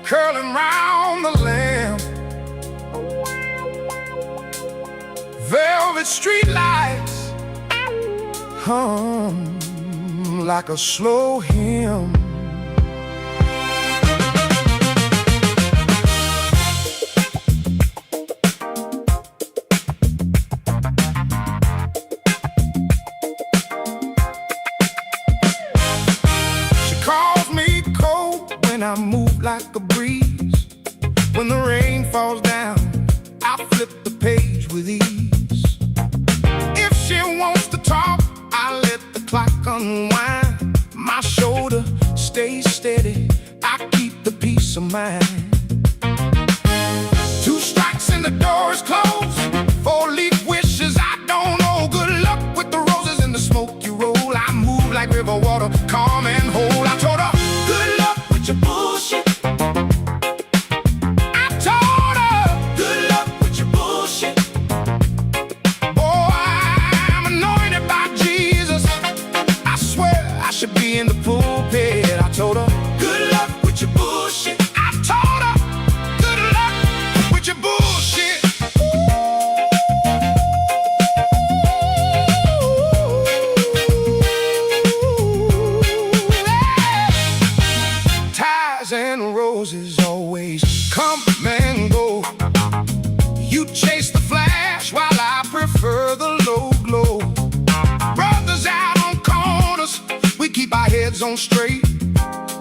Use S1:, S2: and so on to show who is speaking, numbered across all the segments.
S1: curling round the lamp. Velvet street lights hum like a slow hymn. She calls me cold when I move like a breeze. When the rain falls down, I flip the page with ease. If she wants to talk, I let the clock unwind. My shoulder stays steady, I keep the peace of mind. 2 strikes and the door is closed. 4-leaf wishes, I don't know. Good luck with the roses and the smoke you roll. I move like river water, calm and whole. I told her, good luck with your bullshit. Should be in the pulpit. I told her, good luck with your bullshit. I told her, good luck with your bullshit. Yeah. Ties and roses always come and go. You chase the flash while I prefer the low glow. Brothers out on corners, we keep our heads on straight.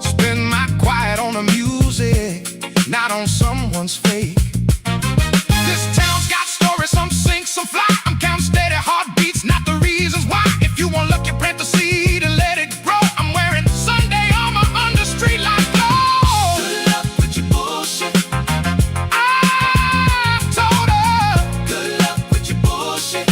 S1: Spend my quiet on the music, not on someone's fake. This town's got stories, some sink, some fly. I'm counting steady heartbeats, not the reasons why. If you want luck, you plant the seed and let it grow. I'm wearing Sunday armor under street light glow. Good luck with your bullshit. I told her, good luck with your bullshit.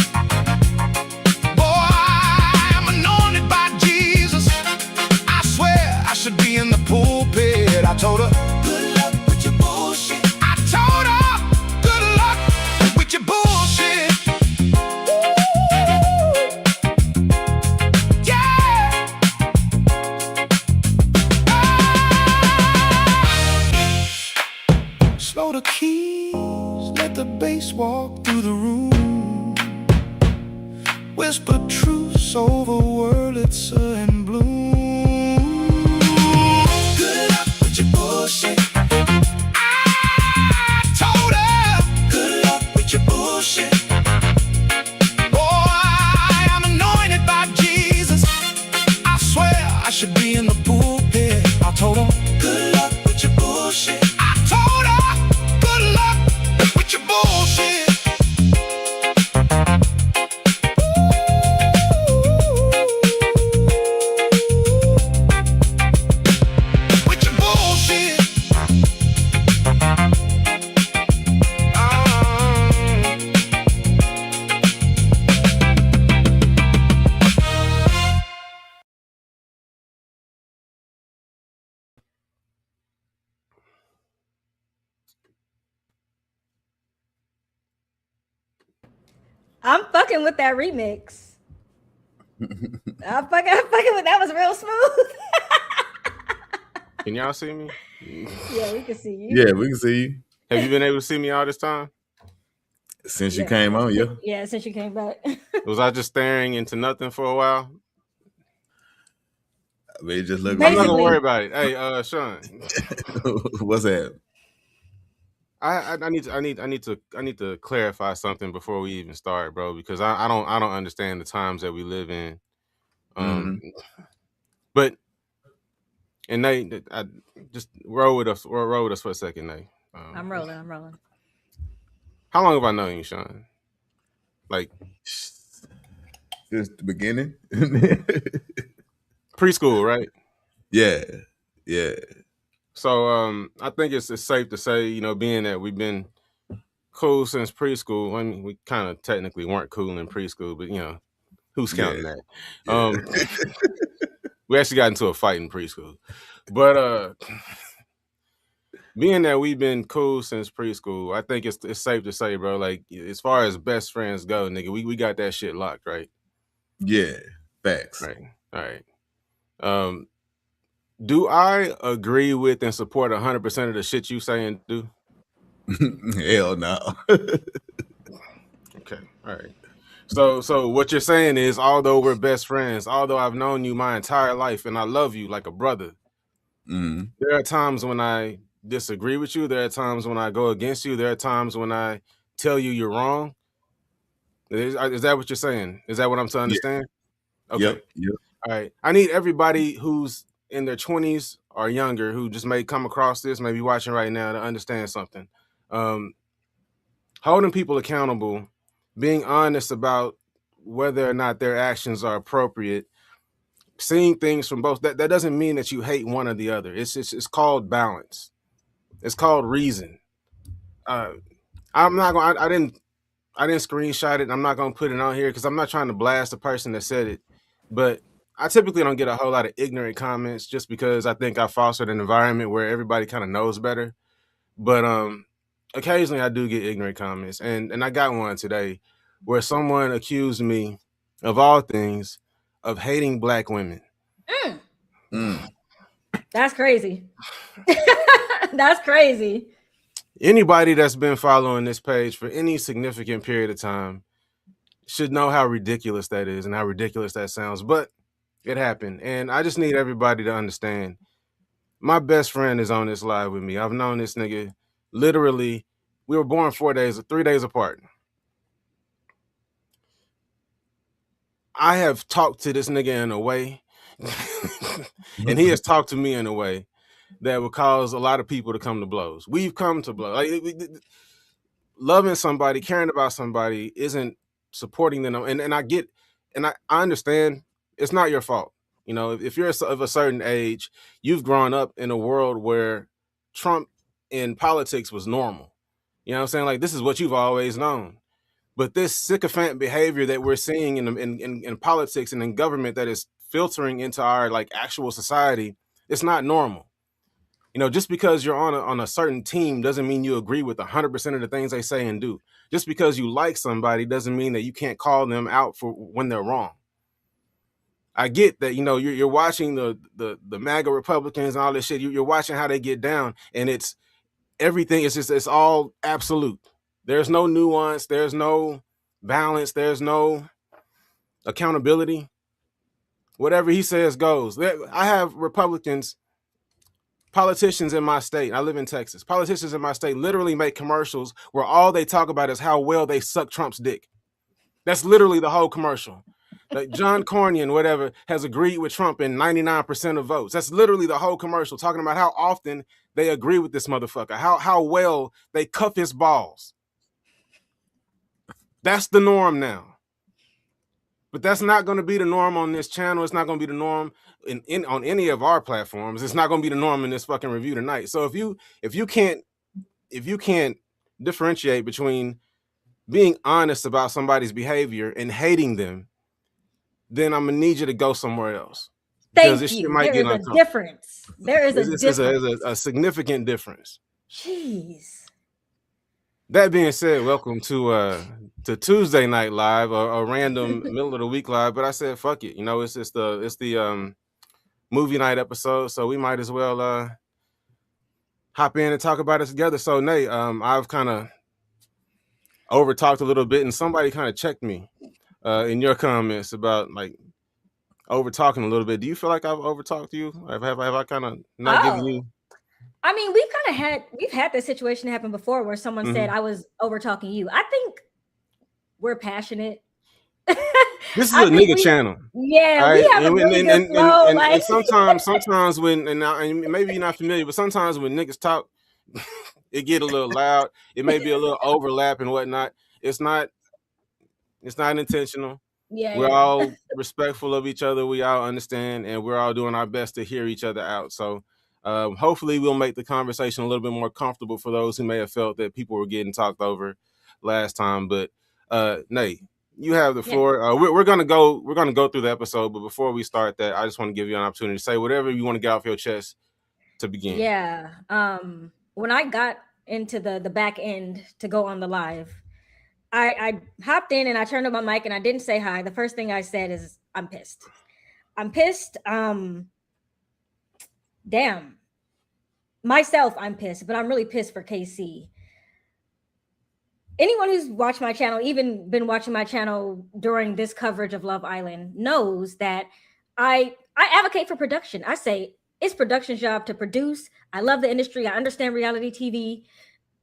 S1: Should be in the pulpit. I told her, good luck with your bullshit. I told her, good luck with your bullshit. Yeah. Slow the keys, let the bass walk through the room. Whisper truths over Wurlitzer and Bloom. Bullshit. I told her, good luck with your bullshit. Boy, I'm anointed by Jesus. I swear I should be in the pulpit. I told her, good luck with your bullshit. I told her, good luck with your bullshit.
S2: I'm fucking with that remix. I'm fucking with that. Was real smooth.
S3: Can y'all see me?
S2: Yeah, we can see you.
S4: Yeah, we can see you.
S3: Have you been able to see me all this time?
S4: Since you came on, yeah.
S2: Yeah, since you came back.
S3: Was I just staring into nothing for a while?
S4: I mean, just look.
S3: I'm not gonna worry about it. Hey, Sean.
S4: What's that?
S3: I need to clarify something before we even start, bro, because I don't understand the times that we live in. But and Nate, I just roll with us for a second, Nate.
S2: I'm rolling.
S3: How long have I known you, Sean? Like
S4: since the beginning.
S3: Preschool, right?
S4: Yeah.
S3: So I think it's safe to say, you know, being that we've been cool since preschool. I mean, we kind of technically weren't cool in preschool, but you know, who's counting that? Yeah. We actually got into a fight in preschool, but being that we've been cool since preschool, I think it's safe to say, bro, like as far as best friends go, nigga, we got that shit locked, right?
S4: Yeah, facts.
S3: Right. All right. Do I agree with and support 100% of the shit you say and do?
S4: Hell no.
S3: Okay, all right. So what you're saying is, although we're best friends, although I've known you my entire life and I love you like a brother, there are times when I disagree with you. There are times when I go against you. There are times when I tell you you're wrong. Is that what you're saying? Is that what I'm to understand? Okay.
S4: Yep.
S3: All right. I need everybody who's in their 20s or younger who just may come across this, maybe watching right now, to understand something. Holding people accountable, being honest about whether or not their actions are appropriate, seeing things from both. That doesn't mean that you hate one or the other. It's called balance. It's called reason. I'm not going. I didn't screenshot it. I'm not going to put it on here because I'm not trying to blast the person that said it. But I typically don't get a whole lot of ignorant comments just because I think I fostered an environment where everybody kind of knows better. But occasionally I do get ignorant comments, and I got one today where someone accused me, of all things, of hating black women.
S2: That's crazy. That's crazy.
S3: Anybody that's been following this page for any significant period of time should know how ridiculous that is and how ridiculous that sounds. But it happened, and I just need everybody to understand. My best friend is on this live with me. I've known this nigga literally. We were born 3 days apart. I have talked to this nigga in a way, and he has talked to me in a way that would cause a lot of people to come to blows. We've come to blows. Like, loving somebody, caring about somebody isn't supporting them. And I get, and I understand it's not your fault. You know, if you're of a certain age, you've grown up in a world where Trump in politics was normal. You know what I'm saying? Like, this is what you've always known. But this sycophant behavior that we're seeing in politics and in government that is filtering into our like actual society, it's not normal. You know, just because you're on a certain team doesn't mean you agree with 100% of the things they say and do. Just because you like somebody doesn't mean that you can't call them out for when they're wrong. I get that, you know, you're watching the MAGA Republicans and all this shit. You're watching how they get down, and it's everything. It's all absolute. There's no nuance. There's no balance. There's no accountability. Whatever he says goes. I have politicians in my state. I live in Texas. Politicians in my state literally make commercials where all they talk about is how well they suck Trump's dick. That's literally the whole commercial. Like John Cornyn, whatever, has agreed with Trump in 99% of votes. That's literally the whole commercial, talking about how often they agree with this motherfucker, how well they cuff his balls. That's the norm now. But that's not going to be the norm on this channel. It's not going to be the norm on any of our platforms. It's not going to be the norm in this fucking review tonight. So if you can't differentiate between being honest about somebody's behavior and hating them, then I'm gonna need you to go somewhere else.
S2: Thank you. There is a difference. There is a difference.
S3: There's a significant difference.
S2: Jeez.
S3: That being said, welcome to Tuesday Night Live, a random middle of the week live. But I said, fuck it. You know, it's the movie night episode, so we might as well hop in and talk about it together. So, Nate, I've kind of over talked a little bit, and somebody kind of checked me in your comments about like over talking a little bit. Do you feel like I've over talked you? Have I kind of not given you?
S2: I mean, we've had this situation happen before where someone said I was over talking you. I think we're passionate.
S3: This is a nigga channel.
S2: Yeah, right? We have a really good flow.
S3: And sometimes when and maybe you're not familiar, but sometimes when niggas talk, it get a little loud. It may be a little overlap and whatnot. It's not intentional.
S2: Yeah,
S3: we're all respectful of each other. We all understand, and we're all doing our best to hear each other out. So hopefully we'll make the conversation a little bit more comfortable for those who may have felt that people were getting talked over last time. But Nate, you have the floor. We're gonna go through the episode, but before we start that, I just want to give you an opportunity to say whatever you want to get off your chest to begin.
S2: Yeah. When I got into the back end to go on the live, I hopped in and I turned on my mic and I didn't say hi. The first thing I said is I'm pissed. damn. Myself, I'm pissed, but I'm really pissed for KC. Anyone who's watched my channel, even been watching my channel during this coverage of Love Island, knows that I advocate for production. I say it's production's job to produce. I love the industry. I understand reality TV.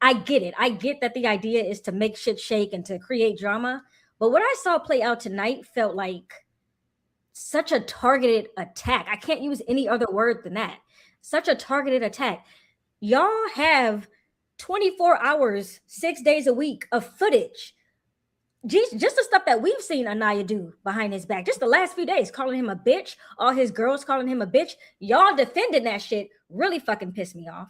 S2: I get it. I get that the idea is to make shit shake and to create drama. But what I saw play out tonight felt like such a targeted attack. I can't use any other word than that. Such a targeted attack. Y'all have 24 hours, 6 days a week of footage. Just the stuff that we've seen Anaya do behind his back, just the last few days, calling him a bitch, all his girls calling him a bitch. Y'all defending that shit really fucking pissed me off.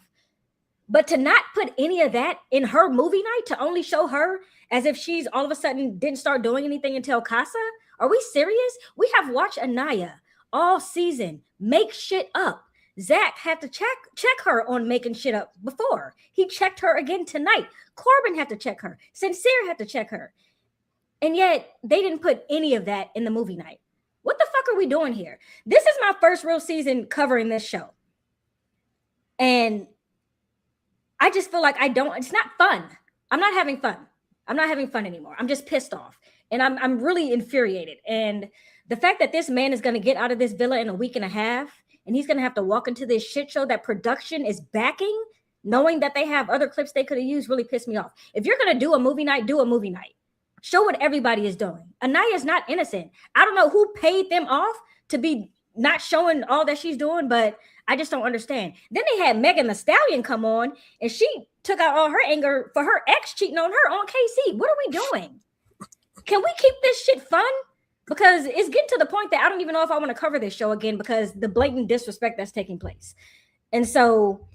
S2: But to not put any of that in her movie night, to only show her as if she's all of a sudden didn't start doing anything until Casa? Are we serious? We have watched Anaya all season make shit up. Zach had to check her on making shit up before. He checked her again tonight. Corbin had to check her. Sincere had to check her. And yet they didn't put any of that in the movie night. What the fuck are we doing here? This is my first real season covering this show. And I just feel like it's not fun. I'm not having fun. I'm not having fun anymore. I'm just pissed off. And I'm really infuriated. And the fact that this man is going to get out of this villa in a week and a half, and he's going to have to walk into this shit show that production is backing, knowing that they have other clips they could have used, really pissed me off. If you're going to do a movie night, do a movie night. Show what everybody is doing. Anaya is not innocent. I don't know who paid them off to be not showing all that she's doing, but I just don't understand. Then they had Megan Thee Stallion come on, and she took out all her anger for her ex cheating on her on KC. What are we doing? Can we keep this shit fun? Because it's getting to the point that I don't even know if I want to cover this show again because the blatant disrespect that's taking place. And so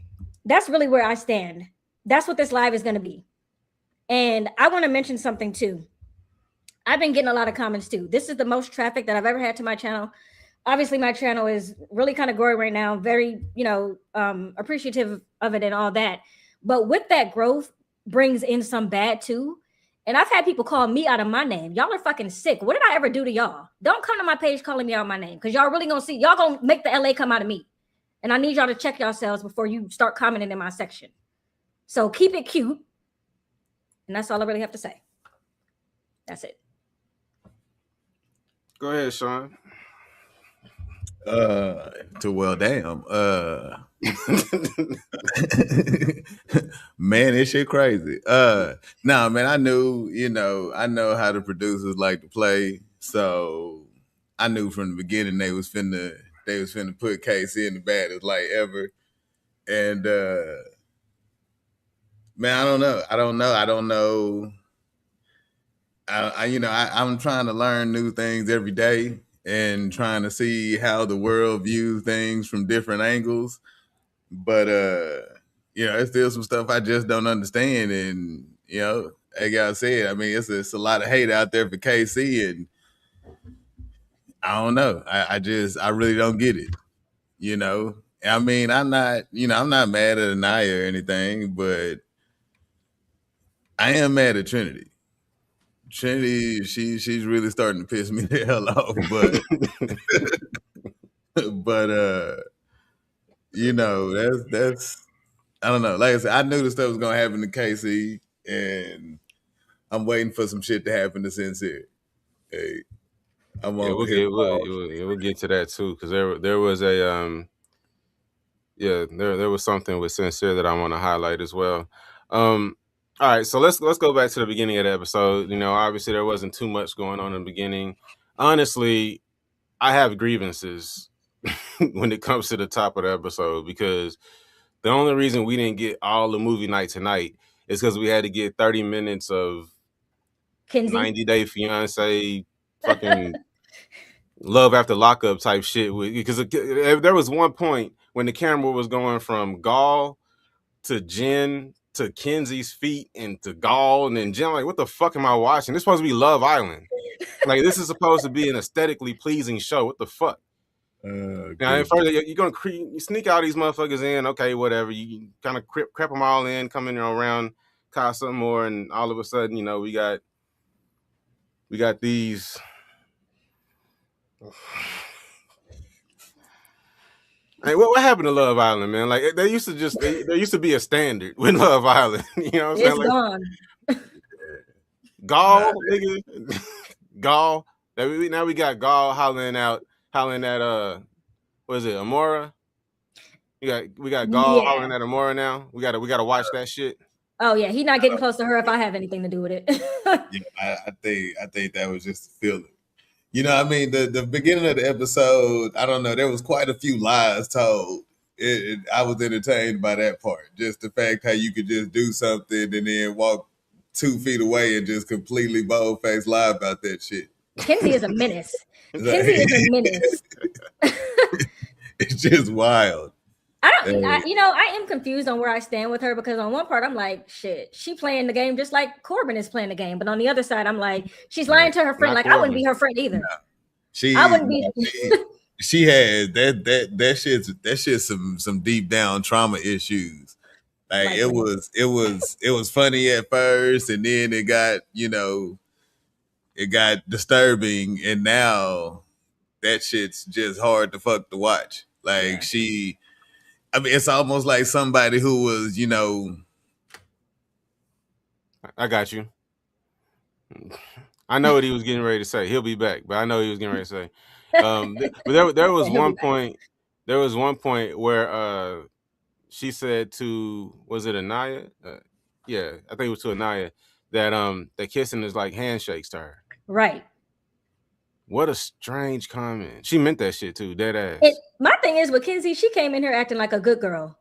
S2: that's really where I stand. That's what this live is going to be. And I want to mention something too. I've been getting a lot of comments too. This is the most traffic that I've ever had to my channel. Obviously, my channel is really kind of growing right now. Very, appreciative of it and all that. But with that growth brings in some bad too. And I've had people call me out of my name. Y'all are fucking sick. What did I ever do to y'all? Don't come to my page calling me out my name because y'all really gonna see. Y'all gonna make the LA come out of me. And I need y'all to check yourselves before you start commenting in my section. So keep it cute. And that's all I really have to say. That's it.
S3: Go ahead, Sean.
S4: Damn. Man, this shit crazy. Nah, man, I know how the producers like to play. So I knew from the beginning they was finna put KC in the baddest light ever. And man, I don't know. I'm trying to learn new things every day and trying to see how the world views things from different angles. But it's still some stuff I just don't understand. And like I said, I mean, it's a lot of hate out there for KC, and I don't know. I really don't get it. I mean, I'm not mad at Anaya or anything, but I am mad at Trinity. Trinity, she's really starting to piss me the hell off, that's I don't know. Like I said, I knew the stuff was gonna happen to KC, and I'm waiting for some shit to happen to Sincere. Hey,
S3: we'll get to that too because there was a there was something with Sincere that I want to highlight as well. All right, so let's go back to the beginning of the episode. Obviously there wasn't too much going on in the beginning. Honestly, I have grievances when it comes to the top of the episode because the only reason we didn't get all the movie night tonight is because we had to get 30 minutes of
S2: Kinsey.
S3: 90 Day Fiance fucking love after lockup type shit. Because there was one point when the camera was going from Gaul to Jen to Kenzie's feet and to Gaul and then Jen, like, what the fuck am I watching? This is supposed to be Love Island. Like, this is supposed to be an aesthetically pleasing show. What the fuck? Now, further, you're gonna you sneak all these motherfuckers in. Okay, whatever. You kind of crep them all in, come in around Casa more, and all of a sudden, we got these. Hey, what happened to Love Island, man? Like they used to just there used to be a standard with Love Island. You know what I'm
S2: It's
S3: saying? Like
S2: gone.
S3: Gall, nigga. Gall. Now we got Gall hollering at what is it, Amora? We got Gall
S2: Yeah.
S3: hollering at Amora now. We gotta watch that shit.
S2: Oh yeah, he's not getting close to her if I have anything to do with it.
S4: Yeah, I think that was just a feeling. You know, I mean, the beginning of the episode, I don't know, there was quite a few lies told. I was entertained by that part. Just the fact how you could just do something and then walk 2 feet away and just completely bold-faced lie about that shit.
S2: Kenzie is a menace. Kenzie is a menace.
S4: It's just wild.
S2: I am confused on where I stand with her, because on one part I'm like, shit, she playing the game just like Corbin is playing the game, but on the other side I'm like, she's lying to her friend.
S3: Not
S2: Like I wouldn't
S3: Corbin.
S2: be her friend either.
S4: She
S2: I wouldn't be.
S4: she had that shit's some deep down trauma issues. Like
S2: Like
S4: it was funny at first, and then it got, it got disturbing, and now that shit's just hard to fuck to watch. Like I mean, it's almost like somebody who was,
S3: I got you. I know what he was getting ready to say. He'll be back, but I know he was getting ready to say. But there was
S2: He'll be
S3: one
S2: back.
S3: point. There was one point where she said to, was it Anaya? Yeah, I think it was to Anaya that kissing is like handshakes to her.
S2: Right.
S3: What a strange comment. She meant that shit too, dead ass.
S2: My thing is with Kenzie, she came in here acting like a good girl.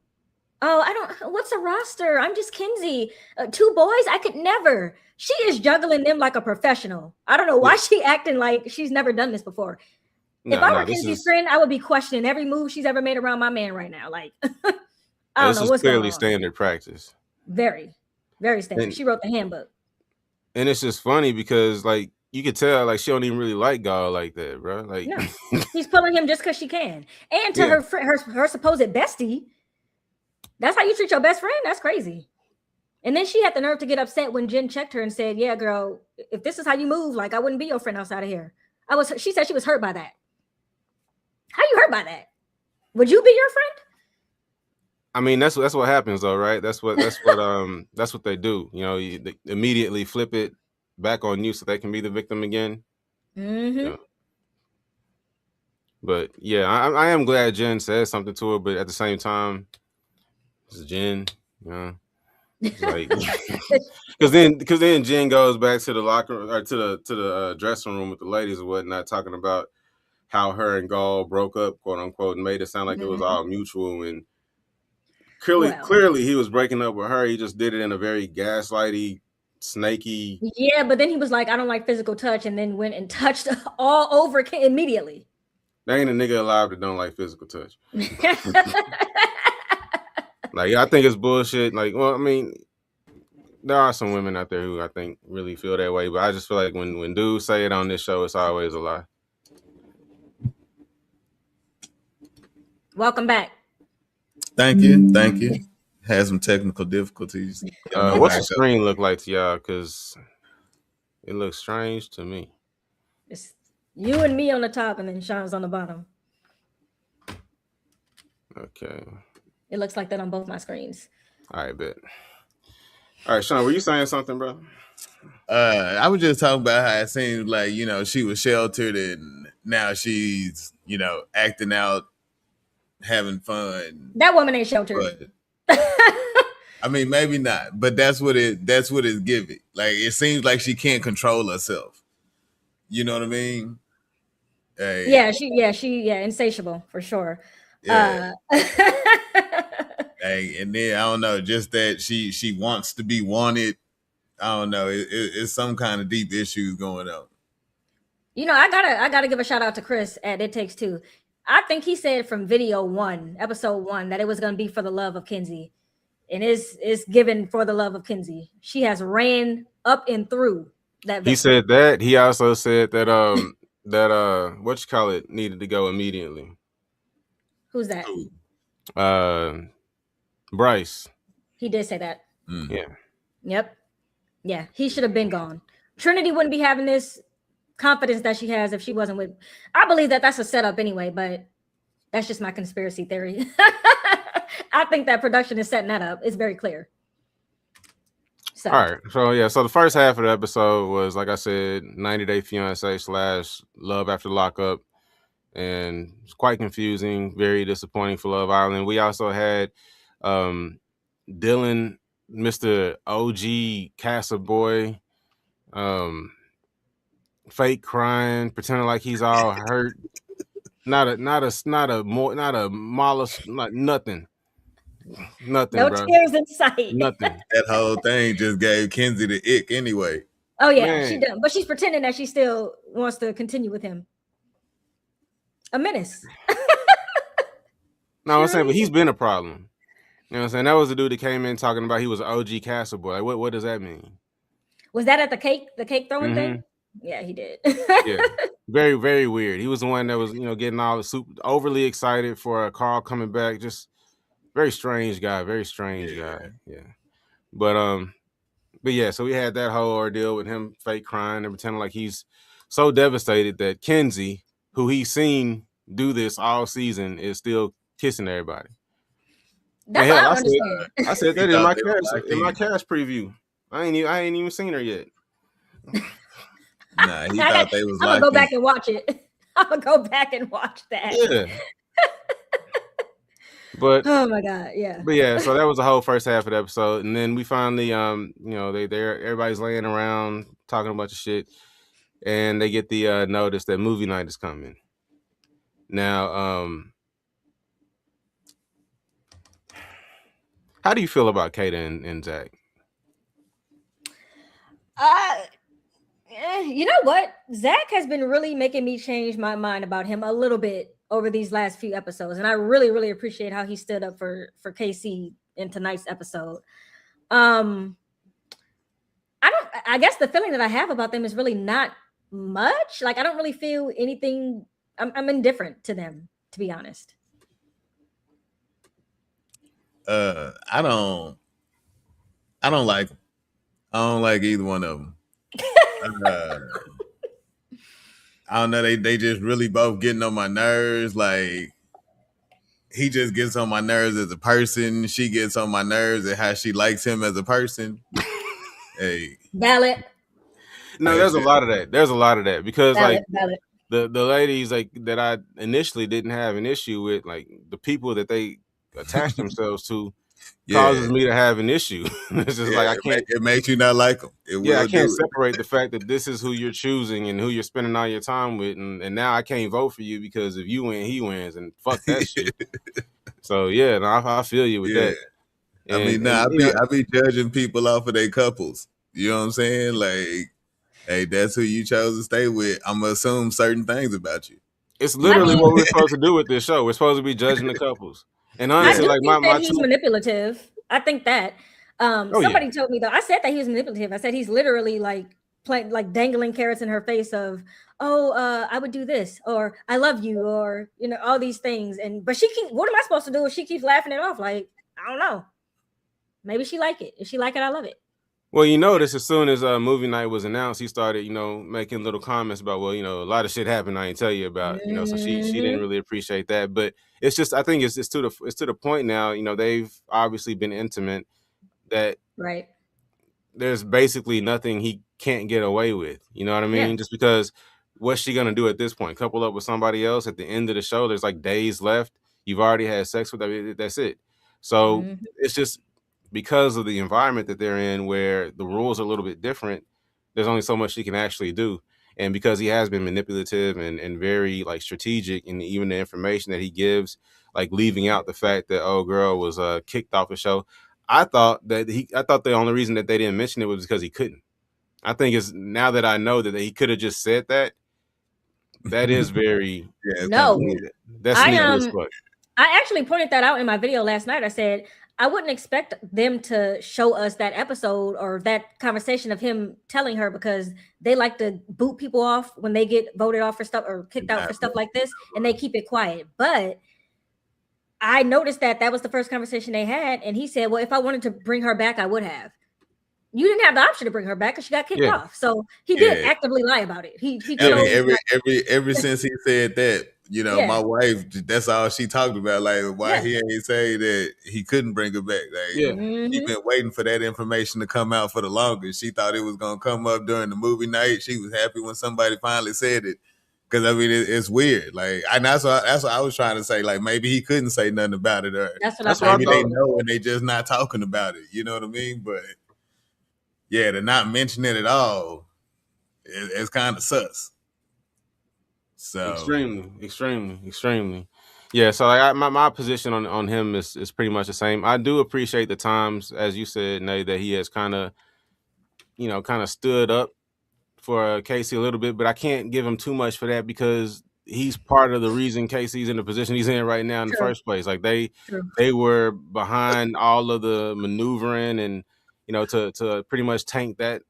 S2: Oh, what's a roster? I'm just Kenzie. 2 boys? I could never. She is juggling them like a professional. I don't know why she acting like she's never done this before. If I were Kenzie's friend, I would be questioning every move she's ever made around my man right now. Like, I don't know what's
S3: clearly
S2: going on.
S3: standard practice.
S2: Very, very standard. She wrote the handbook.
S3: And it's just funny because, like, you could tell, like, she don't even really like God like that, bro. Like,
S2: no, he's pulling him just because she can. And to her supposed bestie, that's how you treat your best friend? That's crazy. And then she had the nerve to get upset when Jen checked her and said, yeah, girl, if this is how you move, like, I wouldn't be your friend outside of here. She said she was hurt by that. How you hurt by that? Would you be your friend?
S3: I mean, that's what happens though, right? That's what they do. They immediately flip it back on you so they can be the victim again.
S2: Mm-hmm.
S3: But yeah, I am glad Jen said something to her, but at the same time, it's Jen, like, because then Jen goes back to the locker or to the dressing room with the ladies and whatnot, talking about how her and Gall broke up, quote unquote, and made it sound like it was all mutual. And clearly he was breaking up with her. He just did it in a very gaslighty, snaky.
S2: Yeah, but then he was like, I don't like physical touch, and then went and touched all over immediately.
S3: There ain't a nigga alive that don't like physical touch. Like, I think it's bullshit. Like, well, I mean, there are some women out there who I think really feel that way, but I just feel like when dudes say it on this show, it's always a lie.
S2: Welcome back.
S4: Thank you. Had some technical difficulties.
S3: What's the screen look like to y'all? Because it looks strange to me.
S2: It's you and me on the top, and then Sean's on the bottom.
S3: Okay.
S2: It looks like that on both my screens.
S3: All right, bet. All right, Sean, were you saying something, bro?
S4: I was just talking about how it seemed like, she was sheltered and now she's, acting out, having fun.
S2: That woman ain't sheltered.
S4: I mean, maybe not, but that's what it's giving. Like, it seems like she can't control herself. You know what I mean?
S2: Yeah, insatiable for sure.
S4: Yeah. And then I don't know, just that she wants to be wanted. I don't know. It's some kind of deep issues going on.
S2: I gotta give a shout out to Chris at It Takes Two. I think he said from episode 1, that it was gonna be for the love of Kenzie, and it's given for the love of Kenzie. She has ran up and through that.
S3: He said that. He also said that that needed to go immediately.
S2: Who's that?
S3: Bryce.
S2: He did say that.
S3: Yeah.
S2: Yep. Yeah, he should have been gone. Trinity wouldn't be having this confidence that she has if she wasn't with. I believe that that's a setup anyway, but That's just my conspiracy theory. I think that production is setting that up. It's very clear. So.
S3: All right. So yeah, so the first half of the episode was, like I said, 90 Day Fiance / Love After Lockup. And it's quite confusing, very disappointing for Love Island. We also had Dylan, Mr. OG Casa Boy, fake crying, pretending like he's all hurt. Not a mollusk, nothing. Nothing,
S2: No
S3: bro.
S2: tears in sight.
S3: Nothing.
S4: That whole thing just gave Kenzie the ick anyway.
S2: Oh yeah,
S3: Man.
S2: she does, but she's pretending that she still wants to continue with him. A menace.
S3: No, I'm saying, but he's been a problem. You know what I'm saying? That was the dude that came in talking about he was an OG Castle Boy. Like, what does that mean?
S2: Was that at the cake throwing thing? Yeah, he did.
S3: Yeah, very, very weird. He was the one that was, getting all the super overly excited for Carl coming back. Just very strange guy. Very strange guy. Yeah, but yeah. So we had that whole ordeal with him fake crying and pretending like he's so devastated that Kenzie, who he's seen do this all season, is still kissing everybody.
S2: That's what I understand.
S3: I said that in my cast preview. I ain't even seen her yet.
S4: Nah, he thought they was
S2: I'm
S4: like.
S2: gonna go back and watch it. I'm gonna go back and watch that.
S3: Yeah. But
S2: oh my god, yeah.
S3: But yeah, so that was the whole first half of the episode, and then we finally, everybody's laying around talking a bunch of shit, and they get the notice that movie night is coming. Now, how do you feel about Kata and Zach?
S2: You know what? Zach has been really making me change my mind about him a little bit over these last few episodes, and I really, really appreciate how he stood up for KC in tonight's episode. I guess the feeling that I have about them is really not much. Like, I don't really feel anything. I'm indifferent to them, to be honest.
S4: I don't like either one of them. I don't know. They just really both getting on my nerves. Like, he just gets on my nerves as a person. She gets on my nerves at how she likes him as a person. Hey,
S2: valid.
S3: No, there's a lot of that. There's a lot of that because
S2: valid.
S3: the ladies like that I initially didn't have an issue with, like the people that they attach themselves to. Causes me to have an issue. It's just like I can't.
S4: It makes you not like them.
S3: I can't separate the fact that this is who you're choosing and who you're spending all your time with, and now I can't vote for you because if you win, he wins, and fuck that shit. So yeah, no, I feel you with that. And,
S4: I be judging people off of their couples. You know what I'm saying? Like, hey, that's who you chose to stay with. I'm gonna assume certain things about you.
S3: It's literally what we're supposed to do with this show. We're supposed to be judging the couples. And honestly, like
S2: he's manipulative. I think that somebody told me though. I said that he was manipulative. I said he's literally like dangling carrots in her face of, I would do this, or I love you, or all these things. But what am I supposed to do if she keeps laughing it off? Like, I don't know. Maybe she like it. If she like it, I love it.
S3: Well, you notice as soon as movie night was announced, he started, making little comments about, well, a lot of shit happened I didn't tell you about, so she didn't really appreciate that. But it's just, I think it's to the point now, they've obviously been intimate that
S2: right.
S3: There's basically nothing he can't get away with. You know what I mean? Yeah. Just because what's she going to do at this point? Couple up with somebody else at the end of the show? There's like days left. You've already had sex with them. That's it. So it's just, because of the environment that they're in where the rules are a little bit different, there's only so much she can actually do. And because he has been manipulative and very like strategic in even the information that he gives, like leaving out the fact that old girl was kicked off the show. I thought the only reason that they didn't mention it was because he couldn't. I think it's now that I know that he could have just said that. That is very that's sneaky as fuck.
S2: I actually pointed that out in my video last night. I said I wouldn't expect them to show us that episode or that conversation of him telling her, because they like to boot people off when they get voted off for stuff or kicked out for stuff like this, and they keep it quiet. But I noticed that was the first conversation they had, and he said, well, if I wanted to bring her back, I would have. You didn't have the option to bring her back because she got kicked off. So he did actively lie about it. He chose
S4: ever since he said that, my
S2: Yeah,
S4: wife, that's all she talked about. Like, why
S2: yeah.
S4: he ain't say that he couldn't bring her back. Like,
S3: Yeah.
S4: she
S2: Hmm.
S4: been waiting for that information to come out for the longest. She thought it was gonna come up during the movie night. She was happy when somebody finally said it. Because I mean, it's weird. Like, and that's what I was trying to say. Like, maybe he couldn't say nothing about it, or
S2: That's what I
S3: That's what I
S2: thought
S4: maybe they
S3: thought.
S2: too.
S4: know and they just not talking about it. You know what I mean? But yeah, to not mention it at all, it's kind of sus. So
S3: Extremely, extremely, extremely. Yeah, so like my position on him is pretty much the same. I do appreciate the times, as you said, Nate, that he has kind of stood up for Casey a little bit, but I can't give him too much for that because he's part of the reason Casey's in the position he's in right now in the
S2: True,
S3: first place. Like they
S2: true.
S3: they were behind all of the maneuvering and to pretty much tank that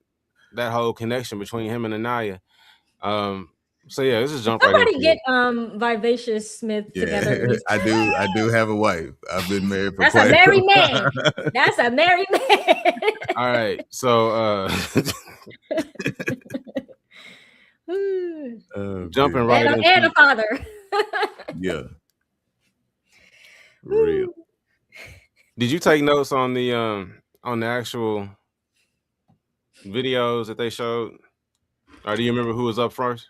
S3: whole connection between him and Anaya. Um, so yeah, let's just jump right
S2: Somebody
S3: into
S2: get
S3: it.
S2: Vivacious Smith together at
S4: yeah,
S2: least.
S4: I do have a wife. I've been married for
S2: That's a
S4: quite
S2: married
S4: some
S2: man.
S4: time.
S2: That's a married man.
S3: All right, so
S4: Oh,
S3: jumping
S4: goodness.
S3: right
S2: And
S3: into
S2: a father.
S4: Yeah, real.
S3: Did you take notes on the actual videos that they showed? Or do you remember who was up first?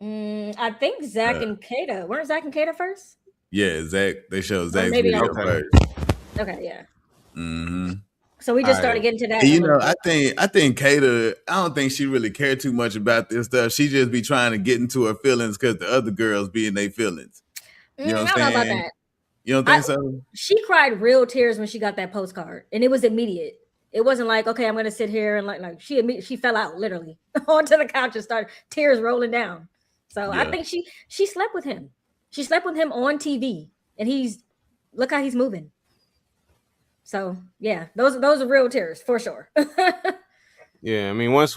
S2: I think Zach
S4: Uh,
S2: and Kata. Weren't Zach and Kata first?
S4: yeah, Zach. They showed
S2: Or
S4: Zach's
S2: maybe
S4: video
S2: I'm
S3: Okay.
S4: first.
S2: okay, yeah.
S4: Mm-hmm.
S2: So we
S3: All
S2: just started
S3: right.
S2: getting to that
S4: And,
S2: a little bit.
S4: I think Kata. I don't think she really cared too much about this stuff. She just be trying to get into her feelings because the other girls be in their feelings. You know
S2: I
S4: what
S2: don't
S4: I'm
S2: know about
S4: saying?
S2: that.
S4: You don't
S2: I
S4: think so?
S2: She cried real tears when she got that postcard, and it was immediate. It wasn't like, okay, I'm gonna sit here and like she fell out literally onto the couch and started tears rolling down. So I
S4: Yeah.
S2: think she slept with him. She slept with him on TV, and look how he's moving. So yeah, those are real tears for sure.
S3: Yeah, I mean once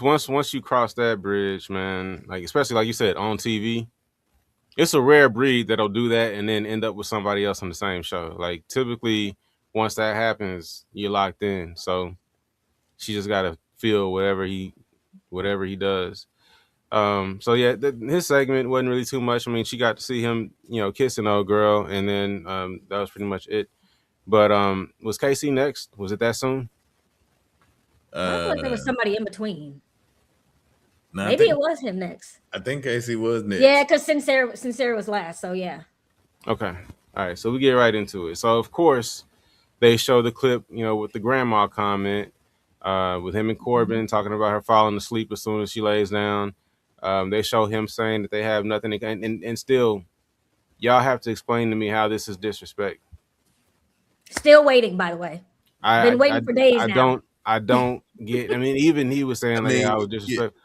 S3: you cross that bridge, man, like especially like you said on TV, it's a rare breed that'll do that and then end up with somebody else on the same show. Like typically once that happens, you're locked in. So she just gotta feel whatever he does. So yeah, his segment wasn't really too much. I mean, she got to see him, kissing old girl, and then that was pretty much it. But was Casey next? Was it that soon?
S2: I feel like there
S4: Uh,
S2: was somebody in between.
S4: no,
S2: Maybe it was him next.
S4: I think Casey was
S2: Yeah,
S4: next.
S2: because Sincere was last. So yeah.
S3: Okay. All right. So we get right into it. So of course they show the clip, with the grandma comment, with him and Corbin talking about her falling asleep as soon as she lays down. They show him saying that they have nothing, and still, y'all have to explain to me how this is disrespect.
S2: Still waiting, by the way.
S3: I
S2: Been
S3: I
S2: waiting for days
S3: I
S2: now.
S3: don't get. I mean, even he was
S4: I
S3: saying like,
S4: mean,
S3: I was
S4: yeah,
S3: disrespectful.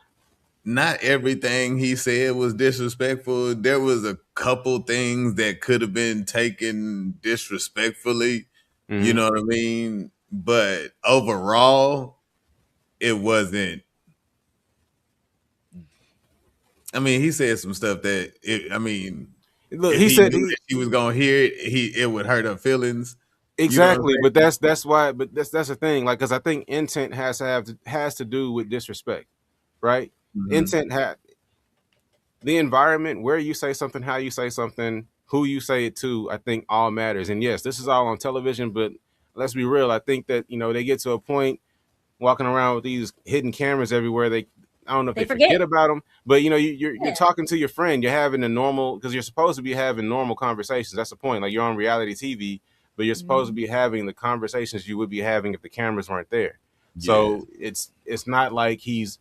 S4: not everything he said was disrespectful. There was a couple things that could have been taken disrespectfully. You
S3: Hmm.
S4: know what I mean? But overall, it wasn't. I mean, he said some stuff that I mean,
S3: Look,
S4: if
S3: he
S4: he
S3: said
S4: knew that she was gonna hear it, it would hurt her feelings. You know what I'm
S3: exactly,
S4: saying?
S3: but that's why. But that's the thing. Like, because I think intent has to do with disrespect, right?
S4: Mhm.
S3: Intent the environment where you say something, how you say something, who you say it to, I think all matters. And yes, this is all on television, but let's be real. I think that they get to a point walking around with these hidden cameras everywhere. I don't know if
S2: They
S3: they
S2: forget.
S3: forget about them, but you're
S2: Yeah.
S3: talking to your friend. You're having a normal because you're supposed to be having normal conversations. That's the point. Like you're on reality TV, but you're supposed to
S2: Mhm.
S3: be having the conversations you would be having if the cameras weren't there.
S4: Yeah.
S3: So it's not like he's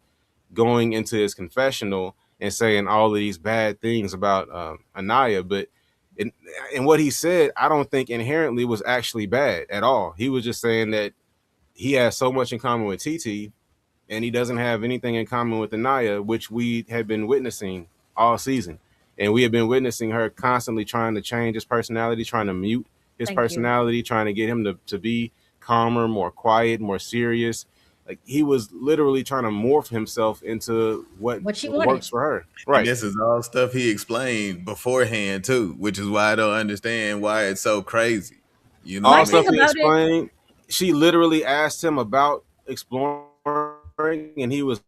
S3: going into his confessional and saying all of these bad things about Anaya, but in, and what he said, I don't think inherently was actually bad at all. He was just saying that he has so much in common with TT, and he doesn't have anything in common with Anaya, which we have been witnessing all season. And we have been witnessing her constantly trying to change his personality, trying to mute his
S2: Thank you.
S3: personality, trying to get him to be calmer, more quiet, more serious. Like he was literally trying to morph himself into what
S2: What she wanted.
S3: works for her.
S4: And
S3: Right.
S4: this is all stuff he explained beforehand too, which is why I don't understand why it's so crazy. You know what
S2: My
S3: All
S4: I
S2: thing
S3: stuff
S4: mean?
S3: he
S2: about it,
S3: explained, she literally asked him about exploring, and he was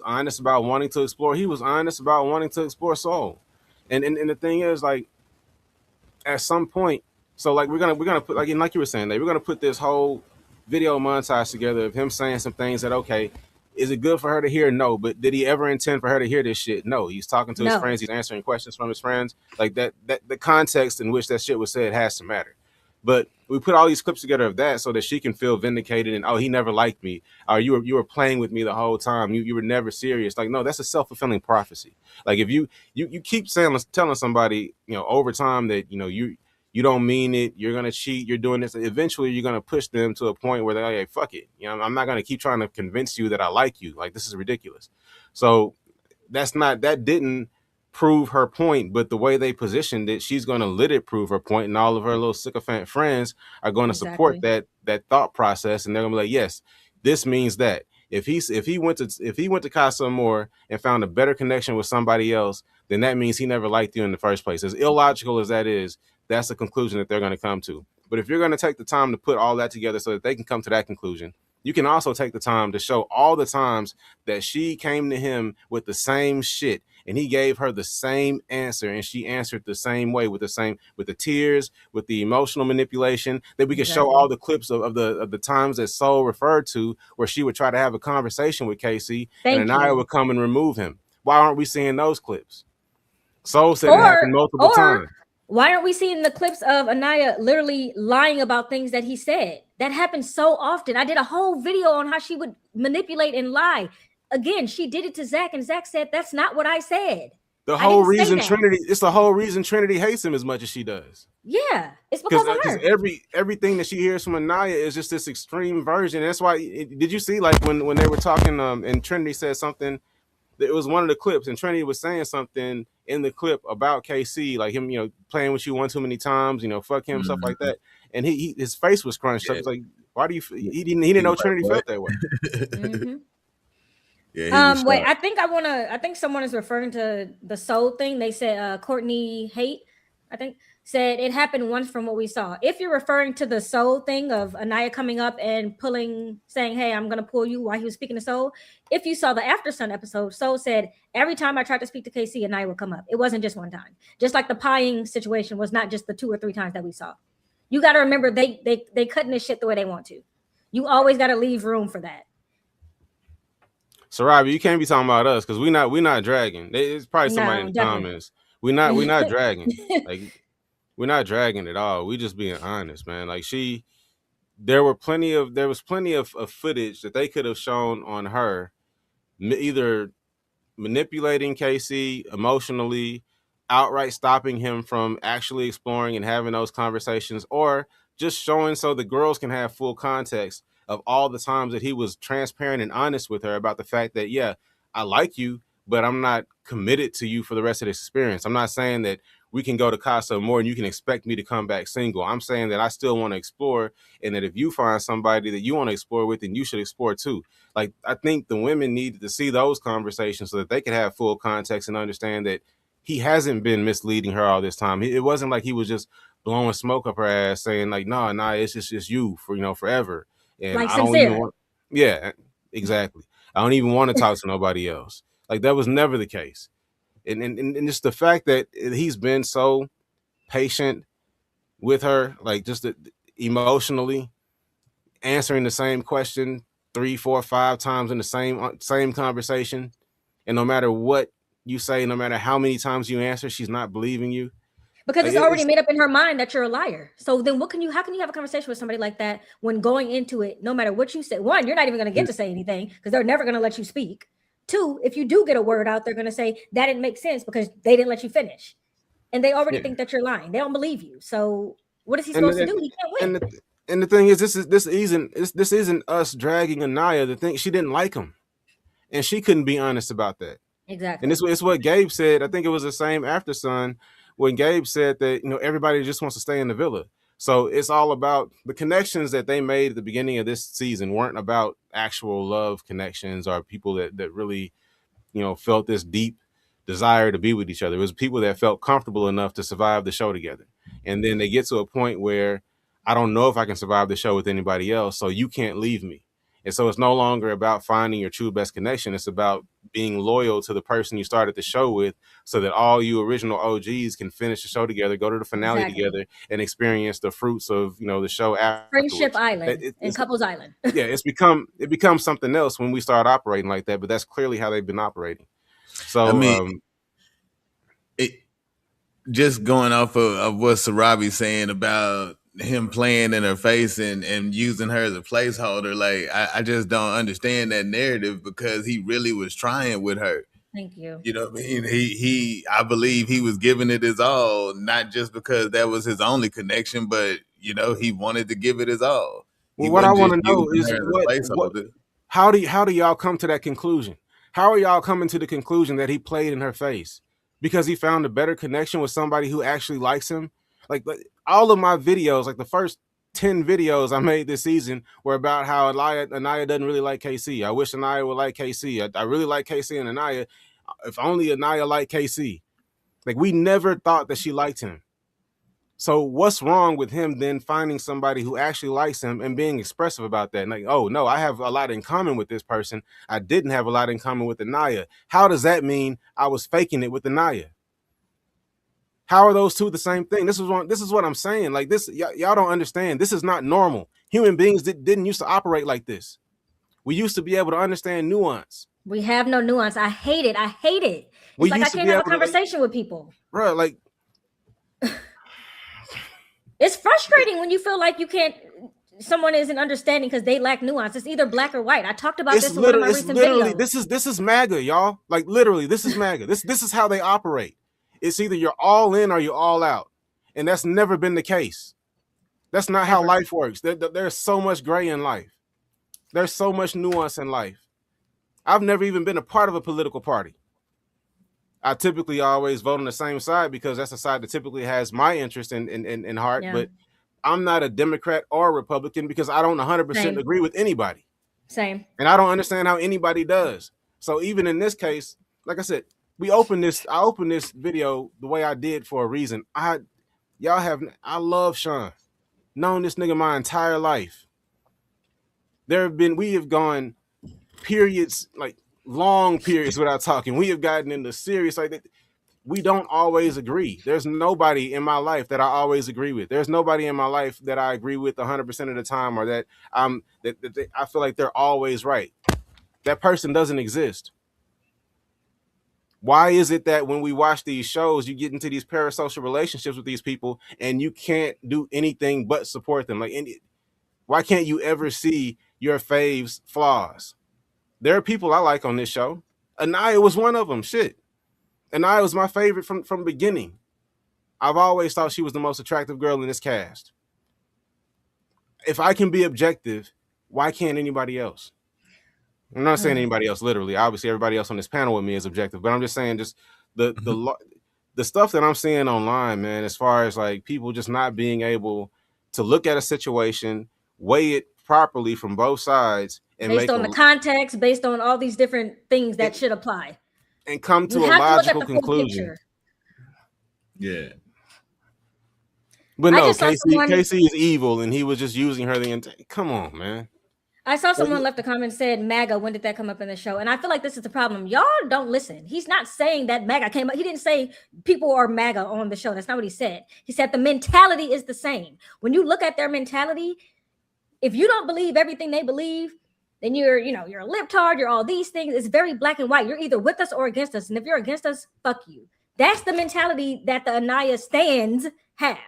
S3: honest about wanting to explore. He was honest about wanting to explore soul. And the thing is, like, at some point, so like we're gonna put, like you were saying, like, we're gonna put this whole video montage together of him saying some things that, okay, is it good for her to hear? No. But did he ever intend for her to hear this shit? No. He's talking to his
S2: No.
S3: friends, he's answering questions from his friends. Like that the context in which that shit was said has to matter. But we put all these clips together of that so that she can feel vindicated and, oh, he never liked me, or you were playing with me the whole time, you were never serious. Like, no, that's a self-fulfilling prophecy. Like, if you keep saying, telling somebody, over time, that you don't mean it, you're gonna cheat, you're doing this, eventually you're gonna push them to a point where they're like, hey, fuck it, I'm not gonna keep trying to convince you that I like you. Like, this is ridiculous. So that didn't prove her point, but the way they positioned it, she's going to let it prove her point, and all of her little sycophant friends are going to support that thought process, and they're going to be like, yes, this means that if he went to Casa Amor and found a better connection with somebody else, then that means he never liked you in the first place. As illogical as that is, that's the conclusion that they're going to come to. But if you're going to take the time to put all that together so that they can come to that conclusion, you can also take the time to show all the times that she came to him with the same shit, and he gave her the same answer, and she answered the same way, with the tears, with the emotional manipulation. That we could show all the clips of the times that Soul referred to where she would try to have a conversation with Casey, and Anaya would come and remove him. Why aren't we seeing those clips? Soul said it happened multiple times.
S2: Why aren't we seeing the clips of Anaya literally lying about things that he said? That happens so often. I did a whole video on how she would manipulate and lie. Again, she did it to Zach, and Zach said, that's not what I said.
S3: The whole reason it's the whole reason Trinity hates him as much as she does.
S2: Yeah, it's because of her.
S3: Everything that she hears from Anaya is just this extreme version. That's why, did you see, like, when they were talking, and Trinity said something, it was one of the clips, and Trinity was saying something in the clip about KC, like him, playing with you one too many times, fuck him, stuff like that. And his face was crunched up. It's like, why do you? He didn't know Trinity felt that way.
S2: Mm-hmm.
S4: Yeah.
S2: Wait, I think someone is referring to the Soul thing. They said Courtney Haight, I think, said it happened once from what we saw. If you're referring to the Soul thing of Anaya coming up and saying, hey, I'm gonna pull you, while he was speaking to Soul. If you saw the After Sun episode, Soul said every time I tried to speak to KC, Anaya would come up. It wasn't just one time. Just like the pieing situation was not just the 2 or 3 times that we saw. You got to remember, they cutting this shit the way they want to. You always got to leave room for that.
S3: So, Robbie, you can't be talking about us, because we're not dragging. It's probably somebody in the comments. We're not dragging. Like, we're not dragging at all. We just being honest, man. Like, there was plenty of footage that they could have shown on her, either manipulating Casey emotionally, outright stopping him from actually exploring and having those conversations, or just showing so the girls can have full context of all the times that he was transparent and honest with her about the fact that, yeah, I like you, but I'm not committed to you for the rest of this experience. I'm not saying that we can go to Casa Amor and you can expect me to come back single. I'm saying that I still want to explore, and that if you find somebody that you want to explore with, then you should explore too. Like, I think the women needed to see those conversations so that they could have full context and understand that he hasn't been misleading her all this time. It wasn't like he was just blowing smoke up her ass saying, like, nah, it's just you for forever. And
S2: like,
S3: I don't even want, yeah, exactly. I don't even want to talk to nobody else. Like, that was never the case. And just the fact that he's been so patient with her, like, just emotionally answering the same question 3, 4, 5 times in the same conversation, and no matter what you say, no matter how many times you answer, she's not believing you.
S2: Because it's already made up in her mind that you're a liar. So then how can you have a conversation with somebody like that when going into it, no matter what you say? 1, you're not even going to get to say anything because they're never going to let you speak. 2, if you do get a word out, they're going to say that didn't make sense because they didn't let you finish. And they already think that you're lying. They don't believe you. So what is he supposed to do? He can't win.
S3: And the thing is, this isn't us dragging Anaya to think she didn't like him. And she couldn't be honest about that.
S2: Exactly.
S3: And it's what Gabe said. I think it was the same After Sun when Gabe said that, everybody just wants to stay in the villa. So it's all about the connections that they made at the beginning of this season weren't about actual love connections or people that really, felt this deep desire to be with each other. It was people that felt comfortable enough to survive the show together. And then they get to a point where I don't know if I can survive the show with anybody else, so you can't leave me. And so it's no longer about finding your true best connection. It's about being loyal to the person you started the show with, so that all you original OGs can finish the show together, go to the finale
S2: Exactly.
S3: together, and experience the fruits of, you know, the show
S2: Friendship
S3: afterwards.
S2: Island and Couples Island.
S3: Yeah, it becomes something else when we start operating like that. But that's clearly how they've been operating. So
S4: I mean, it just going off of what Sarabi's saying about him playing in her face and using her as a placeholder, like I just don't understand that narrative, because he really was trying with her.
S2: Thank you.
S4: You know what I mean? I believe he was giving it his all, not just because that was his only connection, but you know, he wanted to give it his all. He
S3: well, what I
S4: wasn't
S3: want
S4: just
S3: to know
S4: using
S3: is
S4: her as a
S3: what
S4: placeholder.
S3: how do y'all come to that conclusion? How are y'all coming to the conclusion that he played in her face because he found a better connection with somebody who actually likes him? Like all of my videos, like the first 10 videos I made this season, were about how Anaya doesn't really like KC. I wish Anaya would like KC. I really like KC and Anaya. If only Anaya liked KC. Like, we never thought that she liked him. So what's wrong with him then finding somebody who actually likes him and being expressive about that? And like, oh no, I have a lot in common with this person. I didn't have a lot in common with Anaya. How does that mean I was faking it with Anaya? How are those two the same thing? This is what I'm saying. Like this, y'all don't understand. This is not normal. Human beings didn't used to operate like this. We used to be able to understand nuance.
S2: We have no nuance. I hate it. It's like I can't have a conversation with people.
S3: Bro, like,
S2: it's frustrating when you feel like someone isn't understanding because they lack nuance. It's either black or white. I talked about this in one of my recent videos.
S3: This is MAGA, y'all. Like, literally, this is MAGA. This is how they operate. It's either you're all in or you're all out. And that's never been the case. That's not how life works. There's so much gray in life. There's so much nuance in life. I've never even been a part of a political party. I typically always vote on the same side because that's the side that typically has my interest in heart. Yeah. But I'm not a Democrat or a Republican because I don't 100% agree with anybody.
S2: Same.
S3: And I don't understand how anybody does. So even in this case, like I said, I opened this video the way I did for a reason. I love Sean. Known this nigga my entire life. We have gone periods, like long periods without talking. We have gotten into serious, like that. We don't always agree. There's nobody in my life that I always agree with. There's nobody in my life that I agree with 100% of the time, or that I feel like they're always right. That person doesn't exist. Why is it that when we watch these shows, you get into these parasocial relationships with these people and you can't do anything but support them? Like, why can't you ever see your fave's flaws? There are people I like on this show. Anaya was one of them. Shit. Anaya was my favorite from the beginning. I've always thought she was the most attractive girl in this cast. If I can be objective, why can't anybody else? I'm not saying anybody else literally. Obviously, everybody else on this panel with me is objective, but I'm just saying just the stuff that I'm seeing online, man, as far as like people just not being able to look at a situation, weigh it properly from both sides, and
S2: based on the context, based on all these different things that should apply,
S3: and come to a logical conclusion.
S4: Yeah.
S3: But no, Casey is evil, and he was just using her. Come on, man.
S2: I saw someone left a comment, said MAGA. When did that come up in the show? And I feel like this is the problem. Y'all don't listen. He's not saying that MAGA came up. He didn't say people are MAGA on the show. That's not what he said. He said the mentality is the same. When you look at their mentality, if you don't believe everything they believe, then you're a libtard. You're all these things. It's very black and white. You're either with us or against us. And if you're against us, fuck you. That's the mentality that the Anaya stands have.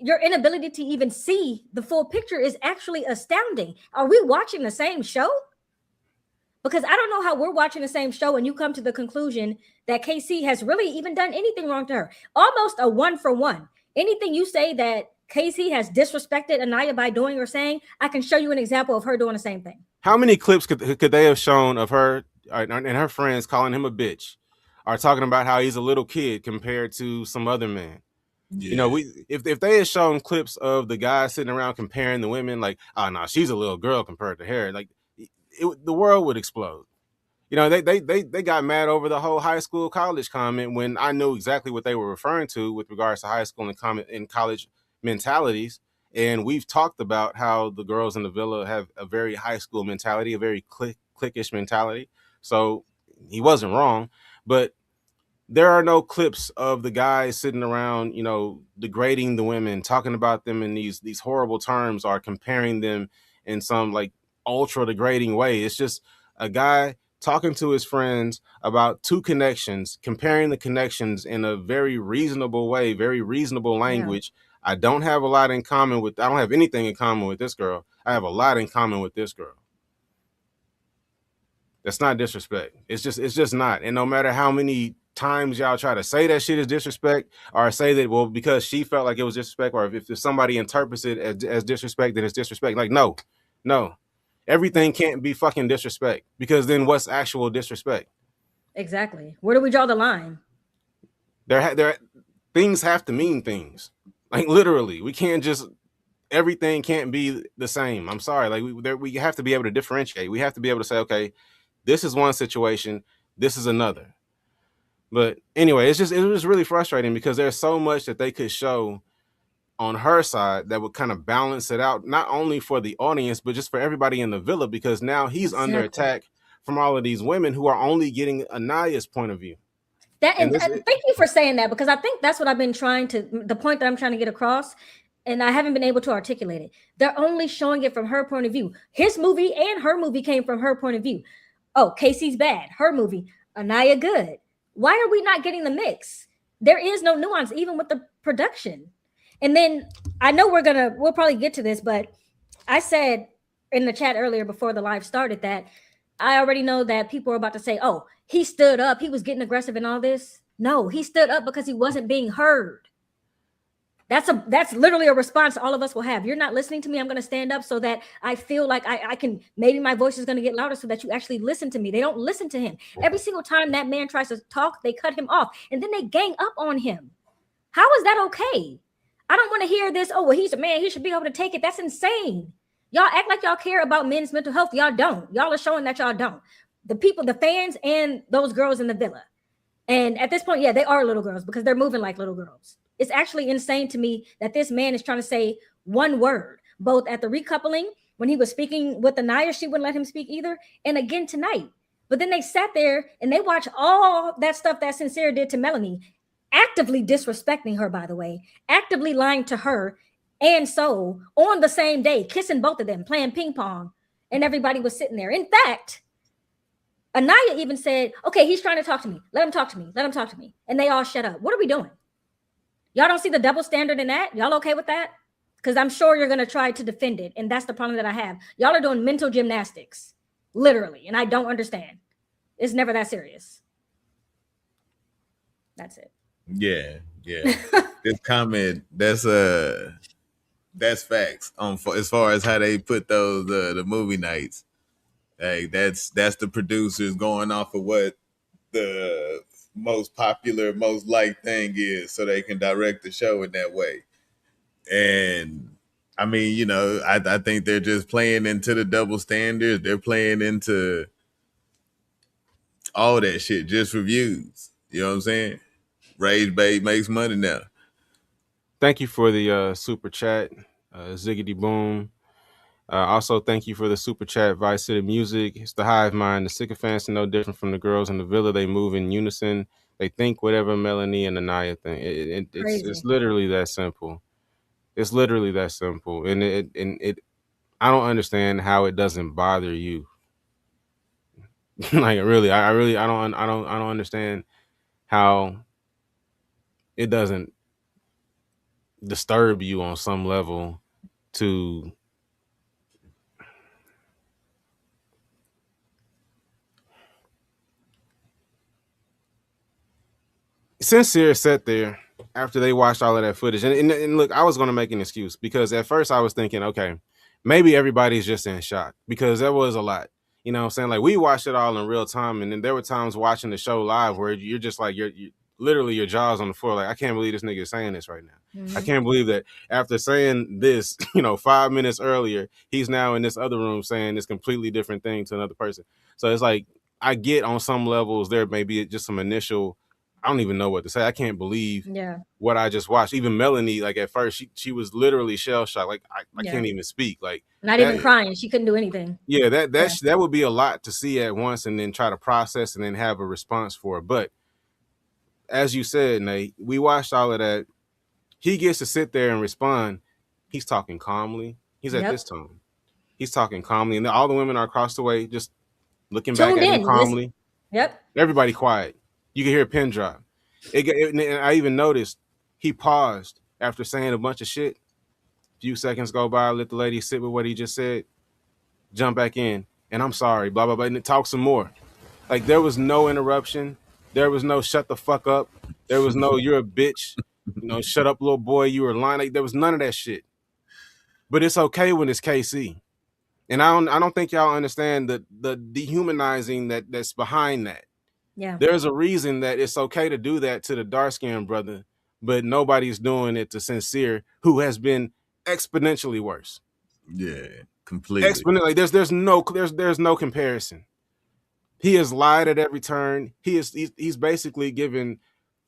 S2: Your inability to even see the full picture is actually astounding. Are we watching the same show? Because I don't know how we're watching the same show and you come to the conclusion that KC has really even done anything wrong to her. Almost a 1-for-1. Anything you say that KC has disrespected Anaya by doing or saying, I can show you an example of her doing the same thing.
S3: How many clips could they have shown of her and her friends calling him a bitch, or talking about how he's a little kid compared to some other man? Yeah. You know, if they had shown clips of the guys sitting around comparing the women, like, oh no, she's a little girl compared to her, like the world would explode. You know, they got mad over the whole high school college comment when I knew exactly what they were referring to with regards to high school and college mentalities. And we've talked about how the girls in the villa have a very high school mentality, a very cliquish mentality. So he wasn't wrong, but there are no clips of the guys sitting around, degrading the women, talking about them in these horrible terms, or comparing them in some like ultra degrading way. It's just a guy talking to his friends about two connections, comparing the connections in a very reasonable way, very reasonable language. I don't have anything in common with this girl. I have a lot in common with this girl. That's not disrespect. It's just not. And no matter how many times y'all try to say that shit is disrespect, or say that, well, because she felt like it was disrespect, or if somebody interprets it as disrespect, then it's disrespect. Like, no. Everything can't be fucking disrespect, because then what's actual disrespect?
S2: Exactly. Where do we draw the line?
S3: There things have to mean things. Like, literally, we can't just, everything can't be the same. I'm sorry. Like, we have to be able to differentiate. We have to be able to say, okay, this is one situation, this is another. But anyway, it was really frustrating, because there's so much that they could show on her side that would kind of balance it out, not only for the audience, but just for everybody in the villa, because now he's under attack from all of these women who are only getting Anaya's point of view.
S2: Thank you for saying that, because I think that's what I've been the point that I'm trying to get across, and I haven't been able to articulate it. They're only showing it from her point of view. His movie and her movie came from her point of view. Oh, Casey's bad. Her movie, Anaya good. Why are we not getting the mix? There is no nuance, even with the production. And then I know we'll probably get to this, but I said in the chat earlier before the live started that I already know that people are about to say, oh, he stood up, he was getting aggressive and all this. No, he stood up because he wasn't being heard. That's literally a response all of us will have. You're not listening to me. I'm going to stand up so that I feel like I can, maybe my voice is going to get louder so that you actually listen to me. They don't listen to him. Every single time that man tries to talk, they cut him off, and then they gang up on him. How is that okay? I don't want to hear this. Oh, well, he's a man, he should be able to take it. That's insane. Y'all act like y'all care about men's mental health. Y'all don't. Y'all are showing that y'all don't. The people, the fans, and those girls in the villa. And at this point, yeah, they are little girls because they're moving like little girls. It's actually insane to me that this man is trying to say one word, both at the recoupling, when he was speaking with Anaya, she wouldn't let him speak either, and again tonight. But then they sat there and they watched all that stuff that Sincere did to Melanie, actively disrespecting her, by the way, actively lying to her and Soul on the same day, kissing both of them, playing ping pong, and everybody was sitting there. In fact, Anaya even said, okay, he's trying to talk to me. Let him talk to me. Let him talk to me. And they all shut up. What are we doing? Y'all don't see the double standard in that? Y'all okay with that? Because I'm sure you're going to try to defend it. And that's the problem that I have. Y'all are doing mental gymnastics, literally. And I don't understand. It's never that serious. That's it.
S4: Yeah. This comment, that's facts as far as how they put those the movie nights. Hey, that's the producers going off of what the most popular, most liked thing is, so they can direct the show in that way. And I mean, I think they're just playing into the double standards. They're playing into all that shit just for views. You know what I'm saying? Rage Bait makes money now.
S3: Thank you for the super chat, Ziggity Boom. Also, thank you for the super chat, Vice City Music. It's the hive mind. The sycophants are no different from the girls in the villa. They move in unison. They think whatever Melanie and Anaya think. It's literally that simple. It's literally that simple. And I don't understand how it doesn't bother you. Like, really, I don't understand how it doesn't disturb you on some level to Sincere sat there after they watched all of that footage. And look, I was going to make an excuse because at first I was thinking, okay, maybe everybody's just in shock because there was a lot. You know what I'm saying? Like, we watched it all in real time. And then there were times watching the show live where you're just like, you're literally your jaw's on the floor. Like, I can't believe this nigga is saying this right now. Mm-hmm. I can't believe that after saying this, 5 minutes earlier, he's now in this other room saying this completely different thing to another person. So it's like, I get on some levels there may be just some initial I don't even know what to say. I can't believe
S2: Yeah.
S3: what I just watched. Even Melanie, like at first, she was literally shell shocked. Like I
S2: Yeah.
S3: can't even speak. Like
S2: Not
S3: that,
S2: even crying. She couldn't do anything.
S3: yeah, that
S2: Yeah.
S3: that would be a lot to see at once, and then try to process and then have a response for it. But as you said, Nate, we watched all of that. He gets to sit there and respond. He's talking calmly. He's at
S2: Yep.
S3: this tone. He's talking calmly, and all the women are across the way just looking back
S2: Tuned
S3: at him
S2: in.
S3: calmly.
S2: Yep.
S3: Everybody quiet. You can hear a pin drop. And I even noticed he paused after saying a bunch of shit. A few seconds go by, let the lady sit with what he just said, jump back in, and I'm sorry, blah, blah, blah, and talk some more. Like, there was no interruption. There was no shut the fuck up. There was no you're a bitch. Shut up, little boy, you were lying. Like, there was none of that shit. But it's okay when it's KC. And I don't think y'all understand the dehumanizing that's behind that.
S2: Yeah.
S3: There's a reason that it's okay to do that to the dark-skinned brother, but nobody's doing it to Sincere, who has been exponentially worse.
S4: Yeah, completely.
S3: Exponentially. There's no comparison. He has lied at every turn. He's basically given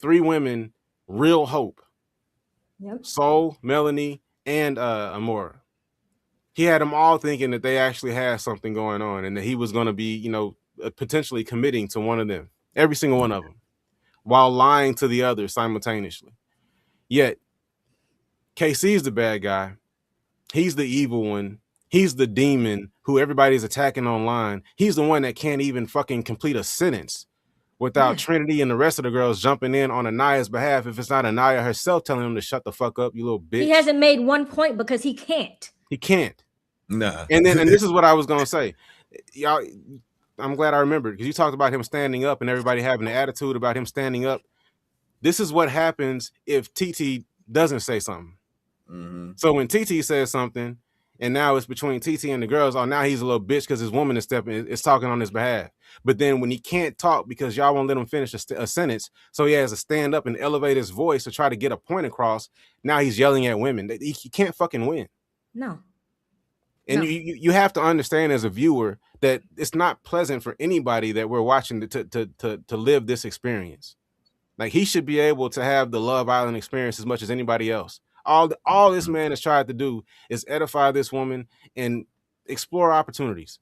S3: 3 women real hope.
S2: Yep.
S3: Soul, Melanie, and Amora. He had them all thinking that they actually had something going on and that he was going to be, potentially committing to one of them, every single one of them, while lying to the others simultaneously. Yet, KC's the bad guy. He's the evil one. He's the demon who everybody's attacking online. He's the one that can't even fucking complete a sentence without Trinity and the rest of the girls jumping in on Anaya's behalf if it's not Anaya herself telling him to shut the fuck up, you little bitch.
S2: He hasn't made one point because he can't.
S3: He can't.
S4: Nah.
S3: And this is what I was going to say. Y'all, I'm glad I remembered because you talked about him standing up and everybody having an attitude about him standing up. This is what happens if TT doesn't say something.
S4: Mm-hmm.
S3: So when TT says something and now it's between TT and the girls, now he's a little bitch because his woman is talking on his behalf. But then when he can't talk because y'all won't let him finish a sentence, so he has to stand up and elevate his voice to try to get a point across, now he's yelling at women. He can't fucking win.
S2: No.
S3: And you have to understand as a viewer that it's not pleasant for anybody that we're watching to live this experience. Like, he should be able to have the Love Island experience as much as anybody else. All this man has tried to do is edify this woman and explore opportunities.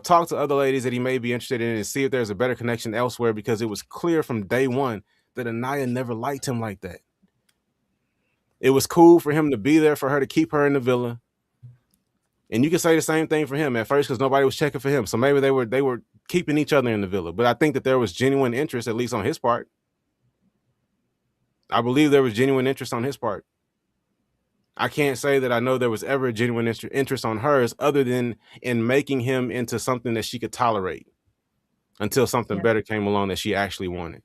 S3: Talk to other ladies that he may be interested in and see if there's a better connection elsewhere, because it was clear from day one that Anaya never liked him like that. It was cool for him to be there for her, to keep her in the villa. And you can say the same thing for him at first because nobody was checking for him. So maybe they were keeping each other in the villa. But I think that there was genuine interest, at least on his part. I believe there was genuine interest on his part. I can't say that I know there was ever a genuine interest on hers other than in making him into something that she could tolerate until something better came along that she actually wanted.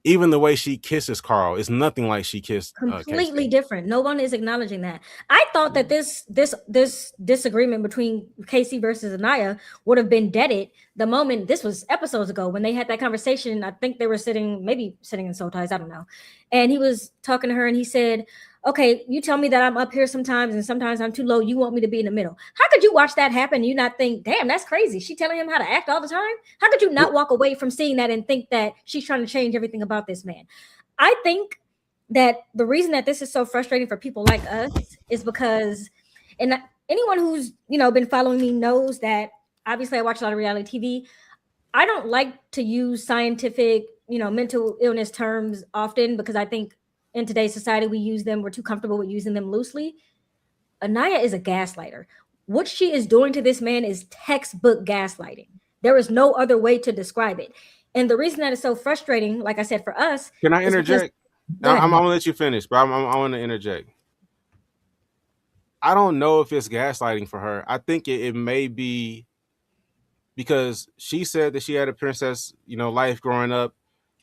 S3: Even the way she kisses Carl is nothing like she kissed.
S2: Completely different. No one is acknowledging that. I thought that this disagreement between KC versus Anaya would have been deaded the moment, this was episodes ago when they had that conversation. I think they were sitting in soul ties, I don't know. And he was talking to her and he said, okay, you tell me that I'm up here sometimes and sometimes I'm too low. You want me to be in the middle. How could you watch that happen and you not think, damn, that's crazy. She telling him how to act all the time? How could you not walk away from seeing that and think that she's trying to change everything about this man? I think that the reason that this is so frustrating for people like us is because, and anyone who's, been following me knows that obviously I watch a lot of reality TV. I don't like to use scientific, mental illness terms often because I think in today's society, we're too comfortable with using them loosely. Anaya is a gaslighter. What she is doing to this man is textbook gaslighting. There is no other way to describe it. And the reason that is so frustrating, like I said, for us.
S3: Can I interject? I'm going to let you finish, but I want to interject. I don't know if it's gaslighting for her. I think it may be because she said that she had a princess, life growing up.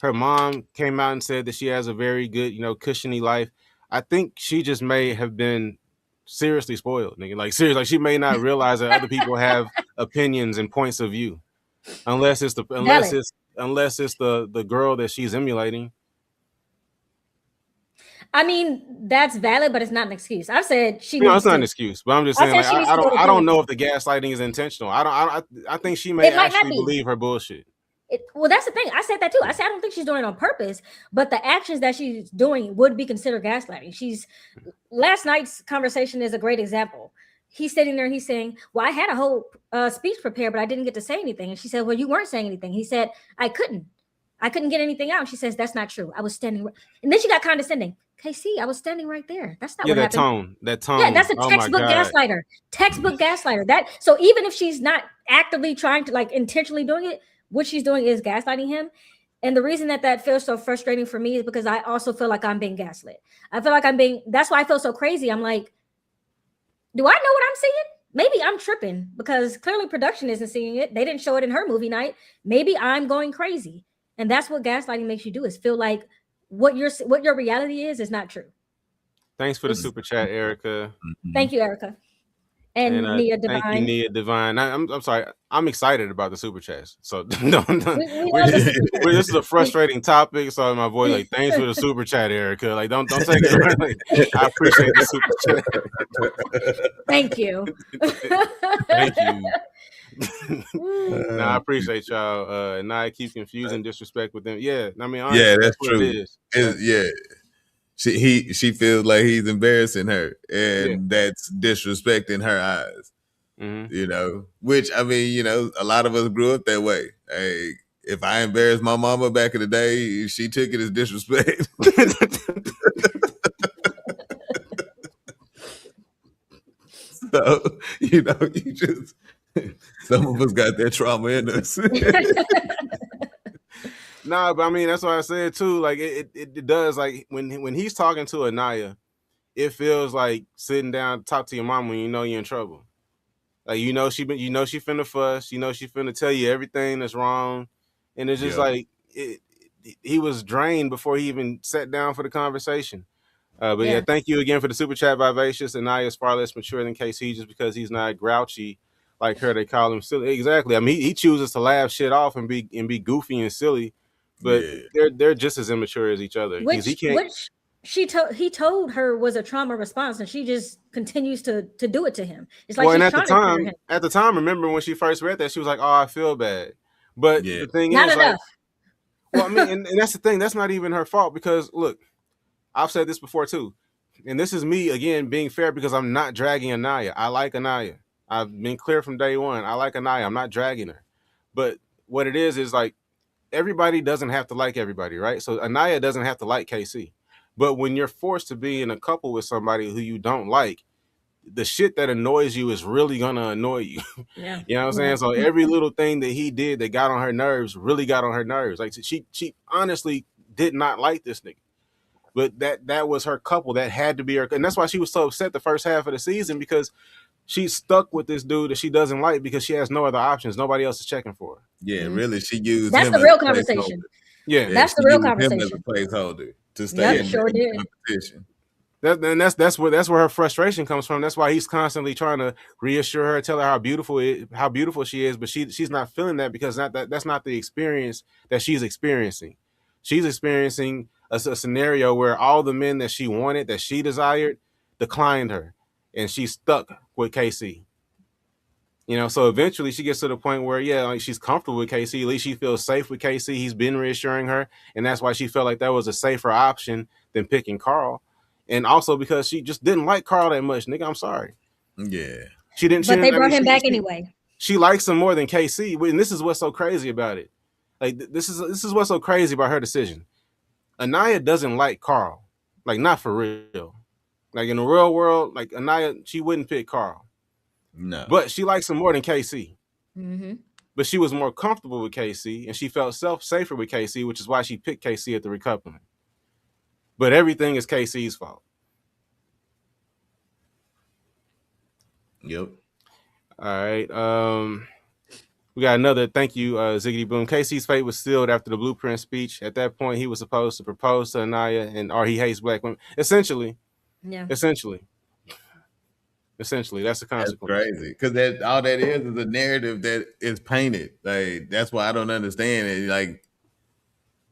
S3: Her mom came out and said that she has a very good, cushiony life. I think she just may have been seriously spoiled, nigga. Like, seriously, like she may not realize that other people have opinions and points of view, unless it's the girl that she's emulating.
S2: I mean, that's valid, but it's not an excuse. I've said she.
S3: No, it's not an excuse, but I'm just saying. Like, I don't know if the gaslighting is intentional. I think she may actually believe her bullshit.
S2: Well, that's the thing. I said that too. I said I don't think she's doing it on purpose, but the actions that she's doing would be considered gaslighting. Last night's conversation is a great example. He's sitting there and he's saying, "Well, I had a whole speech prepared, but I didn't get to say anything." And she said, "Well, you weren't saying anything." He said, I couldn't get anything out." And she says, "That's not true. I was standing." And then she got condescending. KC, I was standing right there. That's not what happened.
S3: That tone.
S2: Yeah, that's a textbook gaslighter. Textbook gaslighter. So even if she's not actively trying to, like, intentionally doing it, what she's doing is gaslighting him. And the reason that feels so frustrating for me is because I also feel like I'm being gaslit. I feel like that's why I feel so crazy. I'm like, do I know what I'm seeing? Maybe I'm tripping because clearly production isn't seeing it. They didn't show it in her movie night. Maybe I'm going crazy. And that's what gaslighting makes you do, is feel like what your reality is not true.
S3: Thanks for the super chat, Erica.
S2: Thank you, Erica. And Nia Divine.
S3: Thank you, Nia Divine. I'm sorry. I'm excited about the super chats. So no. This is a frustrating topic. So my voice, like, thanks for the super chat, Erica. Like, don't take it. Like, I appreciate the super chat.
S2: Thank you.
S3: Thank you. No, I appreciate y'all. And I keep confusing disrespect with them. Yeah, I mean, honestly,
S4: yeah, that's true.
S3: It is.
S4: Yeah. She feels like he's embarrassing her, and that's disrespect in her eyes.
S3: Mm-hmm.
S4: You know, which, I mean, you know, a lot of us grew up that way. Hey, if I embarrassed my mama back in the day, she took it as disrespect. So, you know, some of us got that trauma in us.
S3: Nah, but I mean, that's what I said too. Like, it does. Like, when he's talking to Anaya, it feels like sitting down to talk to your mom when you know you're in trouble. Like, she finna fuss, she finna tell you everything that's wrong, and it's just like he was drained before he even sat down for the conversation. But thank you again for the super chat, Vivacious. Anaya is far less mature than KC just because he's not grouchy like her. They call him silly. Exactly. I mean, he chooses to laugh shit off and be goofy and silly, but they're just as immature as each other.
S2: He told her was a trauma response, and she just continues to do it to him. It's like,
S3: and at the time, remember when she first read that, she was like, "Oh, I feel bad." But the thing
S2: not
S3: is,
S2: enough.
S3: Well, I mean, and that's the thing. That's not even her fault, because look, I've said this before too, and this is me again being fair because I'm not dragging Anaya. I like Anaya. I've been clear from day one. I like Anaya. I'm not dragging her. But what it is like, everybody doesn't have to like everybody, right? So Anaya doesn't have to like KC. But when you're forced to be in a couple with somebody who you don't like, the shit that annoys you is really gonna annoy you.
S2: Yeah.
S3: You know what I'm saying? So every little thing that he did that got on her nerves really got on her nerves. Like, she honestly did not like this nigga. But that was her couple. That had to be her. And that's why she was so upset the first half of the season, because she's stuck with this dude that she doesn't like because she has no other options. Nobody else is checking for her.
S4: Yeah, really. She used
S2: That's
S4: him
S2: the real conversation.
S3: Yeah,
S2: that's the real conversation.
S4: Him as a placeholder to stay in the competition.
S3: That's where her frustration comes from. That's why he's constantly trying to reassure her, tell her how beautiful she is, but she's not feeling that because that's not the experience that she's experiencing. She's experiencing a scenario where all the men that she wanted, that she desired, declined her, and she's stuck with KC. You know, so eventually she gets to the point where, like, she's comfortable with KC. At least she feels safe with KC. He's been reassuring her, and that's why she felt like that was a safer option than picking Carl. And also because she just didn't like Carl that much, nigga. I'm sorry.
S4: Yeah,
S3: she didn't.
S2: But they brought him back anyway.
S3: She likes him more than KC, and this is what's so crazy about it. Like, this is what's so crazy about her decision. Anaya doesn't like Carl, like, not for real. Like, in the real world, like, Anaya, she wouldn't pick Carl.
S4: No,
S3: but she likes him more than KC.
S2: Mm-hmm.
S3: But she was more comfortable with KC, and she felt safer with KC, which is why she picked KC at the recoupling. But everything is KC's fault.
S4: Yep.
S3: All right. We got another thank you, Ziggity Boom. KC's fate was sealed after the blueprint speech. At that point, he was supposed to propose to Anaya, or he hates black women. Essentially. Yeah. Essentially, that's the consequence.
S4: That's crazy, because all that is a narrative that is painted. Like, that's why I don't understand it. Like,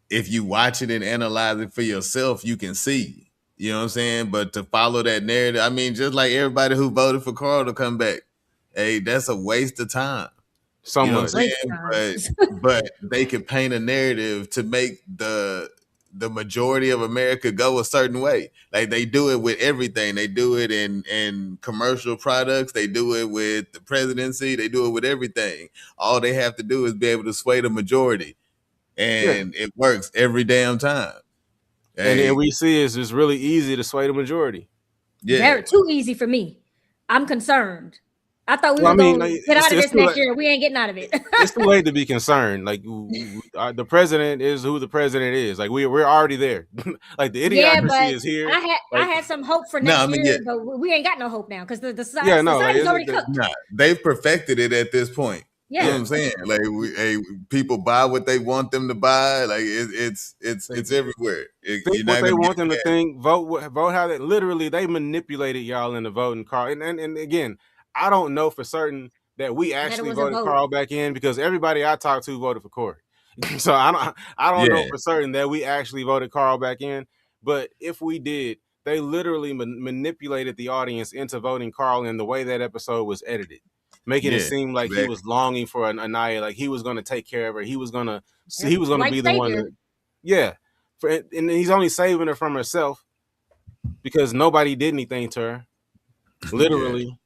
S4: if you watch it and analyze it for yourself, you can see. You know what I'm saying? But to follow that narrative, I mean, just like everybody who voted for Carl to come back, hey, that's a waste of time.
S3: So
S4: You know
S3: much.
S4: what I'm saying? But they could paint a narrative to make the majority of America go a certain way. Like they do it with everything. They do it in commercial products. They do it with the presidency. They do it with everything. All they have to do is be able to sway the majority,
S3: Yeah.
S4: and it works every damn time.
S3: And
S4: Hey,
S3: then we see it's really easy to sway the majority.
S4: yeah,
S2: Very too easy for me. I'm concerned. I thought we
S3: Well, I
S2: were
S3: mean,
S2: going to
S3: like,
S2: get out of
S3: it's
S2: this
S3: too
S2: next
S3: late.
S2: year. We ain't getting out of it.
S3: It's too late to be concerned. Like the president is who the president is. Like we're already there. Like the
S2: Yeah,
S3: idiocracy
S2: but
S3: is here.
S2: I
S3: Like,
S2: had some hope for
S4: No,
S2: next
S4: I mean,
S2: year,
S4: yeah.
S2: but we ain't got no hope now because the
S3: yeah, no, like
S2: society's already
S3: the,
S2: cooked.
S4: nah, they've perfected it at this point. You know
S2: Yeah.
S4: what I'm saying? Like people buy what they want them to buy. Like it's everywhere.
S3: think
S4: You're
S3: what
S4: not
S3: they
S4: gonna
S3: want
S4: get
S3: them to
S4: past.
S3: think. Vote how they literally they manipulated y'all into voting Carl. And again, I don't know for certain that we actually
S2: was a
S3: voted
S2: vote.
S3: Carl back in because everybody I talked to voted for Corey. So I don't know
S4: Yeah.
S3: for certain that we actually voted Carl back in. But if we did, they literally manipulated the audience into voting Carl in the way that episode was edited, making it
S4: Yeah,
S3: seem like he
S4: exactly.
S3: was longing for Anaya, like he was going to take care of her. He was going to
S2: White
S3: be the one.
S2: savior.
S3: To, yeah, and he's only saving her from herself because nobody did anything to her. Literally,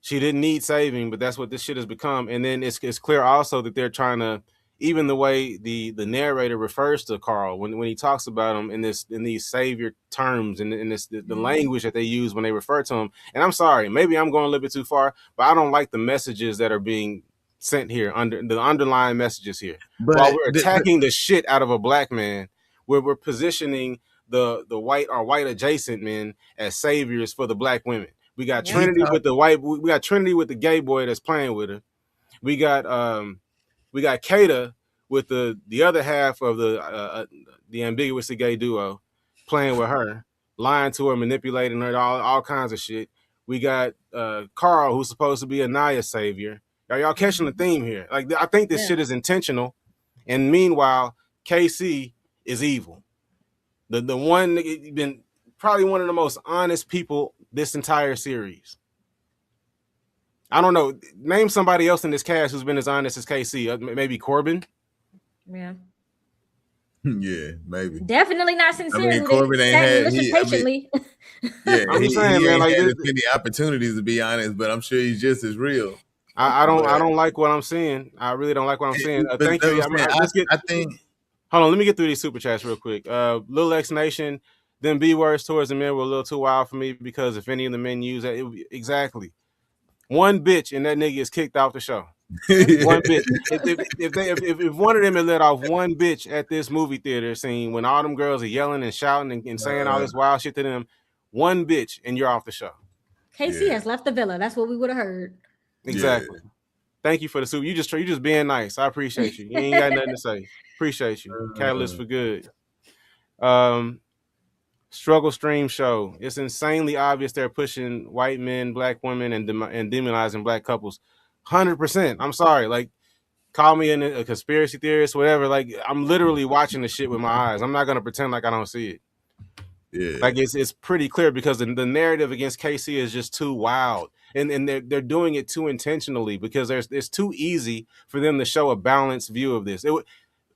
S3: she didn't need saving, but that's what this shit has become. And then it's clear also that they're trying to, even the way the narrator refers to Carl when he talks about him in these savior terms and in this the language that they use when they refer to him. And I'm sorry, maybe I'm going a little bit too far, but I don't like the messages that are being sent here under the underlying messages here.
S4: But
S3: while we're attacking the shit out of a black man, where we're positioning the white or white adjacent men as saviors for the black women. We got Trinity with the white. We got Trinity with the gay boy that's playing with her. We got Kata with the other half of the ambiguously gay duo playing with her, lying to her, manipulating her, all kinds of shit. We got Carl, who's supposed to be Anaya's savior. Y'all catching the theme here? Like I think this shit is intentional. And meanwhile, KC is evil. The one been probably one of the most honest people this entire series. I don't know. Name somebody else in this cast who's been as honest as KC. Maybe Corbin.
S2: Yeah.
S4: Yeah, maybe.
S2: Definitely not sincere.
S4: I mean, Corbin ain't had
S2: patiently.
S4: Yeah,
S3: I'm
S4: he
S3: saying, man,
S4: ain't
S3: like
S4: had
S3: this,
S4: as many opportunities to be honest, but I'm sure he's just as real.
S3: I don't like what I'm seeing. I really don't like what I'm seeing. Thank you.
S4: I think.
S3: Hold on, let me get through these super chats real quick. Lil X Nation, them B words towards the men were a little too wild for me because if any of the men use that, it would be, exactly. One bitch and that nigga is kicked off the show. One bitch. If one of them had let off one bitch at this movie theater scene when all them girls are yelling and shouting and saying all this wild shit to them, one bitch and you're off the show.
S2: KC has left the villa. That's what we would have heard.
S3: Exactly. Yeah. Thank you for the soup. You just being nice. I appreciate you. You ain't got nothing to say. Appreciate you. Catalyst for good. Struggle Stream Show. It's insanely obvious they're pushing white men, black women, and demonizing black couples. 100%. I'm sorry. Like, call me a conspiracy theorist, whatever. Like, I'm literally watching the shit with my eyes. I'm not gonna pretend like I don't see it.
S4: Yeah.
S3: Like it's pretty clear because the narrative against KC is just too wild. And they're doing it too intentionally because it's too easy for them to show a balanced view of this.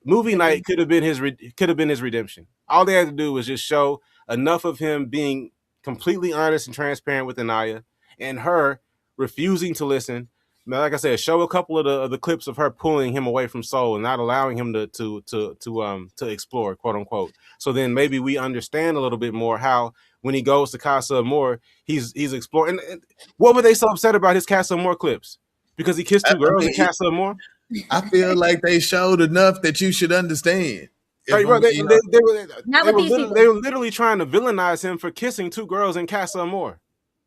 S3: Movie night could have been his redemption. All they had to do was just show enough of him being completely honest and transparent with Anaya and her refusing to listen. Now, like I said, show a couple of the clips of her pulling him away from Soul and not allowing him to explore, quote unquote. So then maybe we understand a little bit more how when he goes to Casa Amor, he's exploring. And what were they so upset about his Casa Amor clips? Because he kissed two girls in Casa Amor?
S4: I feel like they showed enough that you should understand.
S3: Right, bro, they were literally trying to villainize him for kissing two girls in Casa Amor.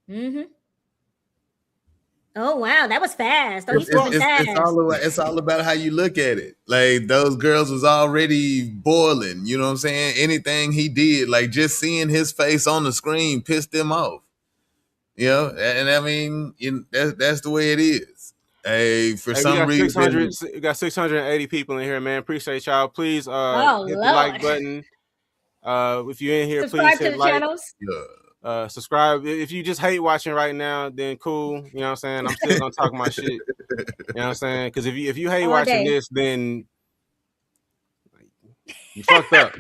S2: Mm-hmm. Oh wow, that was fast.
S4: It's all about how you look at it. Like those girls was already boiling. You know what I'm saying? Anything he did, like just seeing his face on the screen, pissed them off. You know, and I mean, that's the way it is. Some reason,
S3: we got 680 people in here, man. Appreciate y'all. Please hit the like button. If you're in here,
S2: subscribe
S3: please hit
S2: to the
S3: like.
S2: channels.
S3: Subscribe. If you just hate watching right now, then cool. You know what I'm saying? I'm still gonna talk my shit. You know what I'm saying? Because if you hate
S2: All
S3: watching
S2: day.
S3: this, then you fucked up.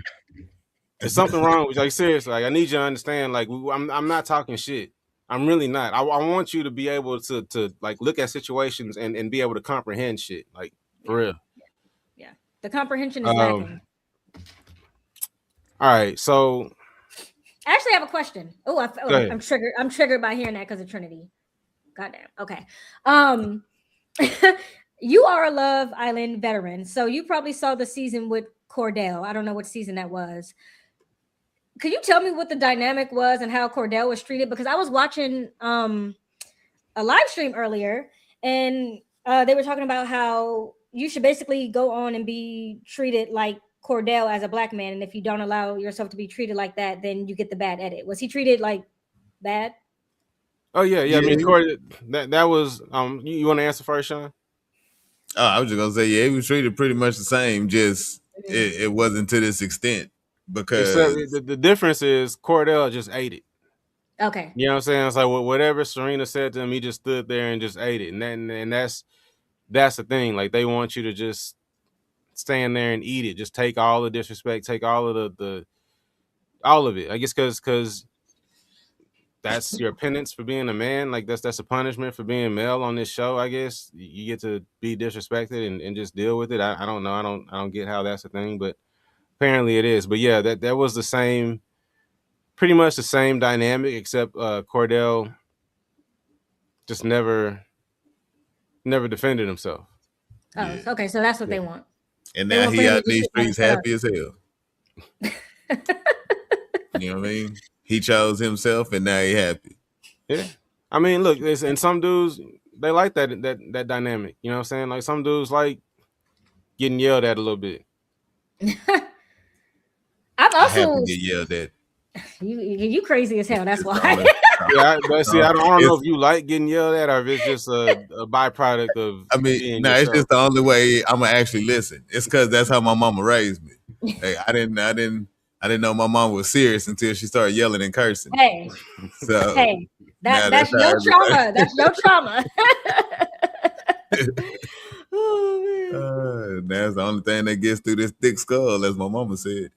S3: There's something wrong with, like, seriously. Like, I need you to understand. Like, I'm not talking shit. I'm really not. I want you to be able to like look at situations and be able to comprehend shit. Like, for real.
S2: Yeah, the comprehension is lacking.
S3: All right, so
S2: I actually have a question.
S3: Go ahead.
S2: I'm triggered. I'm triggered by hearing that because of Trinity. Goddamn. Okay. You are a Love Island veteran, so you probably saw the season with Cordell. I don't know what season that was. Could you tell me what the dynamic was and how Cordell was treated? Because I was watching a live stream earlier, and they were talking about how you should basically go on and be treated like Cordell as a black man, and if you don't allow yourself to be treated like that, then you get the bad edit. Was he treated like bad?
S3: Oh yeah. I
S4: Yeah.
S3: mean, Corey, that was You want to answer first, Sean?
S4: Oh, I was just gonna say, yeah, he was treated pretty much the same. Just it wasn't to this extent because
S3: Except the difference is Cordell just ate it.
S2: Okay.
S3: You know what I'm saying? It's like whatever Serena said to him, he just stood there and just ate it. And that's the thing. Like, they want you to just stand there and eat it. Just take all the disrespect, take all of the all of it. I guess because that's your penance for being a man. Like, that's a punishment for being male on this show. I guess you get to be disrespected and just deal with it. I don't know. I don't get how that's a thing, but apparently it is. But yeah, that was the same, pretty much the same dynamic, except Cordell just never defended himself.
S2: Oh,
S4: Yeah.
S2: okay. So that's what they want.
S4: and
S2: They
S4: now
S2: want
S4: he
S2: for him
S4: out
S2: to
S4: in
S2: just
S4: these
S2: sit down
S4: streets
S2: and
S4: happy as hell. You know what I mean? He chose himself, and now he happy.
S3: Yeah. I mean, look, and some dudes, they like that dynamic. You know what I'm saying? Like, some dudes like getting yelled at a little bit.
S2: I'm
S4: I have
S2: also
S4: to get yelled at.
S2: you crazy as hell. That's
S4: It's
S2: why.
S4: the only-
S3: Yeah, but see, I don't know
S4: It's-
S3: if you like getting yelled at or if it's just a byproduct of
S4: I mean,
S3: being
S4: no, it's
S3: yourself.
S4: just the only way I'm gonna actually listen. It's because that's how my mama raised me. Hey, I didn't know my mom was serious until she started yelling and cursing.
S2: Hey,
S4: So
S2: hey,
S4: now
S2: that's
S4: how
S2: your
S4: everybody-
S2: trauma. That's your trauma. Oh, man.
S4: That's the only thing that gets through this thick skull, as my mama said.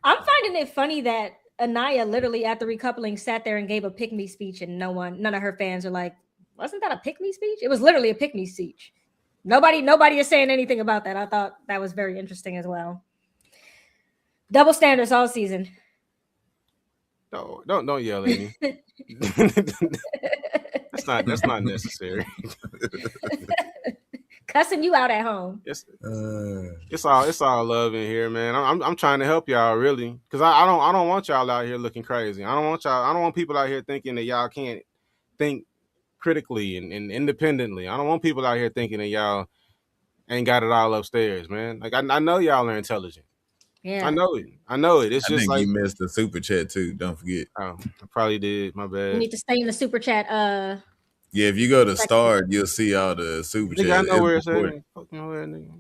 S2: I'm finding it funny that Anaya literally after recoupling sat there and gave a pick me speech, and none of her fans are like, wasn't that a pick me speech? It was literally a pick me speech. Nobody is saying anything about that. I thought that was very interesting as well. Double standards all season.
S3: No, don't yell at me. That's not necessary.
S2: Cussing you out at home.
S3: It's all love in here, man. I'm trying to help y'all, really, because I don't want y'all out here looking crazy. I don't want people out here thinking that y'all can't think critically and independently. I don't want people out here thinking that y'all ain't got it all upstairs, man. Like, I know y'all are intelligent.
S2: Yeah.
S3: I know it. It's
S4: I
S3: just
S4: think
S3: like,
S4: you missed the super chat too. Don't forget.
S3: oh, I probably did. My
S2: You
S3: bad.
S2: need to stay in the super chat.
S4: Yeah, if you go to Star, you'll see all the super
S3: Nigga, I
S4: chats.
S3: know where it's
S4: recorded.
S3: at. Fucking where, nigga.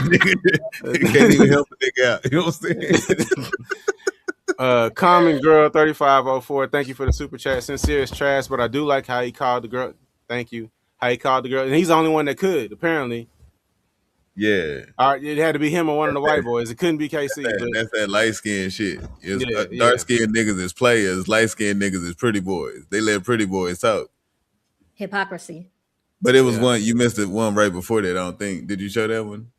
S4: You can't even help a nigga out. You know what I'm saying?
S3: Common Girl 3504. Thank you for the super chat. Sincere is trash, but I do like how he called the girl. Thank you. How he called the girl, and he's the only one that could, apparently.
S4: Yeah.
S3: All right, it had to be him or one of the white boys. It couldn't be KC. But
S4: That's that light skinned shit.
S3: Yeah,
S4: Dark skinned niggas is players, light skinned niggas is pretty boys. They let pretty boys talk.
S2: Hypocrisy.
S4: But it was
S3: Yeah.
S4: one, you missed it one right before that, I don't think. Did you show that one?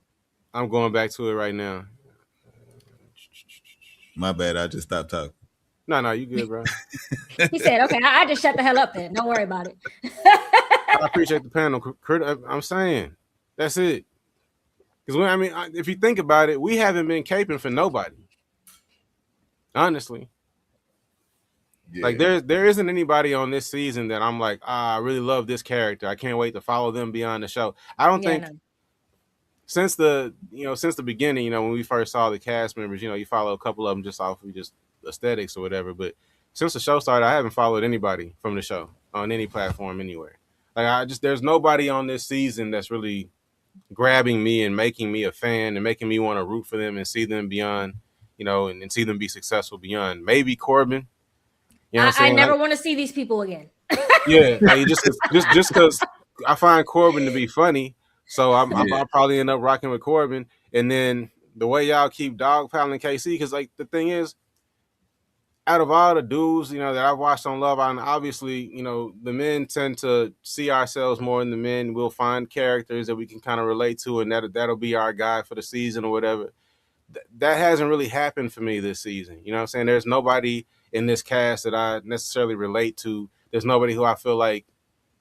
S3: I'm going back to it right now.
S4: My bad, I just stopped talking.
S3: No, you good, bro.
S2: He said, okay, I just shut the hell up then. Don't worry about it.
S3: I appreciate the panel. I'm saying that's it. Because if you think about it, we haven't been caping for nobody. Honestly,
S4: Yeah.
S3: like there isn't anybody on this season that I'm like, I really love this character. I can't wait to follow them beyond the show. I don't think since the beginning, when we first saw the cast members, you follow a couple of them just off of just aesthetics or whatever. But since the show started, I haven't followed anybody from the show on any platform anywhere. Like, there's nobody on this season that's really grabbing me and making me a fan and making me want to root for them and see them beyond and see them be successful beyond. Maybe Corbin. You know what I'm
S2: I
S3: saying?
S2: never want to see these people again.
S3: Yeah, like just because I find Corbin to be funny, so I'll probably end up rocking with Corbin. And then the way y'all keep dogpiling KC, because like the thing is, out of all the dudes, that I've watched on Love Island, obviously, the men tend to see ourselves more in the men. We'll find characters that we can kind of relate to, and that'll be our guy for the season or whatever. That hasn't really happened for me this season. You know what I'm saying? There's nobody in this cast that I necessarily relate to. There's nobody who I feel like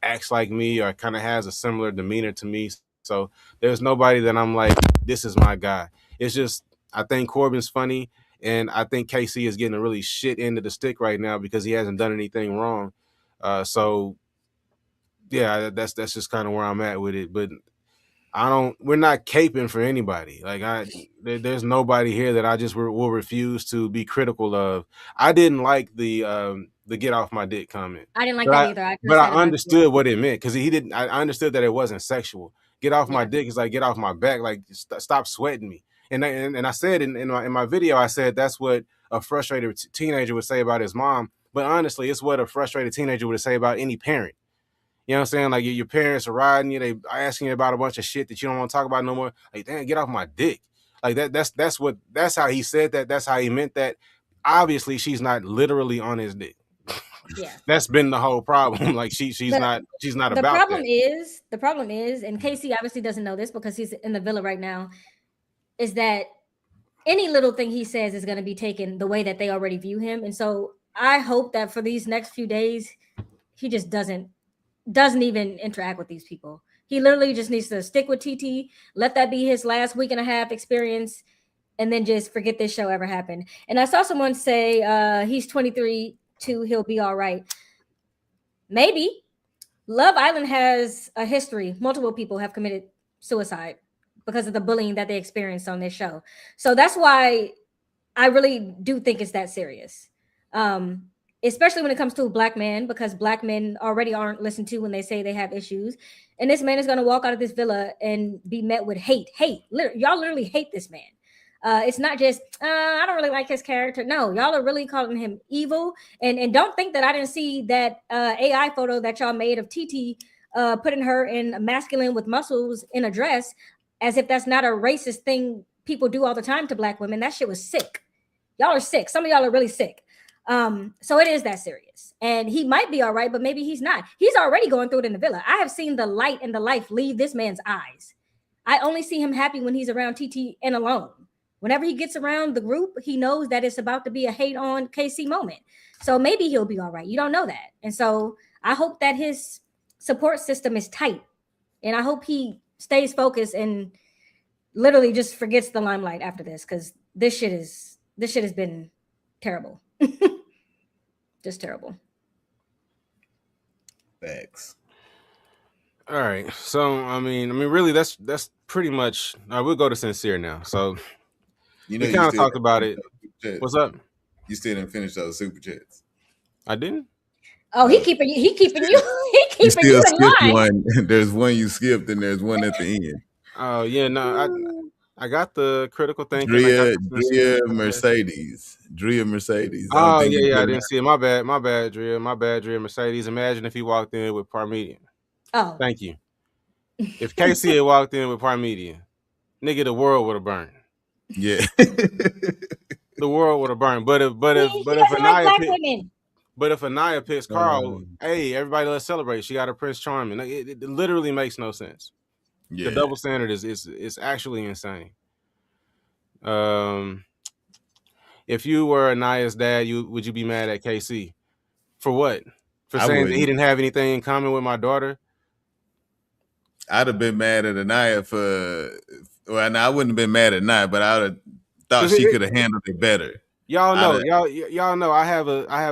S3: acts like me or kind of has a similar demeanor to me. So there's nobody that I'm like, this is my guy. It's just, I think Corbin's funny, and I think KC is getting a really shit end of the stick right now because he hasn't done anything wrong. So yeah, that's just kind of where I'm at with it. But we're not caping for anybody. Like there's nobody here that I just will refuse to be critical of. I didn't like the get off my dick comment.
S2: I didn't like that either.
S3: But I understood what it meant, because he didn't. I understood that it wasn't sexual. Get off my dick is like get off my back. Like stop sweating me. And I said in my video, I said that's what a frustrated teenager would say about his mom. But honestly, it's what a frustrated teenager would say about any parent. You know what I'm saying? Like your parents are riding you, they asking you about a bunch of shit that you don't want to talk about no more. Like, damn, get off my dick. Like that's how he said that. That's how he meant that. Obviously, she's not literally on his dick. Yeah. That's been the whole problem. Like she's not about that.
S2: The problem is, and KC obviously doesn't know this because he's in the villa right now, is that any little thing he says is going to be taken the way that they already view him. And so I hope that for these next few days, he just doesn't even interact with these people. He literally just needs to stick with TT, let that be his last week and a half experience, and then just forget this show ever happened. And I saw someone say he's 23 too, he'll be all right. Maybe. Love Island has a history. Multiple people have committed suicide because of the bullying that they experienced on this show. So that's why I really do think it's that serious. Especially when it comes to a black man, because black men already aren't listened to when they say they have issues. And this man is going to walk out of this villa and be met with hate. Y'all literally hate this man. It's not just, I don't really like his character. No, y'all are really calling him evil. And don't think that I didn't see that AI photo that y'all made of TT putting her in masculine with muscles in a dress, as if that's not a racist thing people do all the time to black women. That shit was sick. Y'all are sick. Some of y'all are really sick. So it is that serious, and he might be all right, but maybe he's not. He's already going through it in the villa. I have seen the light and the life leave this man's eyes. I only see him happy when he's around TT and alone. Whenever he gets around the group, he knows that it's about to be a hate on KC moment. So maybe he'll be all right. You don't know that. And so I hope that his support system is tight, and I hope he stays focused and literally just forgets the limelight after this, because this shit has been terrible. Just terrible.
S4: Facts.
S3: All right. So I mean, really, that's pretty much. We'll go to Sincere now. So we kind of talked about it. What's up?
S4: You still didn't finish those super chats.
S3: I didn't.
S2: Oh, he keeping you. He keeping you in line.
S4: One. There's one you skipped, and there's one at the end.
S3: Oh yeah, no. I got the critical thinking.
S4: Drea Mercedes.
S3: Oh yeah, I didn't see it. My bad, Drea. Drea Mercedes. Imagine if he walked in with Parmesan.
S2: Oh,
S3: thank you. If KC had walked in with Parmesan, nigga, the world would have burned.
S4: Yeah,
S3: the world would have burned. But if Anaya picks Carl, hey, everybody, let's celebrate. She got a Prince Charming. It literally makes no sense. Yeah. The double standard is actually insane. If you were Anaya's dad, would you be mad at KC? For what? For saying that he didn't have anything in common with my daughter?
S4: I'd have been mad at Anaya I wouldn't have been mad at Anaya, but I would have thought she could have handled it better.
S3: Y'all know I have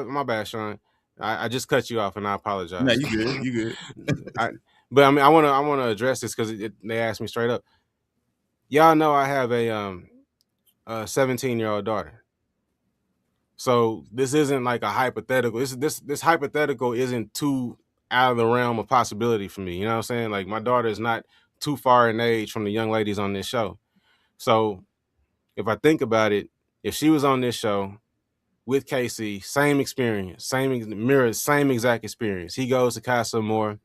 S3: my bad, Sean. I just cut you off and I apologize.
S4: No, you good.
S3: But I mean, I want to address this because they asked me straight up. Y'all know I have a 17-year-old daughter, so this isn't like a hypothetical. This hypothetical isn't too out of the realm of possibility for me. You know what I'm saying? Like, my daughter is not too far in age from the young ladies on this show. So if I think about it, if she was on this show with Casey, same experience, same exact experience. He goes to Casa Amor,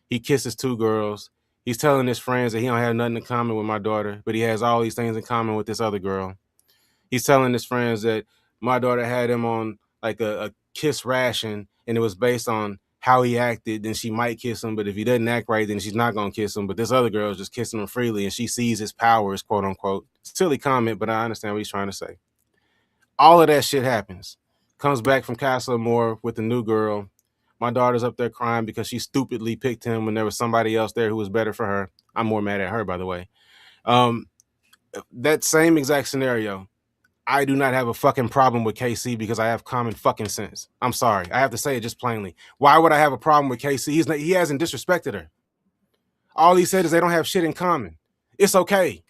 S3: he kisses 2 girls. He's telling his friends that he don't have nothing in common with my daughter, but he has all these things in common with this other girl. He's telling his friends that my daughter had him on like a kiss ration, and it was based on how he acted. Then she might kiss him, but if he doesn't act right, then she's not gonna kiss him. But this other girl is just kissing him freely, and she sees his powers, quote unquote. Silly comment, but I understand what he's trying to say. All of that shit happens. Comes back from Casa Amor with the new girl. My daughter's up there crying because she stupidly picked him when there was somebody else there who was better for her. I'm more mad at her, by the way. That same exact scenario. I do not have a fucking problem with KC because I have common fucking sense. I'm sorry. I have to say it just plainly. Why would I have a problem with KC? He hasn't disrespected her. All he said is they don't have shit in common. It's okay.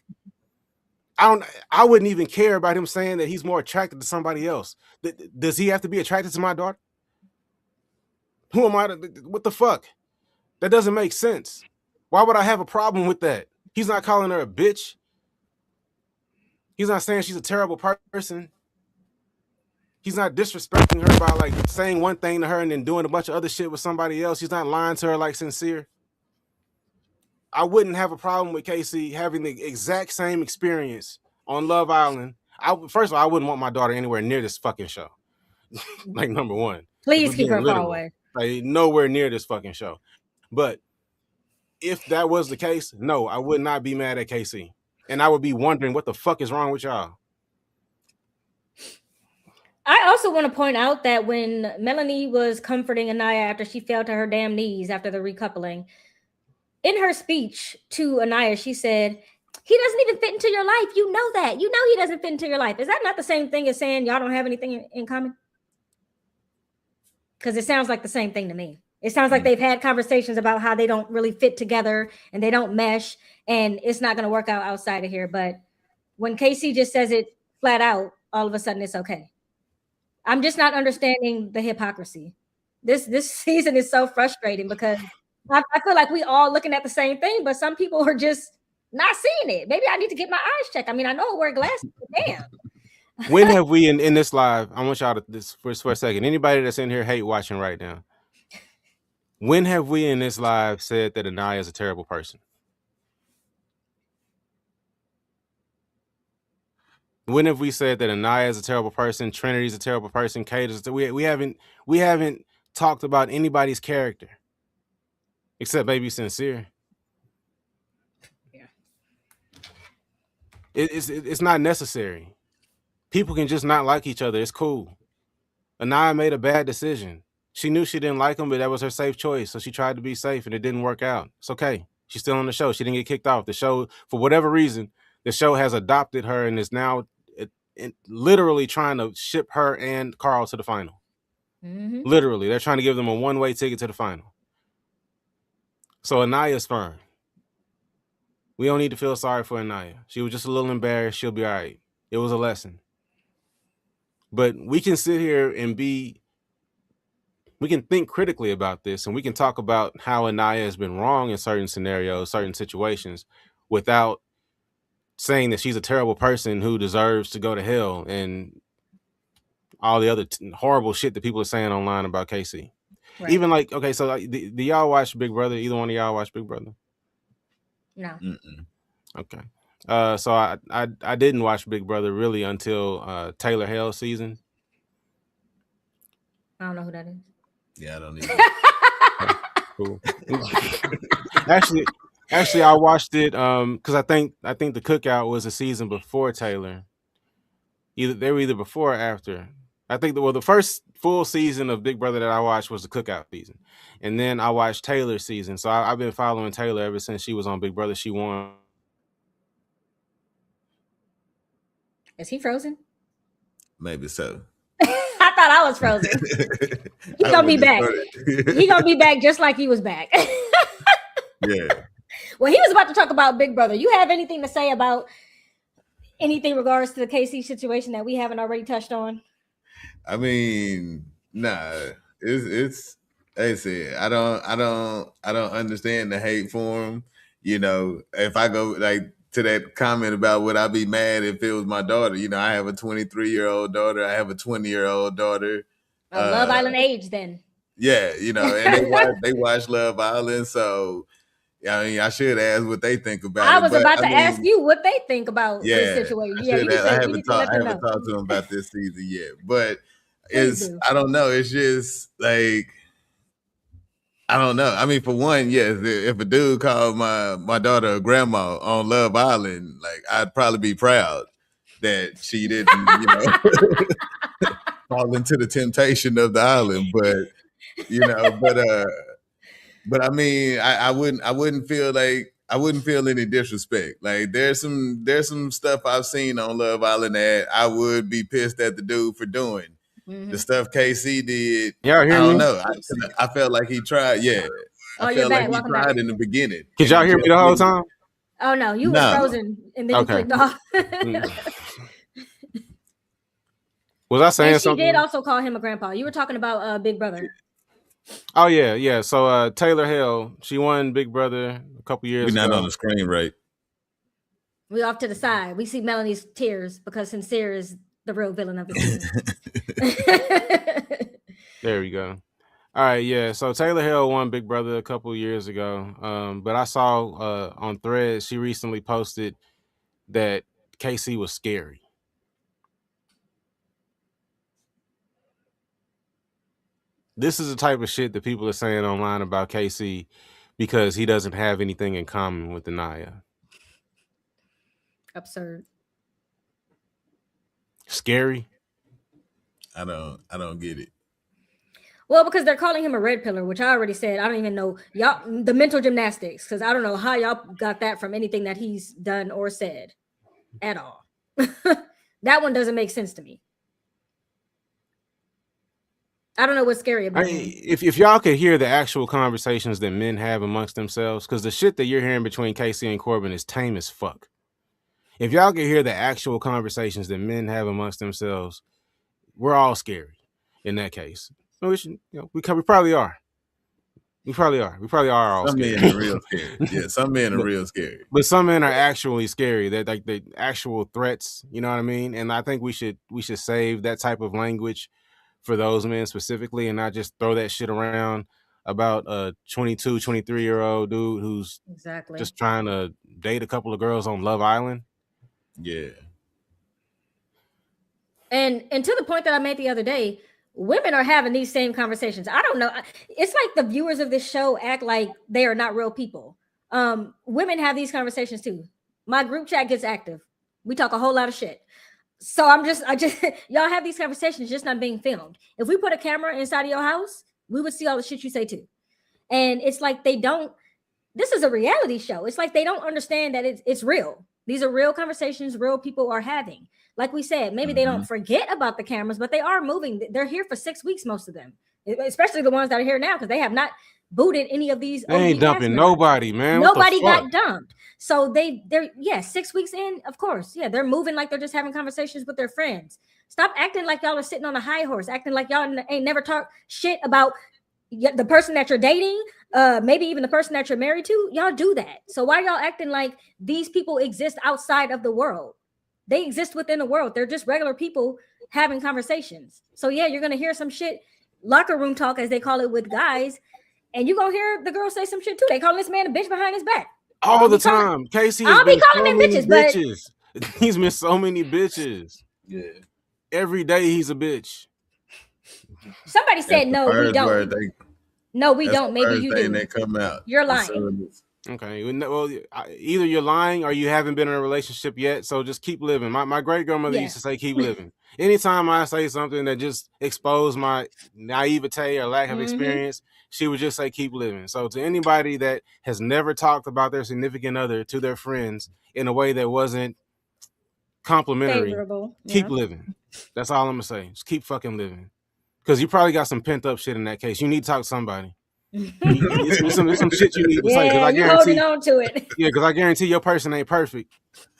S3: I wouldn't even care about him saying that he's more attracted to somebody else. Does he have to be attracted to my daughter? Who am I what the fuck? That doesn't make sense. Why would I have a problem with that? He's not calling her a bitch. He's not saying she's a terrible person. He's not disrespecting her by like saying one thing to her and then doing a bunch of other shit with somebody else. He's not lying to her like sincere. I wouldn't have a problem with Casey having the exact same experience on Love Island. First of all, I wouldn't want my daughter anywhere near this fucking show. Like, number one.
S2: Please keep her far away.
S3: Like, nowhere near this fucking show. But if that was the case, no, I would not be mad at Casey. And I would be wondering what the fuck is wrong with y'all.
S2: I also want to point out that when Melanie was comforting Anaya after she fell to her damn knees after the recoupling, in her speech to Anaya, she said, he doesn't even fit into your life. You know that. You know he doesn't fit into your life. Is that not the same thing as saying y'all don't have anything in common? Because it sounds like the same thing to me. It sounds like they've had conversations about how they don't really fit together and they don't mesh and it's not going to work out outside of here. But when Casey just says it flat out, all of a sudden it's okay. I'm just not understanding the hypocrisy. This season is so frustrating because I feel like we all looking at the same thing, but some people are just not seeing it. Maybe I need to get my eyes checked. I mean, I know I wear glasses, but damn.
S3: When have we in this live? I want y'all to this for a second. Anybody that's in here hate watching right now. When have we in this live said that Anaya is a terrible person? When have we said that Anaya is a terrible person, Trinity's a terrible person, Kate is we haven't talked about anybody's character. Except maybe Sincere.
S2: Yeah.
S3: It's not necessary. People can just not like each other. It's cool. Anaya made a bad decision. She knew she didn't like him, but that was her safe choice. So she tried to be safe and it didn't work out. It's okay. She's still on the show. She didn't get kicked off. The show, for whatever reason, the show has adopted her and is now literally trying to ship her and Carl to the final.
S2: Mm-hmm.
S3: Literally. They're trying to give them a one-way ticket to the final. So Anaya's fine. We don't need to feel sorry for Anaya. She was just a little embarrassed. She'll be all right. It was a lesson. But we can sit here and we can think critically about this and we can talk about how Anaya has been wrong in certain scenarios, certain situations, without saying that she's a terrible person who deserves to go to hell and all the other horrible shit that people are saying online about Casey. Right. Even like, okay, so like, do y'all watch Big Brother? Either one of y'all watch Big Brother?
S2: No.
S4: Mm-mm.
S3: Okay. So I didn't watch Big Brother really until Taylor Hale season.
S2: I don't know who that is.
S4: Yeah, I don't either.
S3: Cool. Actually, I watched it because I think the Cookout was a season before Taylor. They were either before or after. I think the first full season of Big Brother that I watched was the Cookout season, and then I watched Taylor's season. So I've been following Taylor ever since she was on Big Brother. She won.
S2: Is he frozen?
S4: Maybe so.
S2: I thought I was frozen. He gonna be back. He gonna be back just like he was back.
S4: Yeah.
S2: Well, he was about to talk about Big Brother. You have anything to say about anything regards to the KC situation that we haven't already touched on?
S4: I mean, nah. It's like I said, I don't understand the hate for him. You know, if I go like to that comment about would I be mad if it was my daughter? You know, I have a 23-year-old daughter. I have a 20-year-old daughter.
S2: Love Island age then.
S4: Yeah, you know, and they watch Love Island, so I mean, I should ask what they think about it.
S2: I was about to ask you what they think about
S4: Yeah,
S2: this situation.
S4: I
S2: Yeah, you need to,
S4: I
S2: you need to let them know.
S4: haven't talked to them about this season yet, but
S2: Please do.
S4: I don't know. It's just like I don't know. I mean, for one, yes, if a dude called my daughter a grandma on Love Island, like I'd probably be proud that she didn't, you know, fall into the temptation of the island. But you know, but I mean, I wouldn't feel like I wouldn't feel any disrespect. Like there's some stuff I've seen on Love Island that I would be pissed at the dude for doing. The stuff KC did,
S3: Y'all hear
S4: I don't
S3: me?
S4: know. I felt like he tried. Yeah, I felt like he tried in the beginning.
S3: Could y'all hear me the whole time?
S2: Oh no, you was frozen and then you clicked off.
S3: Was I saying
S2: and she
S3: something?
S2: did also call him a grandpa. You were talking about Big Brother.
S3: Oh yeah. So Taylor Hale, she won Big Brother a couple years ago.
S4: We're not on the screen, right?
S2: We off to the side. We see Melanie's tears because Sincere is the real villain of the season.
S3: There we go. All right, yeah. So Taylor Hale won Big Brother a couple years ago. But I saw on Threads she recently posted that KC was scary. This is the type of shit that people are saying online about KC because he doesn't have anything in common with Anaya.
S2: Absurd.
S3: Scary?
S4: I don't get it.
S2: Well, because they're calling him a red pillar, which I already said. I don't even know y'all the mental gymnastics, because I don't know how y'all got that from anything that he's done or said at all. That one doesn't make sense to me. I don't know what's scary about him.
S3: If y'all could hear the actual conversations that men have amongst themselves, because the shit that you're hearing between KC and Corbin is tame as fuck. If y'all could hear the actual conversations that men have amongst themselves, we're all scary in that case. We probably are. We probably are all
S4: scary. Some men are real scary. Yeah, some men are real scary.
S3: But some men are actually scary. They're like the actual threats, you know what I mean? And I think we should save that type of language for those men specifically and not just throw that shit around about a 22, 23-year-old dude who's just trying to date a couple of girls on Love Island.
S4: Yeah.
S2: And to the point that I made the other day, women are having these same conversations. I don't know. It's like the viewers of this show act like they are not real people. Women have these conversations too. My group chat gets active. We talk a whole lot of shit. So I just y'all have these conversations just not being filmed. If we put a camera inside of your house, we would see all the shit you say too. And it's like this is a reality show. It's like they don't understand that it's real. These are real conversations real people are having. Like we said, maybe they don't forget about the cameras, but they are moving. They're here for 6 weeks, most of them, especially the ones that are here now, because they have not booted any of these.
S3: They ain't dumping nobody, man.
S2: Nobody got dumped. So they're 6 weeks in, of course. Yeah, they're moving like they're just having conversations with their friends. Stop acting like y'all are sitting on a high horse, acting like y'all ain't never talked shit about the person that you're dating, maybe even the person that you're married to. Y'all do that. So why y'all acting like these people exist outside of the world? They exist within the world. They're just regular people having conversations. So yeah, you're gonna hear some shit, locker room talk as they call it with guys, and you're gonna hear the girls say some shit too. They calling this man a bitch behind his back.
S3: All the time. Casey has been so many bitches. He's been so many bitches.
S4: Yeah.
S3: Every day he's a bitch.
S2: Somebody said no, we don't. No, we don't. Maybe you do.
S4: They come out.
S2: You're lying.
S3: Okay. Well, either you're lying or you haven't been in a relationship yet. So just keep living. My great grandmother used to say, keep living. Anytime I say something that just exposed my naivete or lack of experience, she would just say, keep living. So to anybody that has never talked about their significant other to their friends in a way that wasn't complimentary, keep living. That's all I'm going to say. Just keep fucking living. Because you probably got some pent up shit in that case. You need to talk to somebody. It's some shit you need to say.
S2: Yeah, you're holding on to it.
S3: Yeah, because I guarantee your person ain't perfect.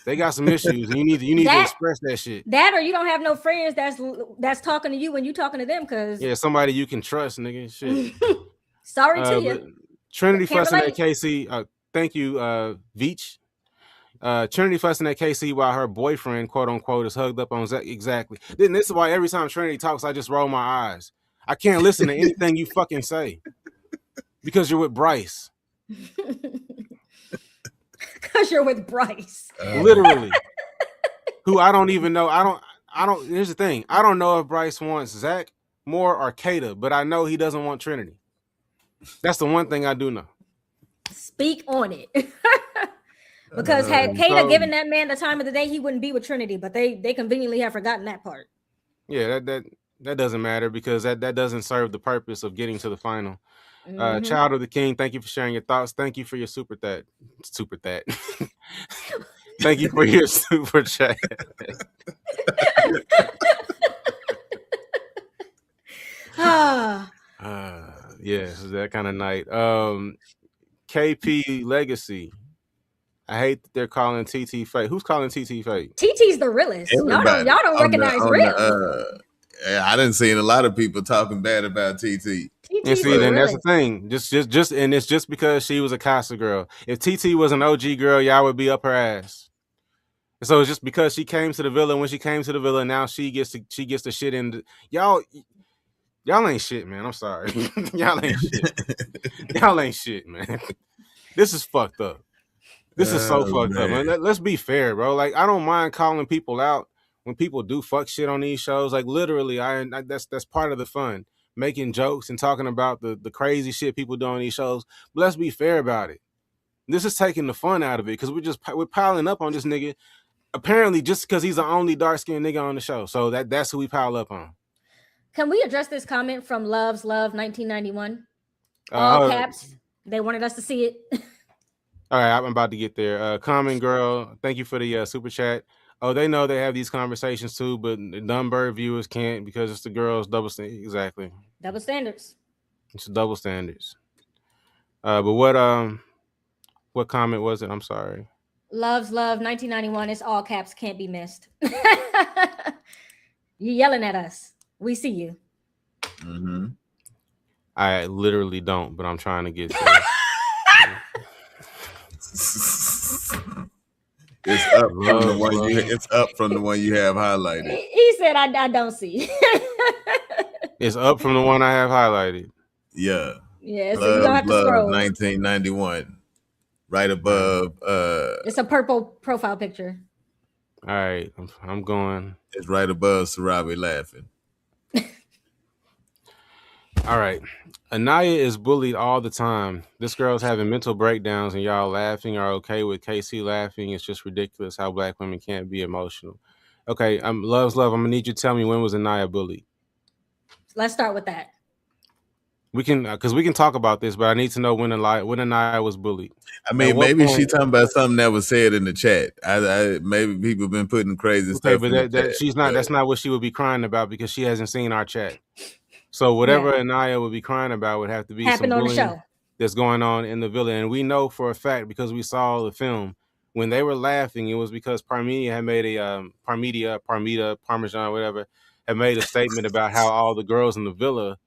S3: They got some issues, and you need to express that shit.
S2: That, or you don't have no friends that's talking to you when you talking to them. Because
S3: somebody you can trust, nigga. Shit.
S2: Sorry to you.
S3: Trinity fussing at Casey. Thank you, Veach. Trinity fussing at KC while her boyfriend, quote unquote, is hugged up on Zach. Exactly. Then this is why every time Trinity talks, I just roll my eyes. I can't listen to anything you fucking say because you're with Bryce.
S2: Because you're with Bryce.
S3: Literally. Who I don't even know. I don't. Here's the thing. I don't know if Bryce wants Zach more or Kata, but I know he doesn't want Trinity. That's the one thing I do know.
S2: Speak on it. Because had Kata given that man the time of the day, he wouldn't be with Trinity. But they conveniently have forgotten that part.
S3: Yeah, that doesn't matter because that doesn't serve the purpose of getting to the final. Child of the King, thank you for sharing your thoughts. Thank you for your super that. Thank you for your super chat. Yes, that kind of night. KP Legacy. I hate that they're calling TT fake. Who's calling TT fake?
S2: TT's the realest. Y'all don't recognize real.
S4: I didn't see a lot of people talking bad about TT.
S3: And see, then that's the thing. Just, and it's just because she was a Casa girl. If TT was an OG girl, y'all would be up her ass. So it's just because she came to the villa. When she came to the villa, now she gets the shit in. Y'all ain't shit, man. I'm sorry. Y'all ain't shit. Y'all ain't shit, man. This is fucked up. This is so fucked up, man. Let's be fair, bro. Like, I don't mind calling people out when people do fuck shit on these shows. Like, literally, that's part of the fun. Making jokes and talking about the crazy shit people do on these shows. But let's be fair about it. This is taking the fun out of it because we're piling up on this nigga. Apparently, just because he's the only dark-skinned nigga on the show. So that's who we pile up on.
S2: Can we address this comment from Love's Love 1991? All caps. They wanted us to see it.
S3: All right, I'm about to get there. Common Girl, thank you for the super chat. Oh, they know they have these conversations too, but the Dunbird viewers can't because it's the girls' double standards. Exactly.
S2: Double standards.
S3: It's double standards. But what comment was it? I'm sorry.
S2: Love's Love 1991. It's all caps, can't be missed. You yelling at us. We see you.
S4: Mm-hmm.
S3: I literally don't, but I'm trying to get there.
S4: It's up from the one it's up from the one you have highlighted.
S2: He said I don't see.
S3: It's up from the one I have highlighted.
S4: Yeah.
S2: Yeah, so you don't have to scroll.
S4: 1991. Right above
S2: it's a purple profile picture.
S3: All right, I'm going.
S4: It's right above Sarabi laughing.
S3: All right. Anaya is bullied all the time. This girl's having mental breakdowns and y'all laughing are okay with KC laughing. It's just ridiculous how black women can't be emotional. Okay, Love's Love. I'm gonna need you to tell me, when was Anaya bullied?
S2: Let's start with that.
S3: We can, because we can talk about this, but I need to know when Anaya was bullied.
S4: I mean, maybe she's talking about something that was said in the chat. I maybe people been putting crazy stuff.
S3: But she's not. That's not what she would be crying about because she hasn't seen our chat. So whatever Anaya would be crying about would have to be
S2: happened on the show
S3: that's going on in the villa. And we know for a fact, because we saw the film, when they were laughing, it was because Parmedia had made Parmesan, whatever, had made a statement about how all the girls in the villa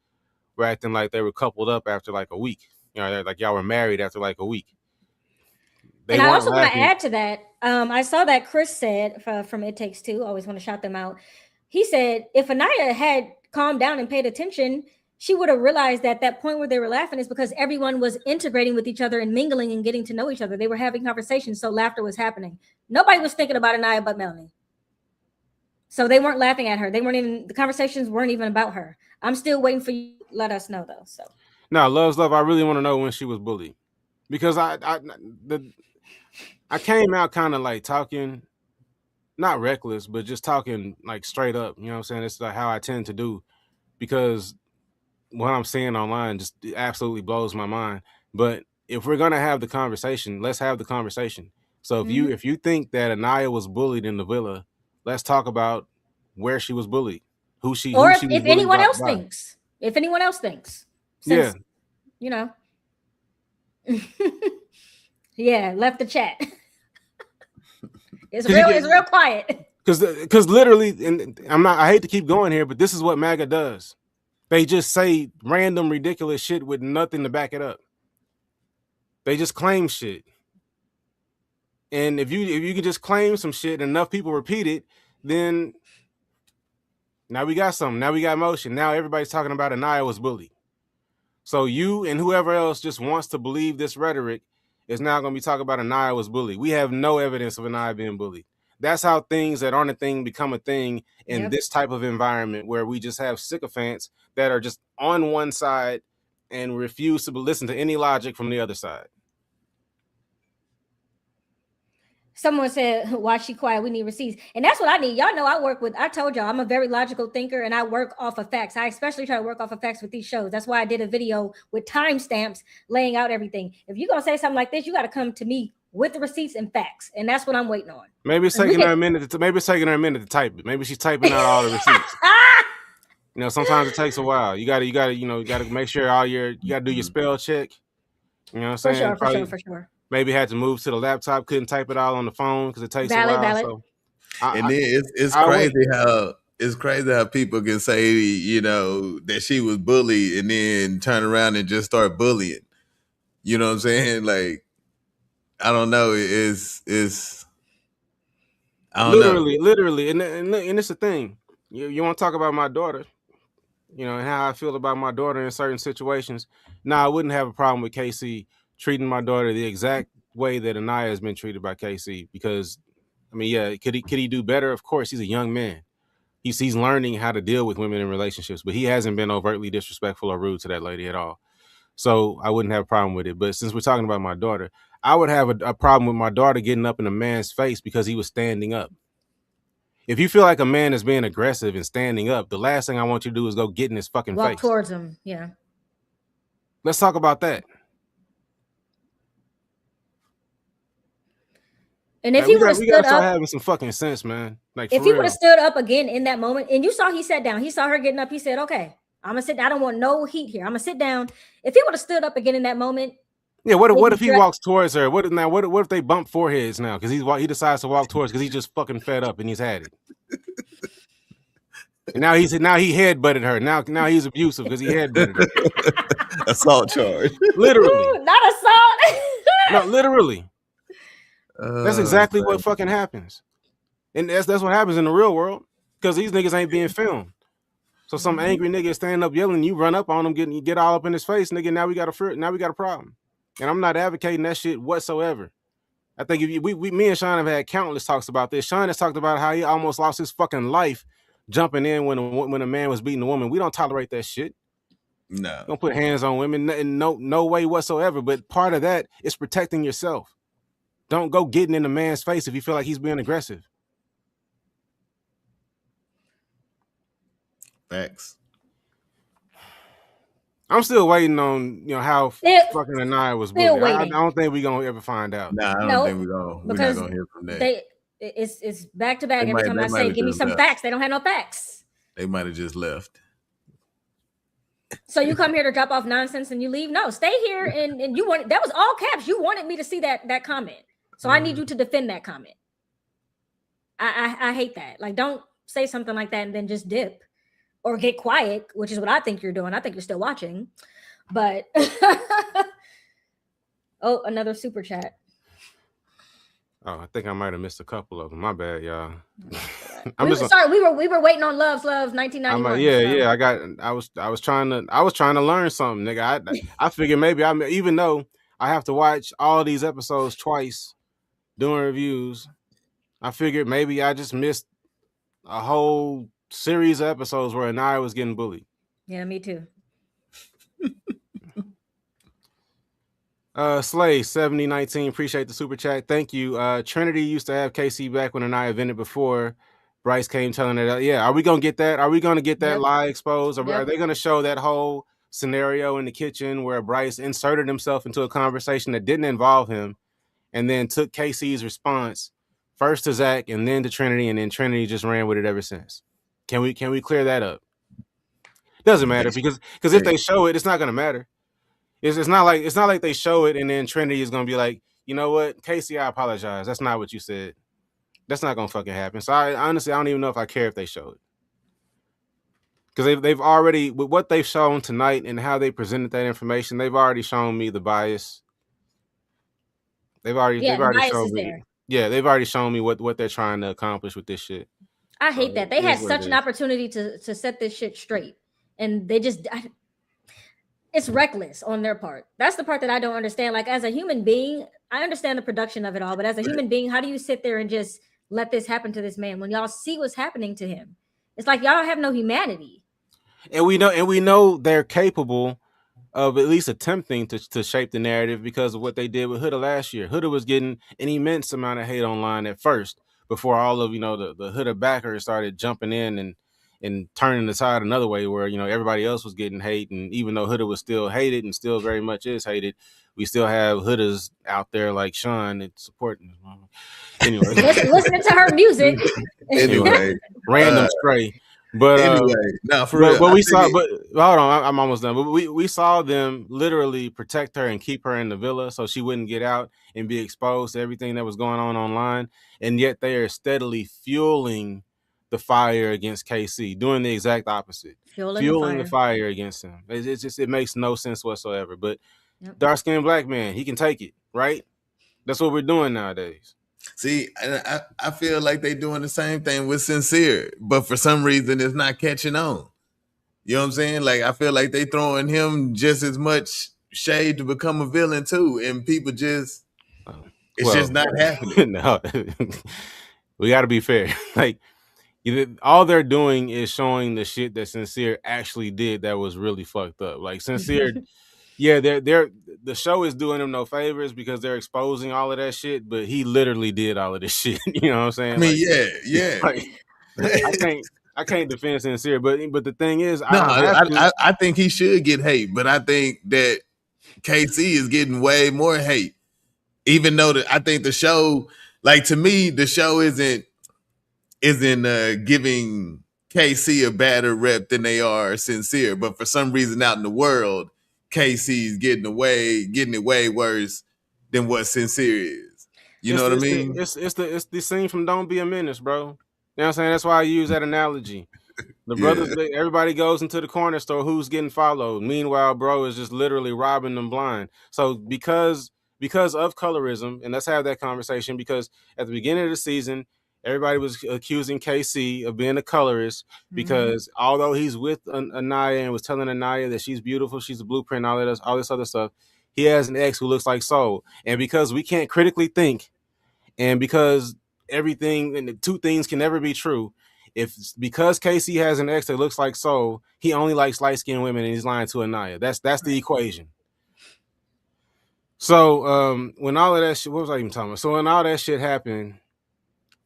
S3: were acting like they were coupled up after like a week. You know, like y'all were married after like a week.
S2: And I also want to add to that. I saw that Chris said from It Takes Two. Always want to shout them out. He said if Anaya had calmed down and paid attention, she would have realized that point where they were laughing is because everyone was integrating with each other and mingling and getting to know each other. They were having conversations, so laughter was happening. Nobody was thinking about Anaya but Melanie. So they weren't laughing at her. The conversations weren't even about her. I'm still waiting for you to let us know though. So
S3: now, Love's Love, I really want to know when she was bullied. Because I came out kind of like talking, not reckless, but just talking like straight up. You know what I'm saying? It's like how I tend to do, because what I'm seeing online just absolutely blows my mind. But if we're gonna have the conversation, let's have the conversation. So if you think that Anaya was bullied in the villa, let's talk about where she was bullied,
S2: if anyone else thinks. If anyone else thinks, since, you know. Yeah, left the chat. It's real quiet.
S3: Because literally, and I hate to keep going here, but this is what MAGA does. They just say random ridiculous shit with nothing to back it up. They just claim shit. And if you can just claim some shit and enough people repeat it, then now we got something. Now we got motion. Now everybody's talking about Anaya was bullied. So you and whoever else just wants to believe this rhetoric is now going to be talking about Anaya was bullied. We have no evidence of Anaya being bullied. That's how things that aren't a thing become a thing in this type of environment where we just have sycophants that are just on one side and refuse to listen to any logic from the other side.
S2: Someone said, why she quiet? We need receipts. And that's what I need. Y'all know I told y'all I'm a very logical thinker and I work off of facts. I especially try to work off of facts with these shows. That's why I did a video with timestamps laying out everything. If you're going to say something like this, you got to come to me with the receipts and facts. And that's what I'm waiting on.
S3: Maybe it's taking her a minute to type it. Maybe she's typing out all the receipts. You know, sometimes it takes a while. You gotta make sure you gotta do your spell check. You know what I'm saying?
S2: For sure.
S3: Maybe had to move to the laptop, couldn't type it all on the phone because it takes a while.
S2: Valid.
S3: So
S4: then it's crazy how people can say, you know, that she was bullied and then turn around and just start bullying. You know what I'm saying? Like, I don't know. I don't know.
S3: Literally, and it's the thing. You want to talk about my daughter, you know, and how I feel about my daughter in certain situations. Now, I wouldn't have a problem with KC treating my daughter the exact way that Anaya has been treated by KC, because, I mean, yeah, could he do better? Of course, he's a young man. He's learning how to deal with women in relationships, but he hasn't been overtly disrespectful or rude to that lady at all. So I wouldn't have a problem with it. But since we're talking about my daughter, I would have a problem with my daughter getting up in a man's face because he was standing up. If you feel like a man is being aggressive and standing up, the last thing I want you to do is go get in his fucking face.
S2: Walk towards him, yeah.
S3: Let's talk about that.
S2: And if he would have stood up,
S3: having some fucking sense, man. Like,
S2: if he would have stood up again in that moment, and you saw he sat down, he saw her getting up, he said, "Okay, I'm gonna sit. I don't want no heat here. I'm gonna sit down." If he would have stood up again in that moment,
S3: yeah. What if he walks towards her? What if they bump foreheads now because he decides to walk towards because he's just fucking fed up and he's had it. And now he headbutted her. Now he's abusive because he headbutted her.
S4: Assault charge.
S3: Literally.
S2: Not assault.
S3: No, literally. That's exactly what fucking happens. And that's what happens in the real world because these niggas ain't being filmed. So some angry nigga is standing up yelling, you run up on him, get all up in his face, nigga. Now we got a problem. And I'm not advocating that shit whatsoever. I think me and Sean have had countless talks about this. Sean has talked about how he almost lost his fucking life jumping in when a man was beating a woman. We don't tolerate that shit.
S4: No.
S3: Don't put hands on women in no way whatsoever. But part of that is protecting yourself. Don't go getting in a man's face if you feel like he's being aggressive.
S4: Facts.
S3: I'm still waiting on how fucking Anaya was bullied. I don't think we're gonna ever find out.
S4: Nah, I don't think we're not gonna hear from that.
S2: It's back to back. Every time I say, give me some facts, they don't have no facts.
S4: They might have just left.
S2: So you come here to drop off nonsense and you leave? No, stay here and you wanted, that was all caps. You wanted me to see that comment. So I need you to defend that comment. I hate that. Like, don't say something like that and then just dip or get quiet, which is what I think you're doing. I think you're still watching. But oh, another super chat.
S3: Oh, I think I might have missed a couple of them. My bad, y'all.
S2: Sorry, we were waiting on Love's Love 1991.
S3: Yeah. I was trying to learn something, nigga. I figured maybe even though I have to watch all these episodes twice doing reviews, I figured maybe I just missed a whole series of episodes where Anaya was getting bullied.
S2: Yeah, me too.
S3: Slay 7019, appreciate the super chat. Thank you. Trinity used to have KC back when Anaya vented before. Bryce came telling her, are we gonna get that? Are we gonna get that lie exposed? Are they gonna show that whole scenario in the kitchen where Bryce inserted himself into a conversation that didn't involve him and then took KC's response first to Zach and then to Trinity, and then Trinity just ran with it ever since? Can we clear that up? Doesn't matter because if they show it, it's not gonna matter. It's not like they show it and then Trinity is gonna be like, you know what, Casey, I apologize. That's not what you said. That's not gonna fucking happen. So I honestly don't even know if I care if they show it. Because they've already, with what they've shown tonight and how they presented that information, they've already shown me the bias. They've already shown me. Yeah, they've already shown me what they're trying to accomplish with this shit.
S2: I
S3: So
S2: hate that. They
S3: it
S2: had
S3: is what it
S2: such an
S3: is.
S2: opportunity to set this shit straight. And they just it's reckless on their part. That's the part that I don't understand. Like as a human being, I understand the production of it all, but as a human being, how do you sit there and just let this happen to this man when y'all see what's happening to him? It's like y'all have no humanity.
S3: And we know they're capable of at least attempting to shape the narrative because of what they did with Huda last year. Huda was getting an immense amount of hate online at first before all of the Huda backers started jumping in and turning the tide another way where everybody else was getting hate, and even though Huda was still hated and still very much is hated, we still have Hudas out there like Sean and supporting his mama. Anyway,
S2: listening to her music.
S4: Anyway,
S3: random stray. But
S4: anyway, no, for real.
S3: but we saw. But hold on, I'm almost done. But we saw them literally protect her and keep her in the villa so she wouldn't get out and be exposed to everything that was going on online. And yet they are steadily fueling the fire against KC, doing the exact opposite, fueling the fire against him. It's just it makes no sense whatsoever. But dark skinned black man, he can take it, right? That's what we're doing nowadays.
S4: See, I feel like they doing the same thing with Sincere, but for some reason it's not catching on. You know what I'm saying? Like I feel like they throwing him just as much shade to become a villain too, and people just it's just not happening.
S3: No, we got to be fair. Like all they're doing is showing the shit that Sincere actually did that was really fucked up. Like Sincere. Yeah, they're the show is doing him no favors because they're exposing all of that shit, but he literally did all of this shit. You know what I'm saying?
S4: I mean, yeah.
S3: Like, I can't defend Sincere, but the thing is,
S4: I think he should get hate, but I think that KC is getting way more hate. Even though I think the show, like to me, the show isn't giving KC a better rep than they are Sincere, but for some reason out in the world, KC's getting it way worse than what Sincere is. You know what I mean?
S3: It's the scene from Don't Be a Menace, bro. You know what I'm saying? That's why I use that analogy. The brothers, everybody goes into the corner store. Who's getting followed? Meanwhile, bro is just literally robbing them blind. So because of colorism, and let's have that conversation. Because at the beginning of the season, everybody was accusing KC of being a colorist because although he's with Anaya and was telling Anaya that she's beautiful, she's a blueprint, all this other stuff, he has an ex who looks like Soul. And because we can't critically think, and because everything and the two things can never be true, because KC has an ex that looks like Soul, he only likes light-skinned women and he's lying to Anaya. That's the equation. So when all of that shit, what was I even talking about? So when all that shit happened,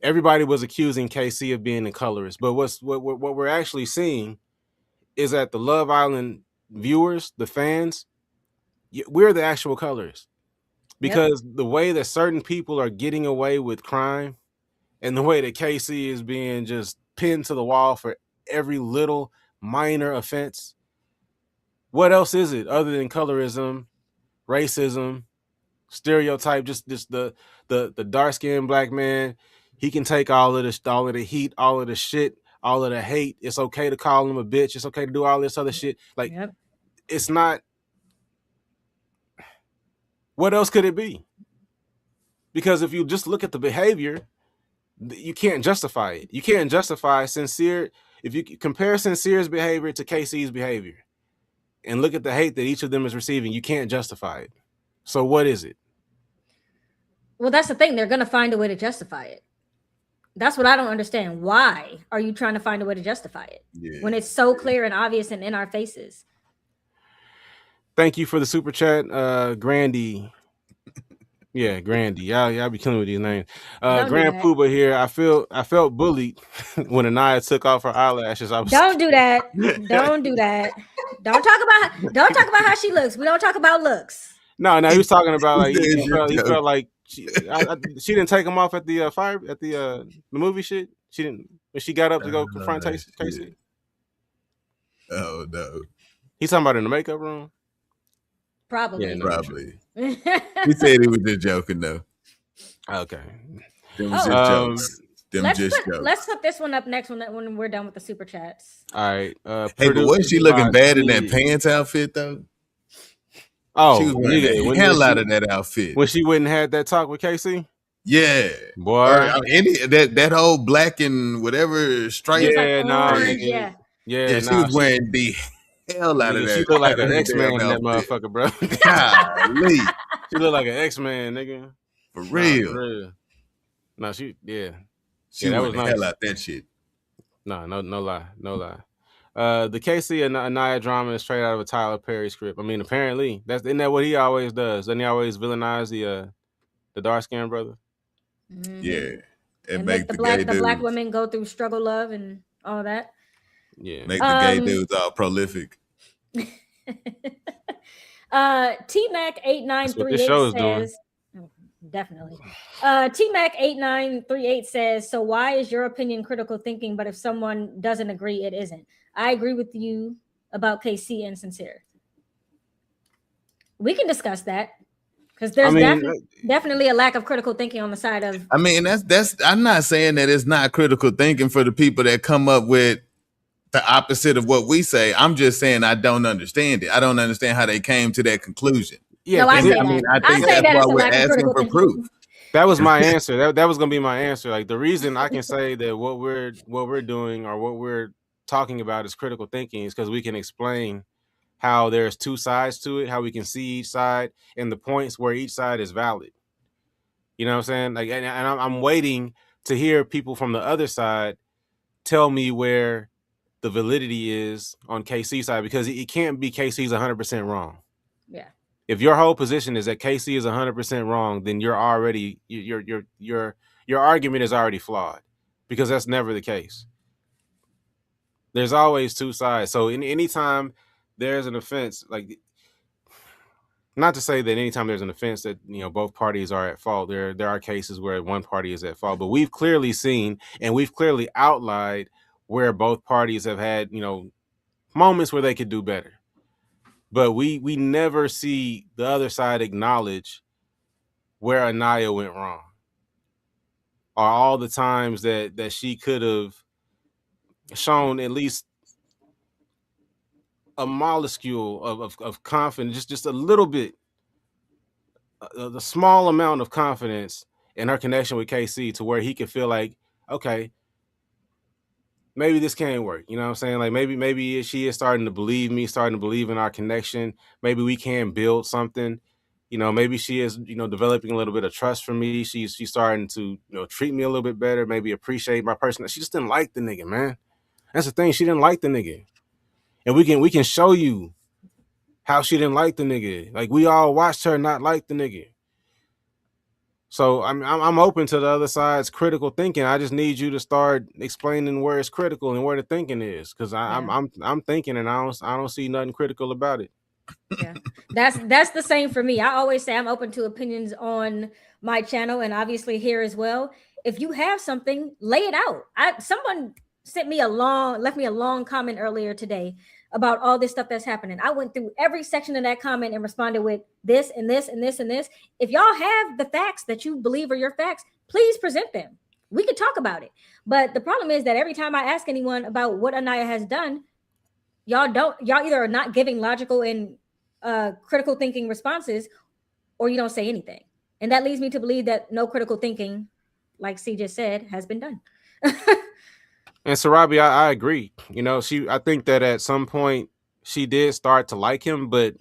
S3: everybody was accusing KC of being a colorist, but what we're actually seeing is that the Love Island viewers, the fans, we're the actual colorists, because the way that certain people are getting away with crime, and the way that KC is being just pinned to the wall for every little minor offense. What else is it other than colorism, racism, stereotype? Just the dark-skinned black man. He can take all of the heat, all of the shit, all of the hate. It's okay to call him a bitch. It's okay to do all this other shit. Like, it's not. What else could it be? Because if you just look at the behavior, you can't justify it. You can't justify Sincere. If you compare Sincere's behavior to KC's behavior and look at the hate that each of them is receiving, you can't justify it. So what is it?
S2: Well, that's the thing. They're going to find a way to justify it. That's what I don't understand. Why are you trying to find a way to justify it when it's so clear and obvious and in our faces?
S3: Thank you for the super chat, Grandy. Yeah, Grandy. Y'all be killing with these names. Grand Pooba here. I felt bullied when Anaya took off her eyelashes.
S2: Don't do that. Don't do that. Don't talk about how she looks. We don't talk about looks.
S3: No, he was talking about like he felt like she didn't take him off at the fire at the movie shit. She didn't when she got up to go confront Casey.
S4: Oh no.
S3: He's talking about in the makeup room.
S2: Probably.
S4: Yeah, probably. He said he was just joking though.
S3: Okay.
S4: Them was just jokes.
S2: Let's put this one up next when we're done with the super chats.
S3: All right.
S4: Hey, but wasn't she looking bad in that pants outfit though?
S3: Oh,
S4: she was wearing the hell out of that outfit
S3: when she wouldn't have that talk with KC.
S4: Yeah.
S3: boy.
S4: Or any that whole black and whatever stripe.
S2: It was like
S3: Yeah, nah,
S2: orange,
S3: nigga.
S2: yeah.
S4: Yeah, she
S3: Nah,
S4: was wearing the hell out of
S3: nigga, she
S4: that
S3: looked like
S4: out of
S3: an
S4: her
S3: X-Man
S4: damn
S3: in that
S4: outfit.
S3: motherfucker, bro.
S4: Golly.
S3: She looked like an X-Man, nigga.
S4: For
S3: Nah,
S4: real.
S3: for real. Nah, yeah,
S4: She
S3: that
S4: went
S3: was
S4: the hell
S3: nice.
S4: out that shit.
S3: Nah, no lie, no lie. The KC and Anaya drama is straight out of a Tyler Perry script. I mean, apparently, isn't that what he always does? Doesn't he always villainize the dark skinned brother?
S2: Mhm.
S4: Yeah. It
S2: And
S4: make
S2: make
S4: the gay
S2: the black
S4: dudes
S2: women go through struggle love and all that.
S3: Yeah.
S4: make the gay dudes all prolific.
S2: T-Mac
S3: That's what this show
S2: 8938
S3: is doing.
S2: says, definitely. T-Mac 8938 says, so why is your opinion critical thinking, but if someone doesn't agree, it isn't? I agree with you about KC and Sincere. We can discuss that because there's definitely a lack of critical thinking on the side of.
S4: I mean, that's I'm not saying that it's not critical thinking for the people that come up with the opposite of what we say. I'm just saying I don't understand it. I don't understand how they came to that conclusion.
S2: Yeah, no, I say that.
S4: I think that's why we're asking for proof.
S3: That was my answer. That was gonna be my answer. Like the reason I can say that what we're doing or what we're talking about is critical thinking is because we can explain how there's two sides to it, how we can see each side and the points where each side is valid. You know what I'm saying? Like, and I'm waiting to hear people from the other side tell me where the validity is on KC's side, because it can't be KC's 100% wrong.
S2: Yeah.
S3: If your whole position is that KC is 100% wrong, then you're already your argument is already flawed, because that's never the case. There's always two sides. So anytime there's an offense, like, not to say that anytime there's an offense that, you know, both parties are at fault. There are cases where one party is at fault, but we've clearly seen and we've clearly outlined where both parties have had, you know, moments where they could do better. But we never see the other side acknowledge where Anaya went wrong, or all the times that she could have shown at least a molecule of confidence, just a little bit, the small amount of confidence in her connection with KC, to where he could feel like, okay, maybe this can work. You know what I'm saying? Like maybe she is starting to believe me, starting to believe in our connection. Maybe we can build something. You know, maybe she is, you know, developing a little bit of trust for me. She's starting to, you know, treat me a little bit better, maybe appreciate my person. She just didn't like the nigga, man. That's the thing. She didn't like the nigga. And we can show you how she didn't like the nigga. Like, we all watched her not like the nigga. So I'm open to the other side's critical thinking. I just need you to start explaining where it's critical and where the thinking is, because I'm thinking and I don't see nothing critical about it.
S2: Yeah, that's the same for me. I always say I'm open to opinions on my channel and obviously here as well. If you have something, lay it out. Someone left me a long comment earlier today about all this stuff that's happening. I went through every section of that comment and responded with this and this and this and this. If y'all have the facts that you believe are your facts, please present them. We could talk about it. But the problem is that every time I ask anyone about what Anaya has done, y'all either are not giving logical and critical thinking responses, or you don't say anything. And that leads me to believe that no critical thinking, like C just said, has been done.
S3: And Sarabi, I agree. You know, I think that at some point she did start to like him, but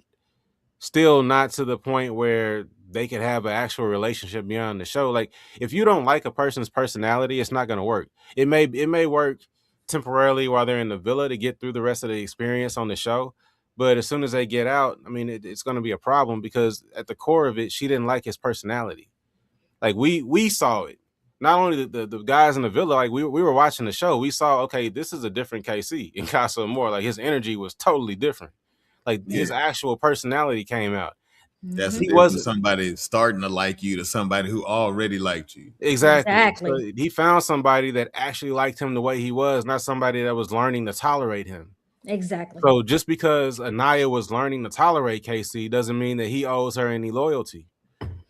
S3: still not to the point where they could have an actual relationship beyond the show. Like, if you don't like a person's personality, it's not going to work. It may work temporarily while they're in the villa to get through the rest of the experience on the show. But as soon as they get out, I mean, it's going to be a problem, because at the core of it, she didn't like his personality. Like, we saw it. Not only the guys in the villa, like we were watching the show, we saw, okay, this is a different KC in Casa Amor. Like, his energy was totally different. Like, his actual personality came out.
S4: That's he wasn't somebody starting to like you to somebody who already liked you.
S3: Exactly. So he found somebody that actually liked him the way he was, not somebody that was learning to tolerate him.
S2: Exactly.
S3: So just because Anaya was learning to tolerate KC doesn't mean that he owes her any loyalty.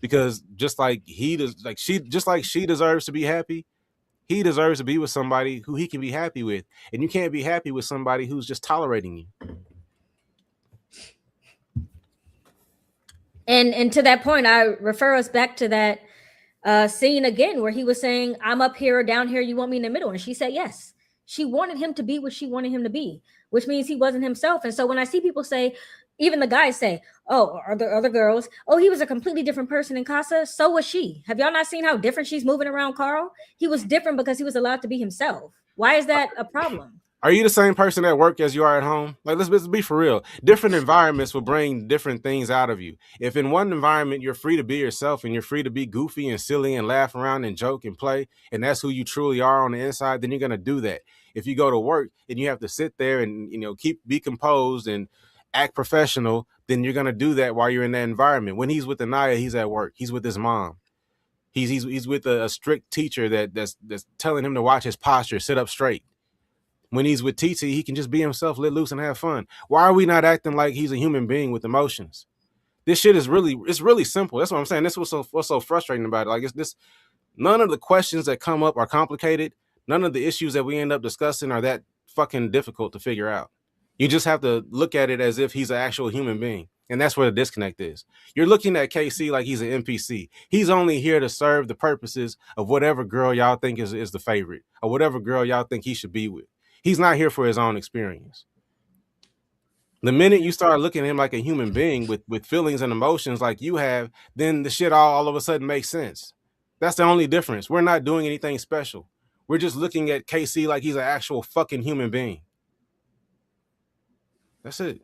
S3: Because just like she deserves to be happy, he deserves to be with somebody who he can be happy with. And you can't be happy with somebody who's just tolerating you.
S2: And to that point, I refer us back to that scene again where he was saying, I'm up here or down here, you want me in the middle? And she said yes. She wanted him to be what she wanted him to be, which means he wasn't himself. And so when I see people say, even the guys say, oh, or the other girls, oh, he was a completely different person in Casa. So was she. Have y'all not seen how different she's moving around Carl? He was different because he was allowed to be himself. Why is that a problem?
S3: Are you the same person at work as you are at home? Like, let's be for real. Different environments will bring different things out of you. If in one environment you're free to be yourself and you're free to be goofy and silly and laugh around and joke and play, and that's who you truly are on the inside, then you're gonna do that. If you go to work and you have to sit there and be composed and act professional, then you're gonna do that while you're in that environment. When he's with Anaya, he's at work. He's with his mom. He's with a strict teacher that's telling him to watch his posture, sit up straight. When he's with TT, he can just be himself, let loose, and have fun. Why are we not acting like he's a human being with emotions? This shit is really simple. That's what I'm saying. This was what's so frustrating about it. Like, it's this. None of the questions that come up are complicated. None of the issues that we end up discussing are that fucking difficult to figure out. You just have to look at it as if he's an actual human being. And that's where the disconnect is. You're looking at KC like he's an NPC. He's only here to serve the purposes of whatever girl y'all think is the favorite, or whatever girl y'all think he should be with. He's not here for his own experience. The minute you start looking at him like a human being with feelings and emotions like you have, then the shit all of a sudden makes sense. That's the only difference. We're not doing anything special. We're just looking at KC like he's an actual fucking human being. That's it.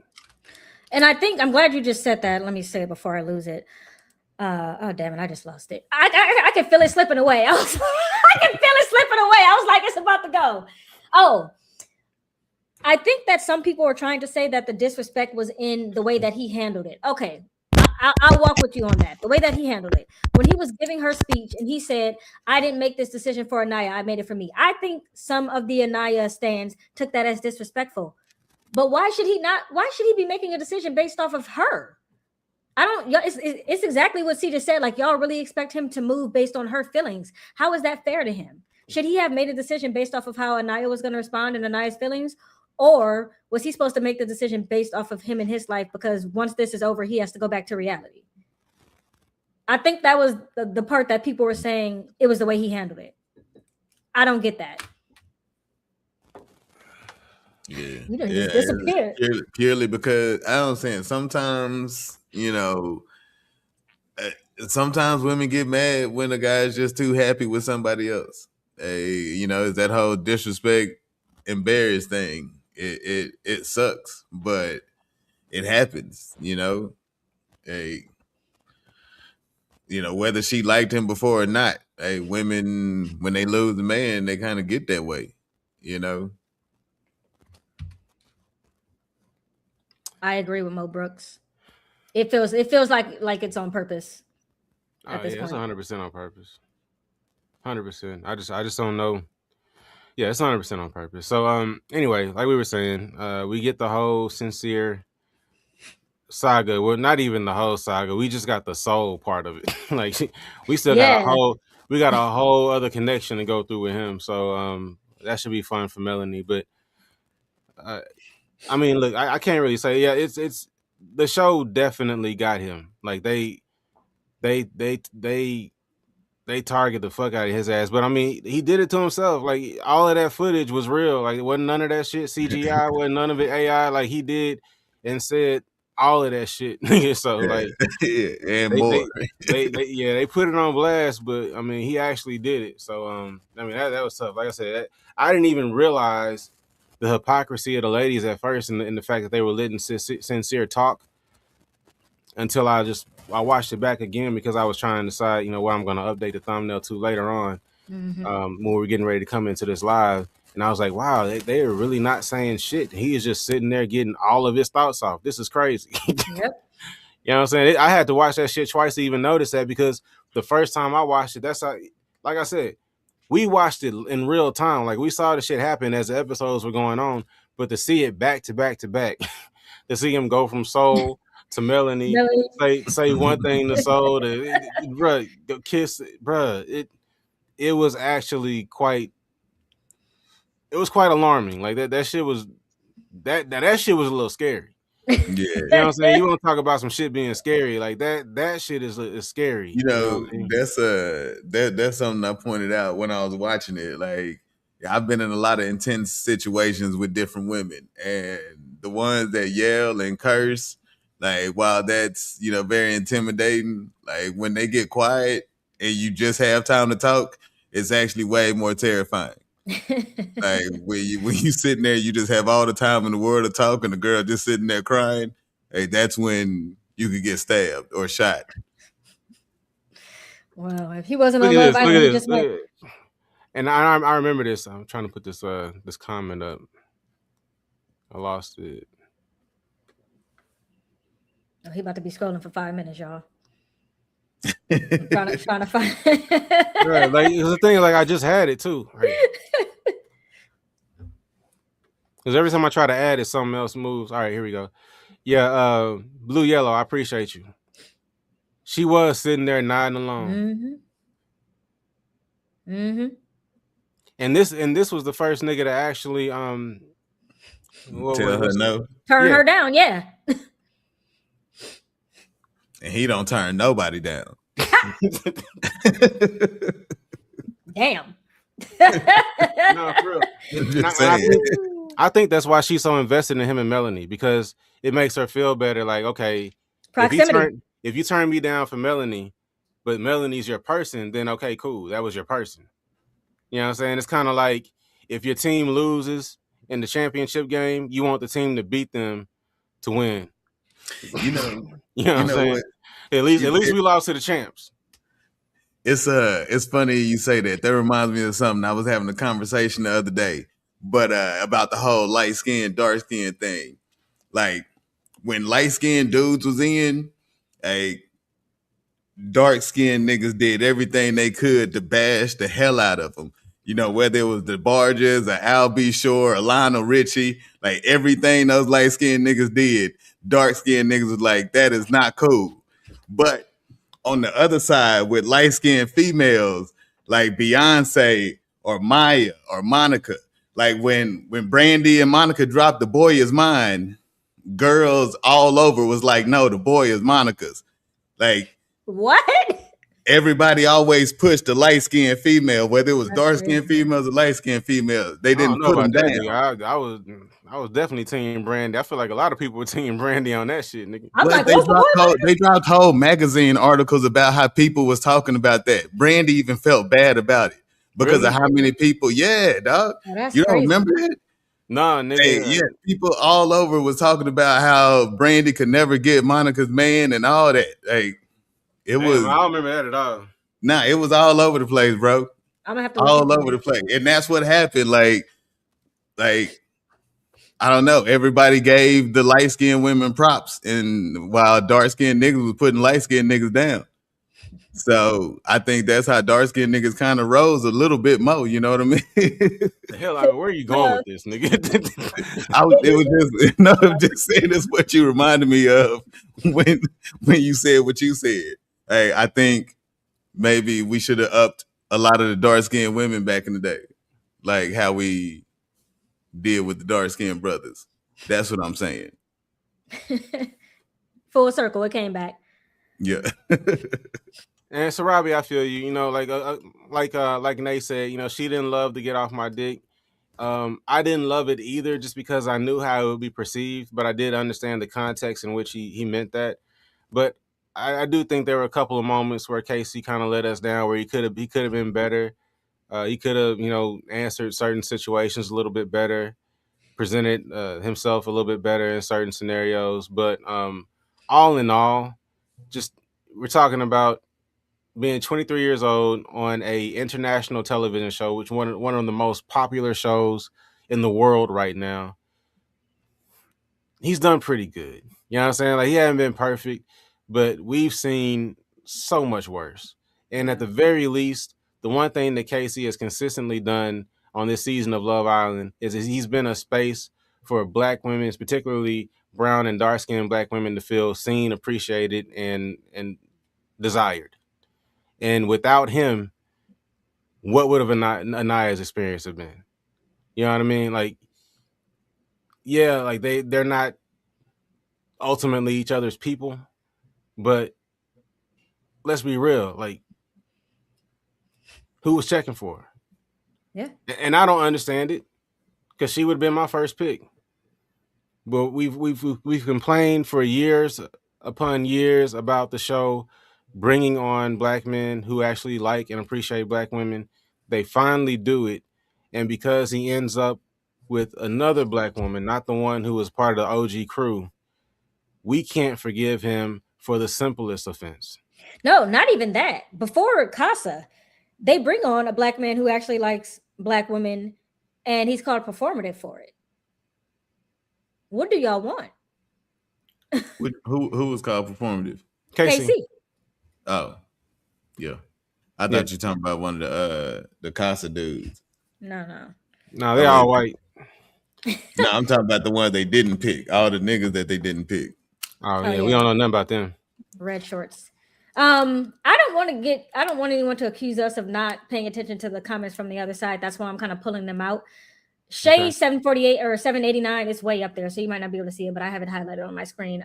S2: And I think I'm glad you just said that. Let me say it before I lose it. Oh damn it, I just lost it. I can feel it slipping away. I can feel it slipping away. I was like, it's about to go. Oh, I think that some people are trying to say that the disrespect was in the way that he handled it. Okay, I'll walk with you on that. The way that he handled it. When he was giving her speech and he said, I didn't make this decision for Anaya, I made it for me. I think some of the Anaya stands took that as disrespectful. But why should he be making a decision based off of her? It's exactly what C just said. Like, y'all really expect him to move based on her feelings. How is that fair to him? Should he have made a decision based off of how Anaya was going to respond and Anaya's feelings? Or was he supposed to make the decision based off of him and his life? Because once this is over, he has to go back to reality. I think that was the part that people were saying it was the way he handled it. I don't get that.
S4: Yeah.
S2: You know, he just disappeared.
S4: Purely because I don't saying sometimes, sometimes women get mad when a guy's just too happy with somebody else. It's that whole disrespect, embarrass thing. It sucks, but it happens, whether she liked him before or not. Hey, women, when they lose a man, they kind of get that way,
S2: I agree with Mo Brooks. It feels like it's on purpose.
S3: At this point. It's 100% on purpose. 100%. I just don't know. Yeah, it's 100% on purpose. So anyway, like we were saying, we get the whole sincere saga. Well, not even the whole saga. We just got the soul part of it. Like, we still got a whole other connection to go through with him. So that should be fun for Melanie. But I mean, look, I can't really say. Yeah, it's the show definitely got him. Like, they target the fuck out of his ass. But I mean, he did it to himself. Like, all of that footage was real. Like, it wasn't none of that shit CGI, wasn't none of it AI. Like, he did and said all of that shit. So, like,
S4: and more.
S3: They put it on blast, but I mean, he actually did it. So I mean, that was tough. Like I said, I didn't even realize the hypocrisy of the ladies at first, and the fact that they were letting sincere talk until I watched it back again because I was trying to decide, what I'm going to update the thumbnail to later on, when we're getting ready to come into this live. And I was like, wow, they are really not saying shit. He is just sitting there getting all of his thoughts off. This is crazy. Yep. You know what I'm saying? I had to watch that shit twice to even notice that, because the first time I watched it, that's how, like I said, we watched it in real time. Like, we saw the shit happen as the episodes were going on, but to see it back to back to back, to see him go from Soul to Melanie, say one thing to Soul, bruh, kiss, bruh, it was actually quite alarming. Like, that shit was that shit was a little scary.
S4: Yeah.
S3: You know what I'm saying? You want to talk about some shit being scary like that? That shit is scary.
S4: You
S3: You know what
S4: know,
S3: I mean?
S4: that's something I pointed out when I was watching it. Like, yeah, I've been in a lot of intense situations with different women, and the ones that yell and curse, like, while that's very intimidating, like when they get quiet and you just have time to talk, it's actually way more terrifying. Like when you sitting there, you just have all the time in the world to talk, and the girl just sitting there crying. Hey, that's when you could get stabbed or shot.
S2: Well, if he wasn't
S3: Look
S2: on
S3: at
S2: Love
S3: this. Look
S2: Island,
S3: at
S2: he
S3: this.
S2: just
S3: Look
S2: might.
S3: at it. And I remember this. I'm trying to put this comment up. I lost it.
S2: Oh, he about to be scrolling for 5 minutes, y'all. trying to find.
S3: Right, like it's the thing. Like I just had it too. Right? Because every time I try to add it, something else moves. All right, here we go. Yeah, Blue Yellow. I appreciate you. She was sitting there nodding along.
S2: Mm-hmm. Mm-hmm.
S3: And this was the first nigga to actually
S4: Tell her no,
S2: Turn
S3: Yeah.
S2: her down, yeah.
S4: and he don't turn nobody down.
S2: Damn.
S3: No, for real.
S4: Just
S3: And
S4: saying.
S3: I think that's why she's so invested in him and Melanie, because it makes her feel better. Like, okay,
S2: Proximity.
S3: if you turn me down for Melanie, but Melanie's your person, then okay, cool, that was your person. You know what I'm saying? It's kind of like if your team loses in the championship game, you want the team to beat them to win.
S4: You know
S3: You know what I'm saying?
S4: what?
S3: At least we lost to the champs.
S4: It's funny you say that. That reminds me of something. I was having a conversation the other day, but about the whole light skin, dark skin thing. Like when light skinned dudes was in, dark skinned niggas did everything they could to bash the hell out of them. You know, whether it was the Barges or Al B. Shore or Lionel Richie, like everything those light skinned niggas did, dark skinned niggas was like, that is not cool. But on the other side, with light skinned females like Beyonce or Maya or Monica, like when Brandy and Monica dropped The Boy Is Mine, girls all over was like, no, The Boy Is Monica's. Like,
S2: What?
S4: everybody always pushed the light skinned female, whether it was
S2: That's
S4: dark skinned
S2: crazy.
S4: females or light skinned females. They
S3: I don't
S4: didn't
S3: know
S4: put them
S3: about that,
S4: down.
S3: nigga. I was definitely team Brandy. I feel like a lot of people were team Brandy on that shit, nigga.
S2: I'm
S4: But
S2: like, what's the boy?
S4: they dropped whole magazine articles about how people was talking about that. Brandy even felt bad about it because
S3: Really?
S4: of how many people. Yeah, dog.
S2: Oh, that's
S4: You don't
S2: crazy.
S4: remember it?
S3: Nah, nigga.
S4: Hey, yeah, people all over was talking about how Brandy could never get Monica's man and all that. Like, it
S3: Damn,
S4: was
S3: I don't remember that at all.
S4: it was all over the place, bro.
S2: I'm gonna have to look
S4: All
S2: into
S4: over
S2: that.
S4: the place. And that's what happened. Like I don't know. Everybody gave the light skinned women props, and while dark skinned niggas was putting light skinned niggas down. So I think that's how dark skinned niggas kind of rose a little bit more. You know what I mean?
S3: The hell, I mean, where are you going with this, nigga?
S4: It was just no. I'm just saying that's what you reminded me of when you said what you said. Hey, I think maybe we should have upped a lot of the dark skinned women back in the day, like how we did with the dark skinned brothers. That's what I'm saying.
S2: Full circle, it came back.
S4: Yeah.
S3: And Sarabi, I feel you. You know, like Nate said, you know, she didn't love to get off my dick. I didn't love it either, just because I knew how it would be perceived, but I did understand the context in which he meant that. But I do think there were a couple of moments where Casey kind of let us down, where he could have been better. He could have, you know, answered certain situations a little bit better, presented himself a little bit better in certain scenarios. But all in all, just we're talking about being 23 years old on a international television show, which one of the most popular shows in the world right now. He's done pretty good. You know what I'm saying? Like, he hasn't been perfect, but we've seen so much worse. And at the very least, the one thing that Casey has consistently done on this season of Love Island is he's been a space for Black women, particularly brown and dark skinned Black women, to feel seen, appreciated, and desired. And without him, what would have Anaya's experience have been? You know what I mean? Like, yeah, like they're not ultimately each other's people. But let's be real, like, who was checking for her?
S2: Yeah.
S3: And I don't understand it, because she would have been my first pick. But we've complained for years upon years about the show bringing on black men who actually like and appreciate black women. They finally do it, and because he ends up with another black woman, not the one who was part of the OG crew, we can't forgive him for the simplest offense.
S2: No, not even that. Before Casa, they bring on a black man who actually likes black women, and he's called performative for it. What do y'all want?
S4: Who was called performative?
S3: Casey.
S4: Oh, yeah. I thought you were talking about one of the Casa dudes.
S2: No,
S3: they all white.
S4: No, I'm talking about the ones they didn't pick. All the niggas that they didn't pick.
S3: Oh yeah, we don't know nothing about them.
S2: Red shorts. I don't want anyone to accuse us of not paying attention to the comments from the other side. That's why I'm kind of pulling them out. Shay 748 or 789 is way up there, so you might not be able to see it, but I have it highlighted on my screen.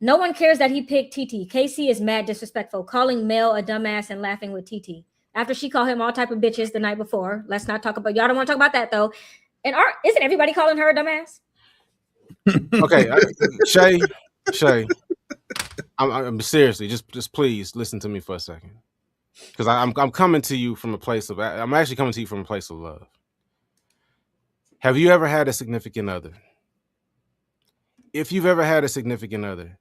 S2: No one cares that he picked TT. Casey is mad disrespectful, calling Mel a dumbass and laughing with TT after she called him all type of bitches the night before. Let's not talk about, y'all don't want to talk about that though. And isn't everybody calling her a dumbass?
S3: Okay, Shay, I'm seriously, just please listen to me for a second, because I'm coming to you from a place of, I'm actually coming to you from a place of love. Have you ever had a significant other? If you've ever had a significant other,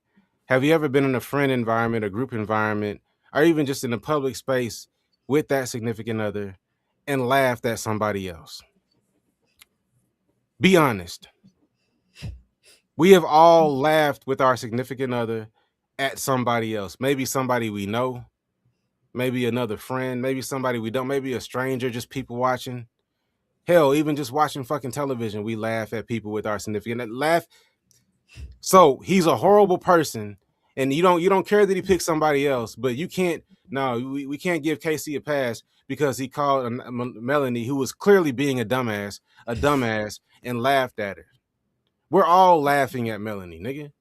S3: have you ever been in a friend environment, a group environment, or even just in a public space with that significant other and laughed at somebody else? Be honest. We have all laughed with our significant other at somebody else. Maybe somebody we know, maybe another friend, maybe somebody we don't, maybe a stranger, just people watching. Hell, even just watching fucking television, we laugh at people with our significant laugh. So he's a horrible person, and you don't care that he picked somebody else, but you can't. No, we can't give Casey a pass because he called Melanie, who was clearly being a dumbass, and laughed at her. We're all laughing at Melanie, nigga.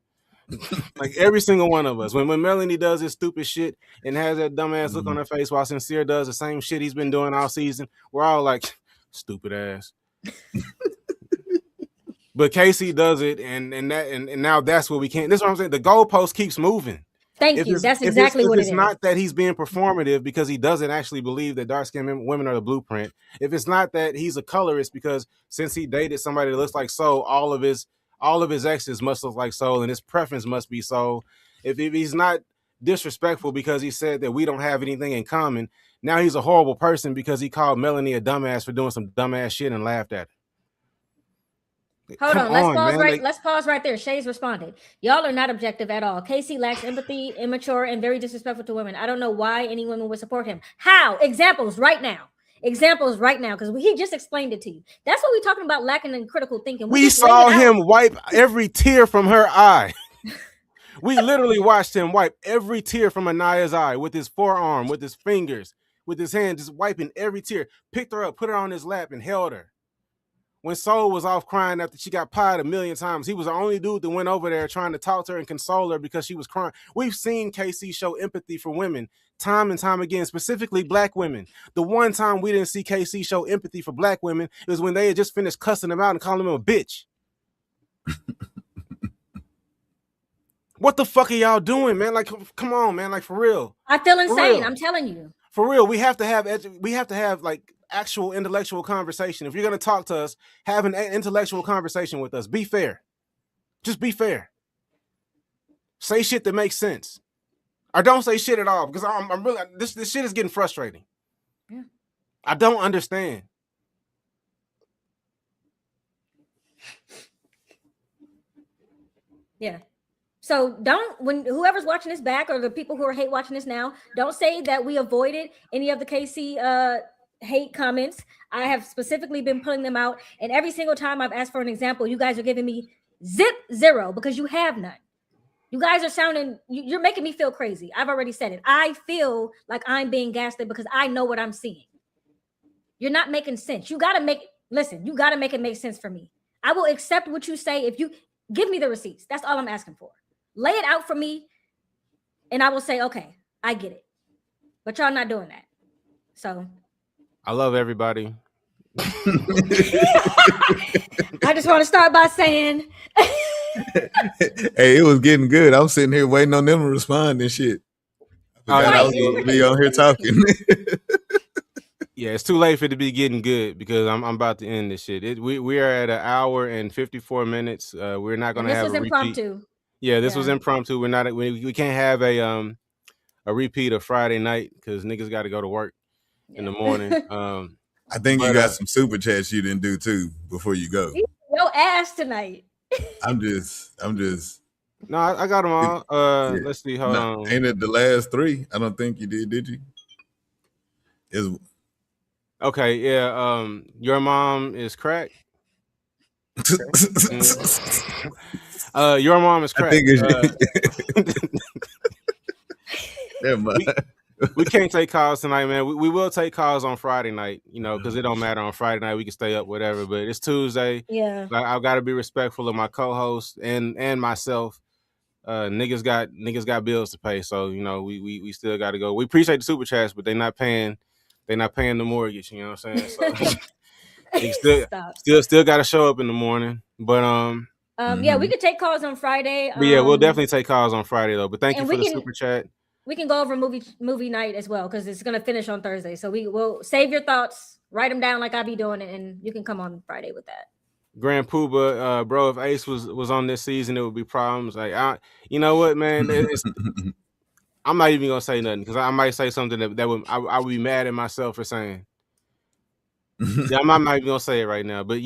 S3: Like every single one of us. When Melanie does this stupid shit and has that dumbass look on her face while Sincere does the same shit he's been doing all season, we're all like, stupid ass. But Casey does it, and now that's what we can't. This is what I'm saying. The goalpost keeps moving.
S2: Thank you. That's exactly what it is.
S3: It's not that he's being performative because he doesn't actually believe that dark-skinned women are the blueprint. If it's not that he's a colorist because since he dated somebody that looks like Soul, all of his exes must look like Soul, and his preference must be Soul. If he's not disrespectful because he said that we don't have anything in common, now he's a horrible person because he called Melanie a dumbass for doing some dumbass shit and laughed at her.
S2: Hold on, let's pause right there. Shay's responded. Y'all are not objective at all. Casey lacks empathy, immature, and very disrespectful to women. I don't know why any women would support him. How? Examples right now, because he just explained it to you. That's what we're talking about, lacking in critical thinking.
S3: We saw him wipe every tear from her eye. We literally watched him wipe every tear from Anaya's eye with his forearm, with his fingers, with his hand, just wiping every tear. Picked her up, put her on his lap, and held her. When Soul was off crying after she got pied 1,000,000 times, he was the only dude that went over there trying to talk to her and console her because she was crying. We've seen Casey show empathy for women time and time again, specifically black women. The one time we didn't see Casey show empathy for black women is when they had just finished cussing him out and calling him a bitch. What the fuck are y'all doing, man? Like, come on, man. Like, for real.
S2: I feel insane. I'm telling you.
S3: For real, we have to have like actual intellectual conversation. If you're gonna talk to us, have an intellectual conversation with us. Be fair. Just be fair. Say shit that makes sense, or don't say shit at all. Because I'm really this shit is getting frustrating.
S2: Yeah.
S3: I don't understand.
S2: Yeah. So when whoever's watching this back or the people who are hate watching this now, don't say that we avoided any of the Casey hate comments. I have specifically been pulling them out, and every single time I've asked for an example, you guys are giving me zero because you have none. You guys are you're making me feel crazy. I've already said it. I feel like I'm being gaslit because I know what I'm seeing. You're not making sense. You got to make it make sense for me. I will accept what you say. Give me the receipts. That's all I'm asking for. Lay it out for me, and I will say, okay, I get it. But y'all not doing that. So
S3: I love everybody.
S2: I just want to start by saying,
S4: Hey, it was getting good. I'm sitting here waiting on them to respond and shit. I forgot I was going to be on here talking.
S3: Yeah, it's too late for it to be getting good because I'm about to end this shit. We are at 1 hour and 54 minutes. We're not going to have a repeat.
S2: Impromptu.
S3: Yeah, this was impromptu. We're not. We can't have a repeat of Friday night because niggas got to go to work in the morning.
S4: I think you got some super chats you didn't do too before you go.
S2: Your ass tonight.
S4: I'm just.
S3: No, I got them all. Let's see. Hold on.
S4: Ain't it the last 3? I don't think you did you?
S3: Okay, yeah. Your mom is crack. Your mom is crack. I think we can't take calls tonight, man. We will take calls on Friday night, because it don't matter on Friday night. We can stay up, whatever. But it's Tuesday.
S2: Yeah,
S3: I've got to be respectful of my co-host and myself. Niggas got bills to pay, so we still got to go. We appreciate the super chats, but they're not paying the mortgage. You know what I'm saying? So they still got to show up in the morning. But
S2: yeah, we could take calls on Friday.
S3: But yeah, we'll definitely take calls on Friday though. But thank you for the super chat.
S2: We can go over movie night as well because it's gonna finish on Thursday. So we will save your thoughts, write them down like I be doing it, and you can come on Friday with that.
S3: Grand Pooba, bro, if Ace was on this season, it would be problems. Like, you know what, man? I'm not even gonna say nothing because I might say something that I would be mad at myself for saying. Yeah, I'm not even gonna say it right now, but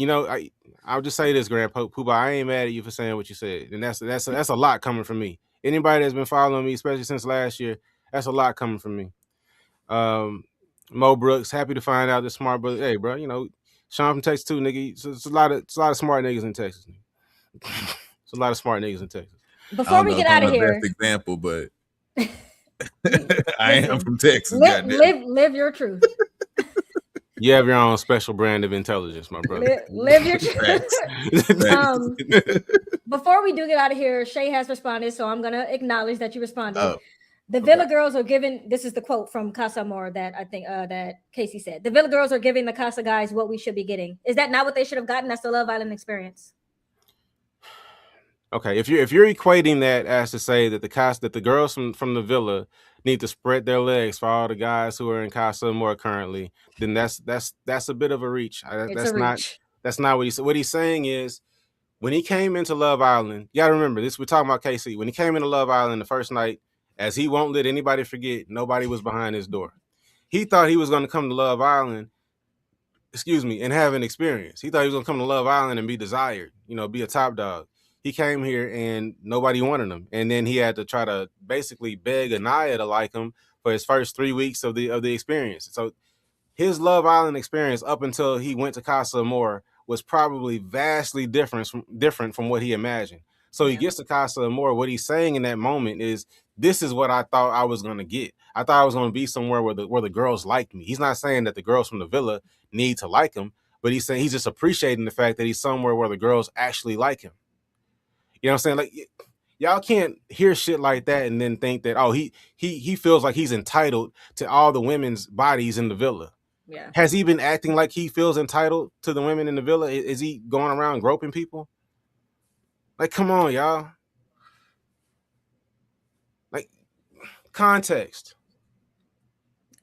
S3: I'll just say this, Grand Pooba, I ain't mad at you for saying what you said, and that's a lot coming from me. Anybody that's been following me, especially since last year, that's a lot coming from me. Mo Brooks, happy to find out this smart brother. Hey, bro, Sean from Texas too, nigga. It's a lot of smart niggas in Texas. It's a lot of smart niggas in Texas.
S2: Before we get out of here,
S4: best example, but I am from Texas.
S2: Live your truth.
S3: You have your own special brand of intelligence, my brother.
S2: Live your truth. Before we do get out of here, Shay has responded, so I'm gonna acknowledge that you responded. The Villa girls are giving. This is the quote from Casa Amor that I think that Casey said. The Villa girls are giving the Casa guys what we should be getting. Is that not what they should have gotten? That's the Love Island experience.
S3: Okay, if you're equating that as to say that the girls from the Villa need to spread their legs for all the guys who are in Casa Amor currently, then that's a bit of a reach. That's not what he said. What he's saying is when he came into Love Island, you gotta remember this. We're talking about KC. When he came into Love Island the first night, as he won't let anybody forget, nobody was behind his door. He thought he was going to come to Love Island, and have an experience. He thought he was going to come to Love Island and be desired, be a top dog. He came here and nobody wanted him. And then he had to try to basically beg Anaya to like him for his first 3 weeks of the experience. So his Love Island experience up until he went to Casa Amor was probably vastly different from what he imagined. So he gets to Casa Amor. What he's saying in that moment is, this is what I thought I was going to get. I thought I was going to be somewhere where the girls liked me. He's not saying that the girls from the Villa need to like him, but he's saying he's just appreciating the fact that he's somewhere where the girls actually like him. You know what I'm saying? Like, y'all can't hear shit like that and then think that, oh, he feels like he's entitled to all the women's bodies in the Villa.
S2: Yeah.
S3: Has he been acting like he feels entitled to the women in the Villa? Is he going around groping people? Like, come on, y'all. Like, context.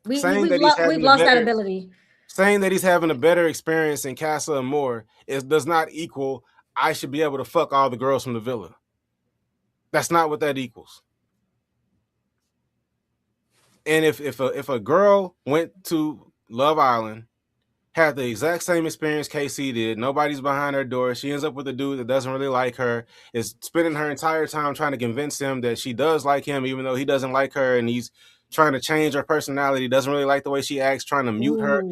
S2: We've lost that ability.
S3: Saying that he's having a better experience in Casa Amor does not equal I should be able to fuck all the girls from the Villa. That's not what that equals. And if a girl went to Love Island, had the exact same experience KC did, nobody's behind her door, she ends up with a dude that doesn't really like her, is spending her entire time trying to convince him that she does like him, even though he doesn't like her, and he's trying to change her personality, doesn't really like the way she acts, trying to mute her,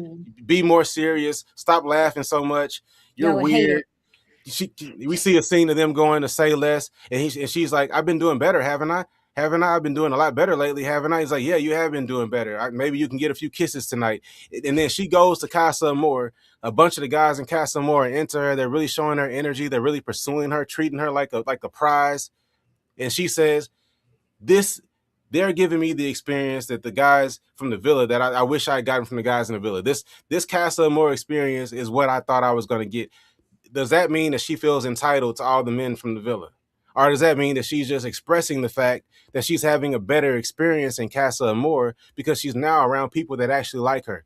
S3: be more serious, stop laughing so much, you're weird. We see a scene of them going to Say Less, and she's like, I've been doing better, haven't I? haven't I been doing a lot better lately? Haven't I? He's like, yeah, you have been doing better. Maybe you can get a few kisses tonight. And then she goes to Casa Amor. A bunch of the guys in Casa Amor are into her. They're really showing her energy. They're really pursuing her, treating her like a prize. And she says, they're giving me the experience that the guys from the villa that I wish I had gotten from the guys in the villa. This Casa Amor experience is what I thought I was going to get. Does that mean that she feels entitled to all the men from the villa? Or does that mean that she's just expressing the fact that she's having a better experience in Casa Amor because she's now around people that actually like her?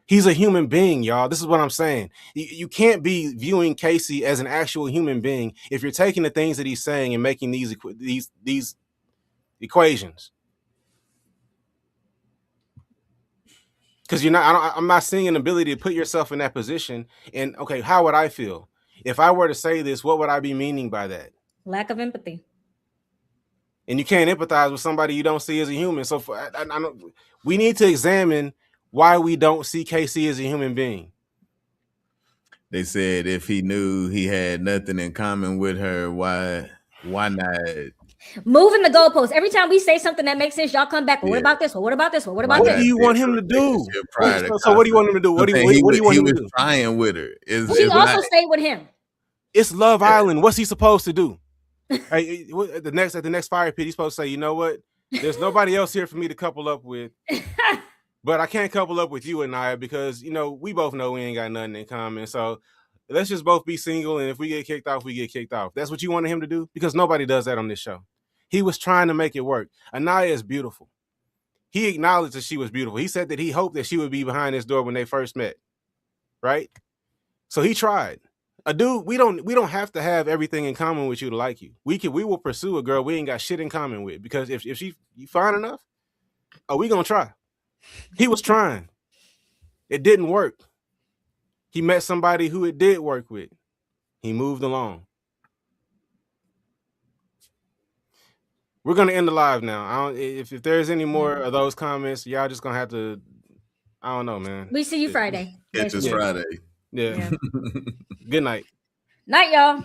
S3: He's a human being, y'all. This is what I'm saying. You can't be viewing Casey as an actual human being if you're taking the things that he's saying and making these equations. Because I'm not seeing an ability to put yourself in that position. And okay, how would I feel if I were to say this? What would I be meaning by that?
S2: Lack of empathy.
S3: And you can't empathize with somebody you don't see as a human. So we need to examine why we don't see Casey as a human being.
S4: They said if he knew he had nothing in common with her, why not?
S2: Moving the goalposts. Every time we say something that makes sense, y'all come back. Well, what about this? Well, what about this? Well, what about this?
S3: What do you want him to do? So what do you want him to do? What do you want him to do?
S4: He was trying with her.
S2: She also stayed with him.
S3: It's Love Island. What's he supposed to do? Hey, at the next fire pit, he's supposed to say, you know what? There's nobody else here for me to couple up with. But I can't couple up with you and I because, we both know we ain't got nothing in common. So let's just both be single. And if we get kicked off, we get kicked off. That's what you wanted him to do? Because nobody does that on this show. He was trying to make it work. Anaya is beautiful. He acknowledged that she was beautiful. He said that he hoped that she would be behind his door when they first met. Right? So he tried. A dude, we don't have to have everything in common with you to like you. We will pursue a girl we ain't got shit in common with because if you fine enough, we gonna try. He was trying. It didn't work. He met somebody who it did work with. He moved along. We're gonna end the live now. If there's any more of those comments, y'all just gonna have to. I don't know, man.
S2: We see you Friday.
S4: Catch us Friday.
S3: Yeah. Good night.
S2: Night, y'all.